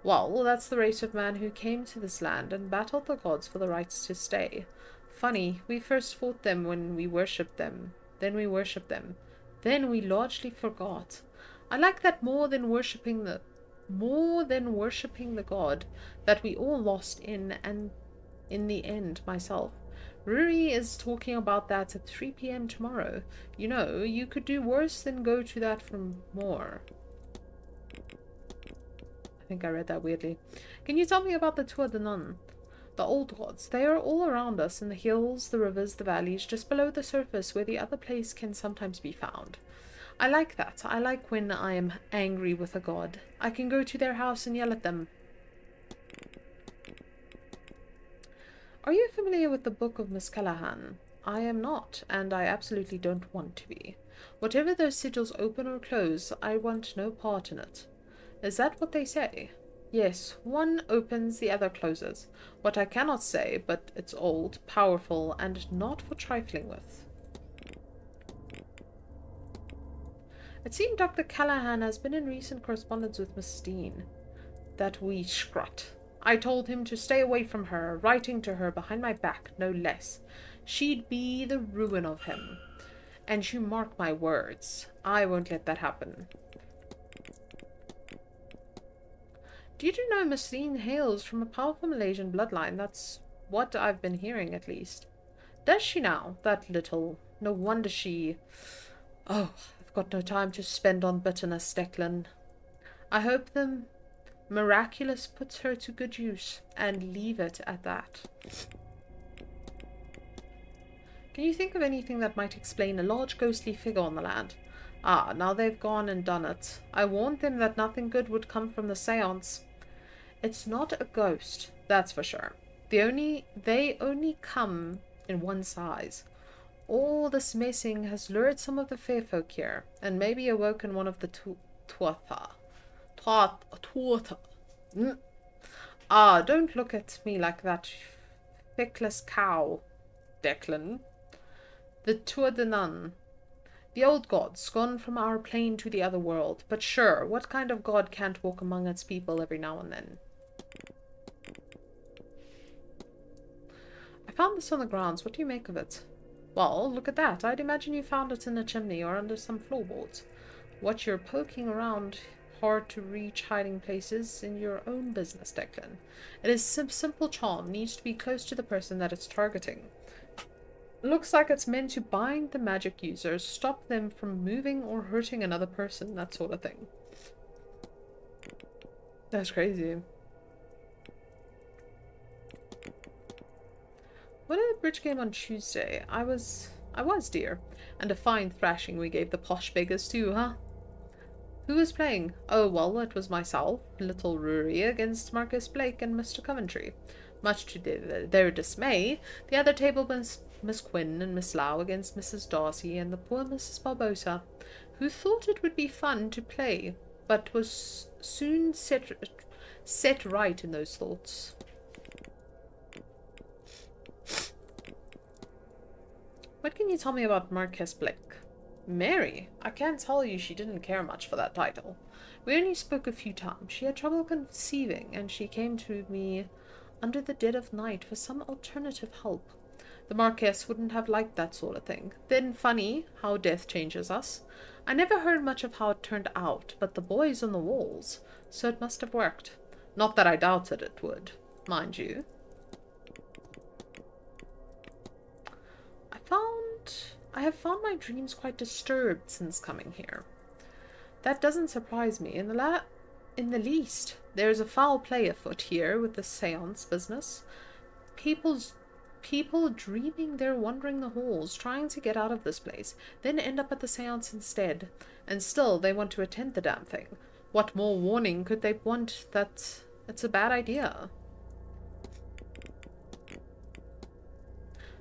Well, that's the race of man who came to this land and battled the gods for the rights to stay. Funny, we first fought them when we worshipped them. Then we worshipped them. Then we largely forgot. I like that more than worshipping the god that we all lost in the end myself. Ruri is talking about that at 3 p.m. tomorrow. You know, you could do worse than go to that for more. I think I read that weirdly. Can you tell me about the Tuatha Dé Danann? The old gods. They are all around us in the hills, the rivers, the valleys, just below the surface where the other place can sometimes be found. I like that. I like when I am angry with a god. I can go to their house and yell at them. Are you familiar with the Book of Miss Callahan? I am not, and I absolutely don't want to be. Whatever those sigils open or close, I want no part in it. Is that what they say? Yes, one opens, the other closes. What I cannot say, but it's old, powerful, and not for trifling with. It seemed Dr. Callahan has been in recent correspondence with Miss Dean. That wee scrut. I told him to stay away from her, writing to her behind my back, no less. She'd be the ruin of him. And you mark my words, I won't let that happen. Did you know Miss Dean hails from a powerful Malaysian bloodline? That's what I've been hearing, at least. Does she now? That little. No wonder she... Oh, I've got no time to spend on bitterness, Declan. I hope the miraculous puts her to good use, and leave it at that. Can you think of anything that might explain a large ghostly figure on the land? Ah, now they've gone and done it. I warned them that nothing good would come from the seance. It's not a ghost, that's for sure. They only come in one size. All this messing has lured some of the fair folk here, and maybe awoken one of the Tuatha. Ah, don't look at me like that feckless cow, Declan. The Tuatha Dé Danann. The old gods, gone from our plane to the other world. But sure, what kind of god can't walk among its people every now and then? I found this on the grounds. What do you make of it? Well, look at that. I'd imagine you found it in a chimney or under some floorboards. What you're poking around hard-to-reach hiding places in your own business, Declan. It is simple charm, needs to be close to the person that it's targeting. Looks like it's meant to bind the magic users, stop them from moving or hurting another person, that sort of thing. That's crazy. What a bridge game on Tuesday. I was I was, dear. And a fine thrashing we gave the posh beggars too, huh? Who was playing? Oh, well, it was myself, little Rory, against Marcus Blake and Mr. Coventry. Much to their dismay, the other table was Miss Quinn and Miss Lau against Mrs. Darcy and the poor Mrs. Barbosa, who thought it would be fun to play, but was soon set right in those thoughts. What can you tell me about Marquess Blake? Mary? I can't tell you she didn't care much for that title. We only spoke a few times. She had trouble conceiving, and she came to me under the dead of night for some alternative help. The Marquess wouldn't have liked that sort of thing. Then funny how death changes us. I never heard much of how it turned out, but the boy's on the walls, so it must have worked. Not that I doubted it would, mind you. I have found my dreams quite disturbed since coming here. That doesn't surprise me in the least. There's a foul play afoot here with the seance business. People dreaming they're wandering the halls, trying to get out of this place, then end up at the seance instead. And still they want to attend the damn thing. What more warning could they want that it's a bad idea?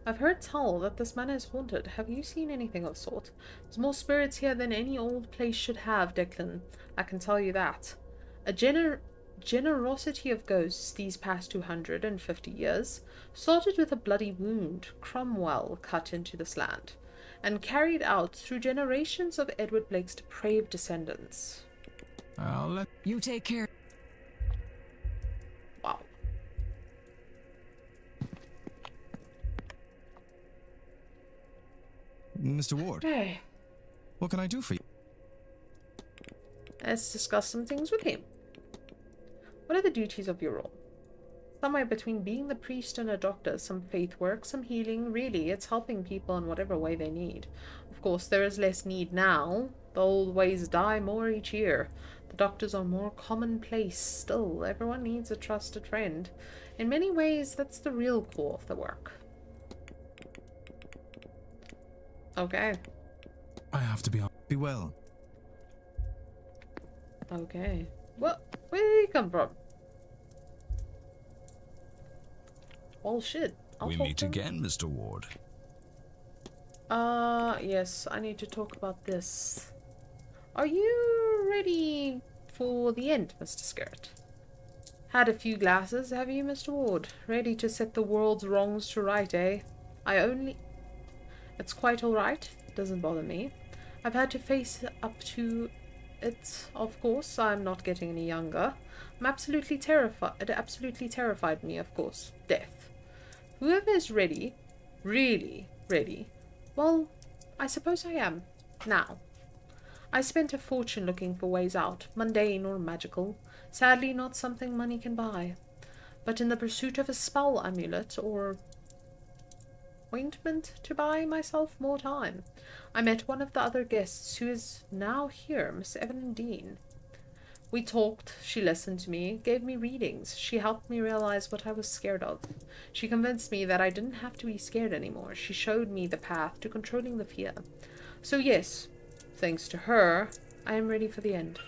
I've heard tell that this manor is haunted. Have you seen anything of the sort? There's more spirits here than any old place should have, Declan. I can tell you that. A generosity of ghosts these past 250 years started with a bloody wound Cromwell cut into this land, and carried out through generations of Edward Blake's depraved descendants. I'll let you take care. Wow. Mr. Ward. Hey. What can I do for you? Let's discuss some things with him. What are the duties of your role? Somewhere between being the priest and a doctor, some faith work, some healing. Really, it's helping people in whatever way they need. Of course, there is less need now. The old ways die more each year. The doctors are more commonplace. Still, everyone needs a trusted friend. In many ways, that's the real core of the work. Okay. I have to be on. Be well. Okay. Well, where did he come from? Well, shit. We meet again, Mr. Ward. Yes, I need to talk about this. Are you ready for the end, Mr. Scarrett? Had a few glasses, have you, Mr. Ward? Ready to set the world's wrongs to right, eh? It's quite alright. Doesn't bother me. I've had to face up to it, of course. I'm not getting any younger. I'm absolutely terrified. It absolutely terrified me, of course. Death. Whoever is ready, really ready, well, I suppose I am. Now. I spent a fortune looking for ways out, mundane or magical. Sadly, not something money can buy. But in the pursuit of a spell amulet or ointment to buy myself more time, I met one of the other guests who is now here, Miss Evelyn Dean. We talked, she listened to me, gave me readings, she helped me realize what I was scared of. She convinced me that I didn't have to be scared anymore. She showed me the path to controlling the fear. So yes, thanks to her, I am ready for the end.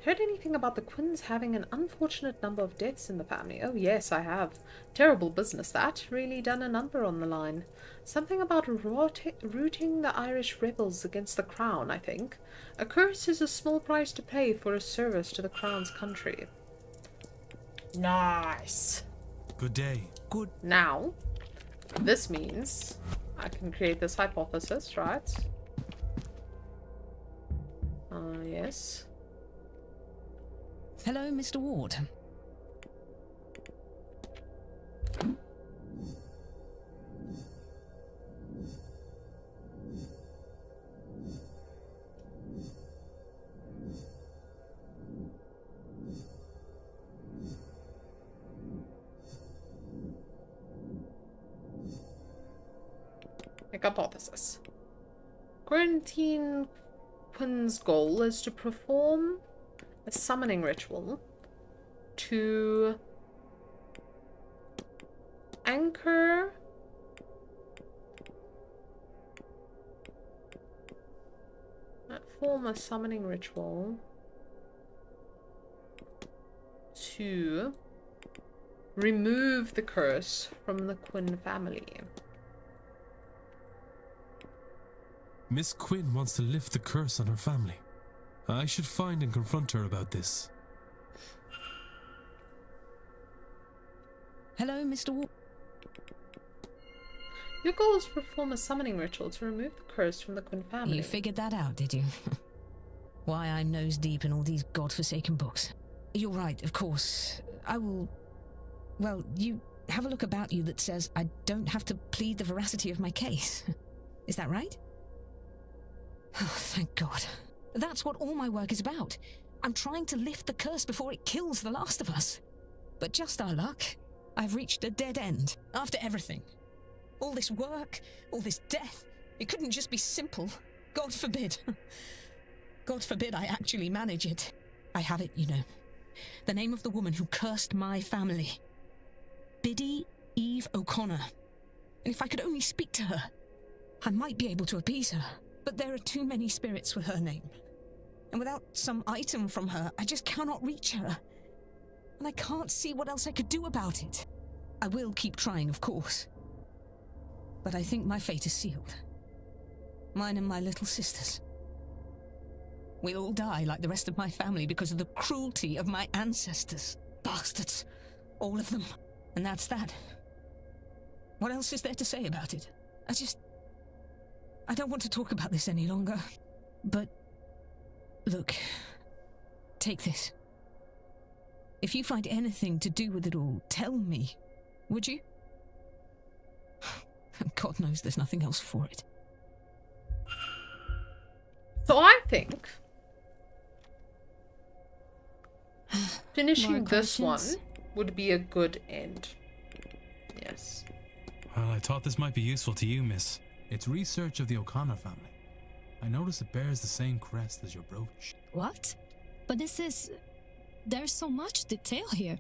Heard anything about the Quinns having an unfortunate number of deaths in the family? Oh yes, I have. Terrible business that. Really done a number on the line. Something about rooting the Irish rebels against the crown, I think. A curse is a small price to pay for a service to the crown's country. Nice. Good day. Good. Now, this means I can create this hypothesis, right? Yes. Hello, Mr. Ward. Hypothesis. Quarantine Quinn's goal is to perform a summoning ritual to anchor form a summoning ritual to remove the curse from the Quinn family. Miss Quinn wants to lift the curse on her family. I should find and confront her about this. Hello, Mr. Ward. Your goal is to perform a summoning ritual to remove the curse from the Quinn family. You figured that out, did you? Why I'm nose deep in all these godforsaken books. You're right, of course. I will... Well, you have a look about you that says I don't have to plead the veracity of my case. Is that right? Oh, thank God. That's what all my work is about. I'm trying to lift the curse before it kills the last of us. But just our luck, I've reached a dead end after everything. All this work, all this death, it couldn't just be simple. God forbid. God forbid I actually manage it. I have it, you know. The name of the woman who cursed my family. Biddy Eve O'Connor. And if I could only speak to her, I might be able to appease her. But there are too many spirits with her name. And without some item from her, I just cannot reach her. And I can't see what else I could do about it. I will keep trying, of course. But I think my fate is sealed. Mine and my little sisters. We'll all die like the rest of my family because of the cruelty of my ancestors. Bastards. All of them. And that's that. What else is there to say about it? I don't want to talk about this any longer. But... look. Take this. If you find anything to do with it all, tell me. Would you? God knows there's nothing else for it. So I think finishing this one would be a good end. Yes. Well, I thought this might be useful to you, miss. It's research of the O'Connor family. I notice it bears the same crest as your brooch. What? But this is... There's so much detail here.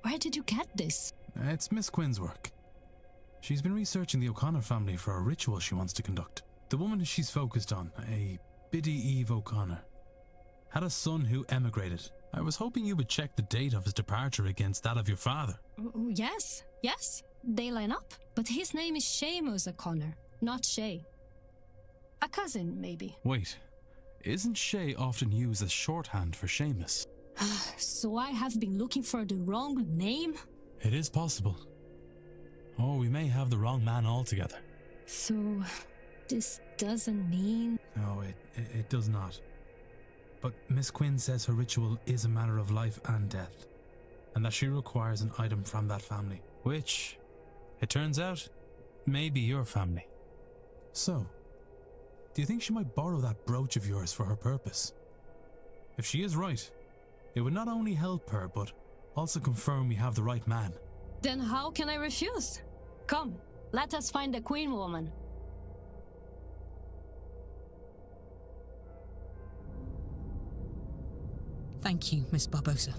Where did you get this? It's Miss Quinn's work. She's been researching the O'Connor family for a ritual she wants to conduct. The woman she's focused on, a Biddy Eve O'Connor, had a son who emigrated. I was hoping you would check the date of his departure against that of your father. Yes, they line up. But his name is Seamus O'Connor, not Shay. A cousin, maybe. Wait, isn't Shay often used as shorthand for Seamus? So I have been looking for the wrong name? It is possible. Or we may have the wrong man altogether. So, this doesn't mean... No, it does not. But Miss Quinn says her ritual is a matter of life and death, and that she requires an item from that family, which, it turns out, may be your family. So, do you think she might borrow that brooch of yours for her purpose? If she is right, it would not only help her, but also confirm we have the right man. Then how can I refuse? Come, let us find the Queen woman. Thank you, Miss Barbosa.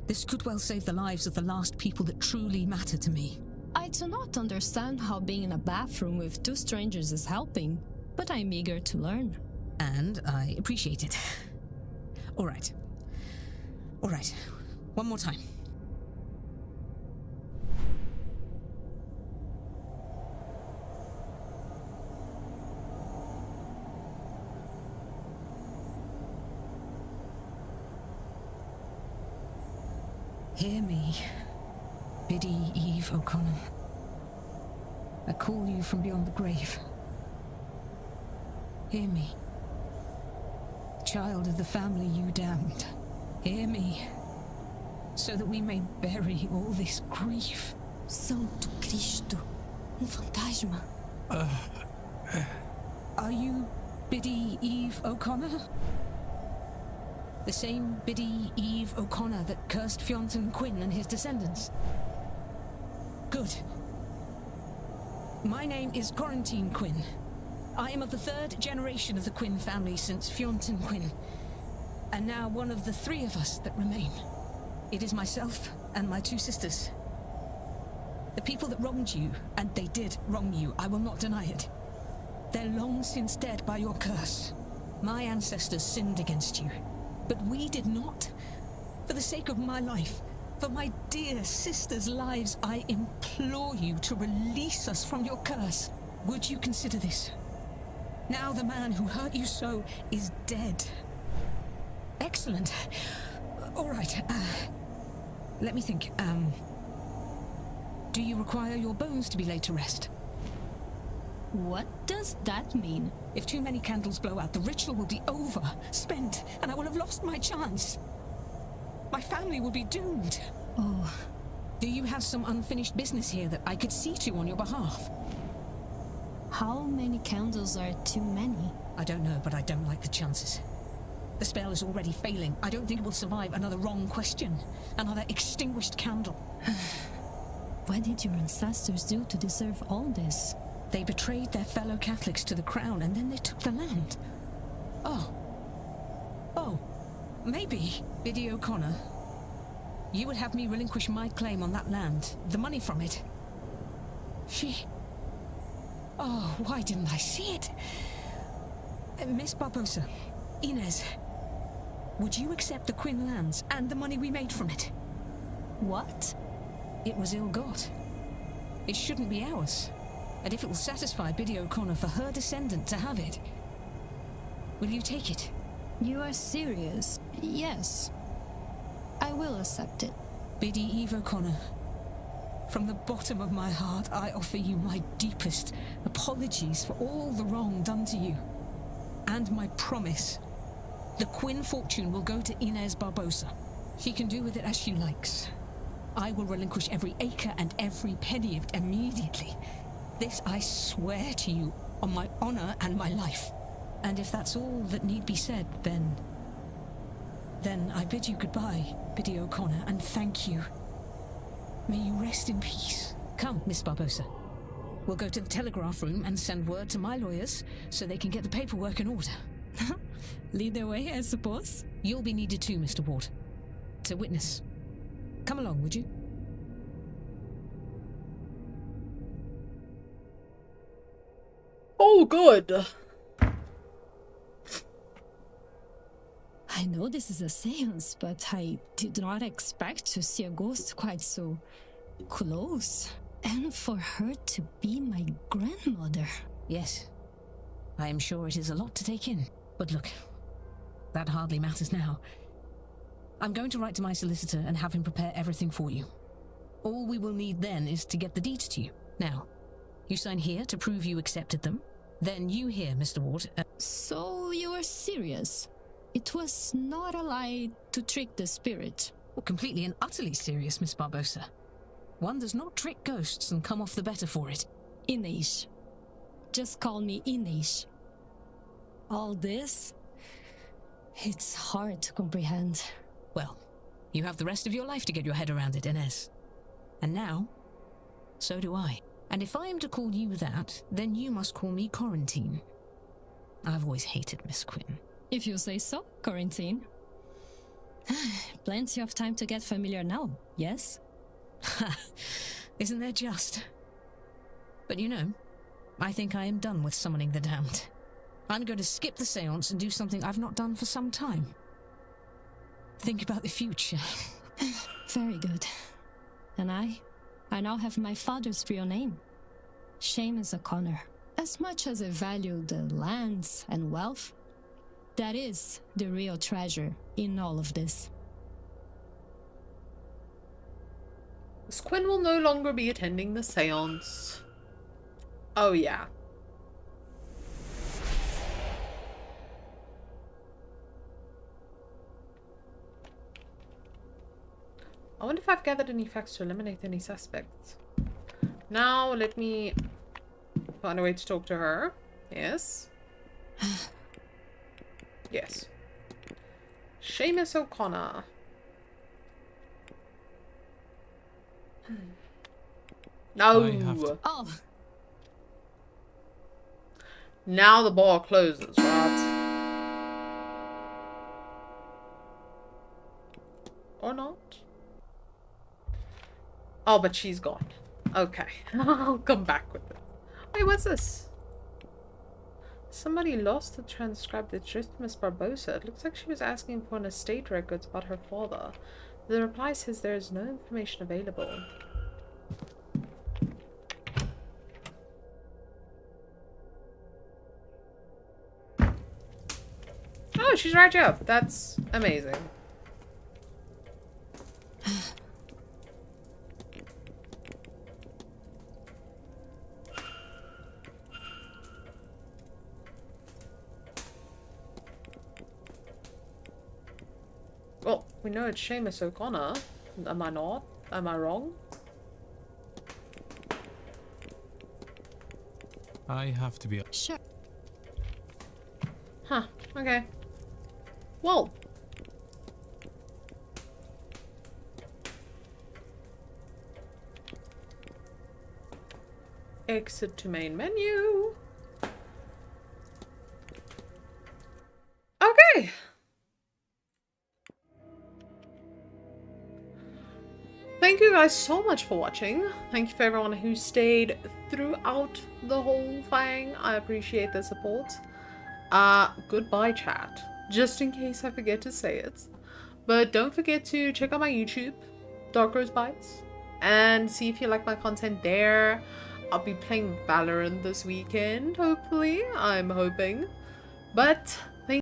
This could well save the lives of the last people that truly matter to me. I do not understand how being in a bathroom with two strangers is helping, but I'm eager to learn. And I appreciate it. All right. One more time. Hear me, Biddy Eve O'Connor. I call you from beyond the grave. Hear me, child of the family you damned. Hear me, so that we may bury all this grief. Santo Cristo, fantasma. Are you Biddy Eve O'Connor? The same Biddy Eve O'Connor that cursed Fionn Quinn and his descendants? Good. My name is Quarantine Quinn. I am of the third generation of the Quinn family since Fionn Quinn. And now one of the three of us that remain. It is myself and my 2 sisters. The people that wronged you, and they did wrong you, I will not deny it. They're long since dead by your curse. My ancestors sinned against you, but we did not. For the sake of my life, for my dear sisters' lives, I implore you to release us from your curse. Would you consider this? Now the man who hurt you so is dead. Excellent. All right. Let me think. Do you require your bones to be laid to rest? What does that mean? If too many candles blow out, the ritual will be over, spent, and I will have lost my chance. My family will be doomed. Oh. Do you have some unfinished business here that I could see to on your behalf? How many candles are too many? I don't know, but I don't like the chances. The spell is already failing. I don't think it will survive another wrong question. Another extinguished candle. What did your ancestors do to deserve all this? They betrayed their fellow Catholics to the crown, and then they took the land. Oh, maybe, Biddy O'Connor, you would have me relinquish my claim on that land, the money from it. Oh, why didn't I see it? Miss Barbosa, Inez, would you accept the Quinn lands and the money we made from it? What? It was ill-got. It shouldn't be ours. And if it will satisfy Biddy O'Connor for her descendant to have it, will you take it? You are serious? Yes. I will accept it. Biddy Eve O'Connor, from the bottom of my heart, I offer you my deepest apologies for all the wrong done to you. And my promise, the Quinn fortune will go to Inez Barbosa. She can do with it as she likes. I will relinquish every acre and every penny of it immediately. This I swear to you on my honor and my life. And if that's all that need be said, then I bid you goodbye, Biddy O'Connor, and thank you. May you rest in peace. Come, Miss Barbosa. We'll go to the telegraph room and send word to my lawyers so they can get the paperwork in order. Lead the way, I suppose. You'll be needed too, Mr. Ward. To witness. Come along, would you? Oh, good. I know this is a seance, but I did not expect to see a ghost quite so close. And for her to be my grandmother. Yes. I am sure it is a lot to take in. But look, that hardly matters now. I'm going to write to my solicitor and have him prepare everything for you. All we will need then is to get the deeds to you. Now, you sign here to prove you accepted them. Then you here, Mr. Ward. So you are serious? It was not a lie to trick the spirit. Well, completely and utterly serious, Miss Barbosa. One does not trick ghosts and come off the better for it. Inez. Just call me Inez. All this? It's hard to comprehend. Well, you have the rest of your life to get your head around it, Inez. And now, so do I. And if I am to call you that, then you must call me Quarantine. I've always hated Miss Quinn. If you say so, Quarantine. Plenty of time to get familiar now, yes? Isn't there just? But you know, I think I am done with summoning the damned. I'm going to skip the seance and do something I've not done for some time. Think about the future. Very good. And I now have my father's real name. Séamus O'Connor. As much as I value the lands and wealth, that is the real treasure in all of this. Miss Quinn will no longer be attending the seance. Oh yeah. I wonder if I've gathered any facts to eliminate any suspects. Now let me find a way to talk to her. Yes. Yes. Séamus O'Connor. No. Oh. Now the bar closes, right? Oh, but she's gone. Okay. I'll come back with it. Wait, what's this? Somebody lost the transcribed address to Miss Barbosa. It looks like she was asking for an estate records about her father. The reply says there is no information available. Oh, she's right here. That's amazing. Well, we know it's Seamus O'Connor. Am I not? Am I wrong? I have to be... Sure. Huh. Okay. Well. Exit to main menu. Okay. Thank you guys so much for watching. Thank you for everyone who stayed throughout the whole thing. I appreciate the support. Goodbye chat. Just in case I forget to say it. But don't forget to check out my YouTube, DarkroseBytes, and see if you like my content there. I'll be playing Valorant this weekend, hopefully. I'm hoping. But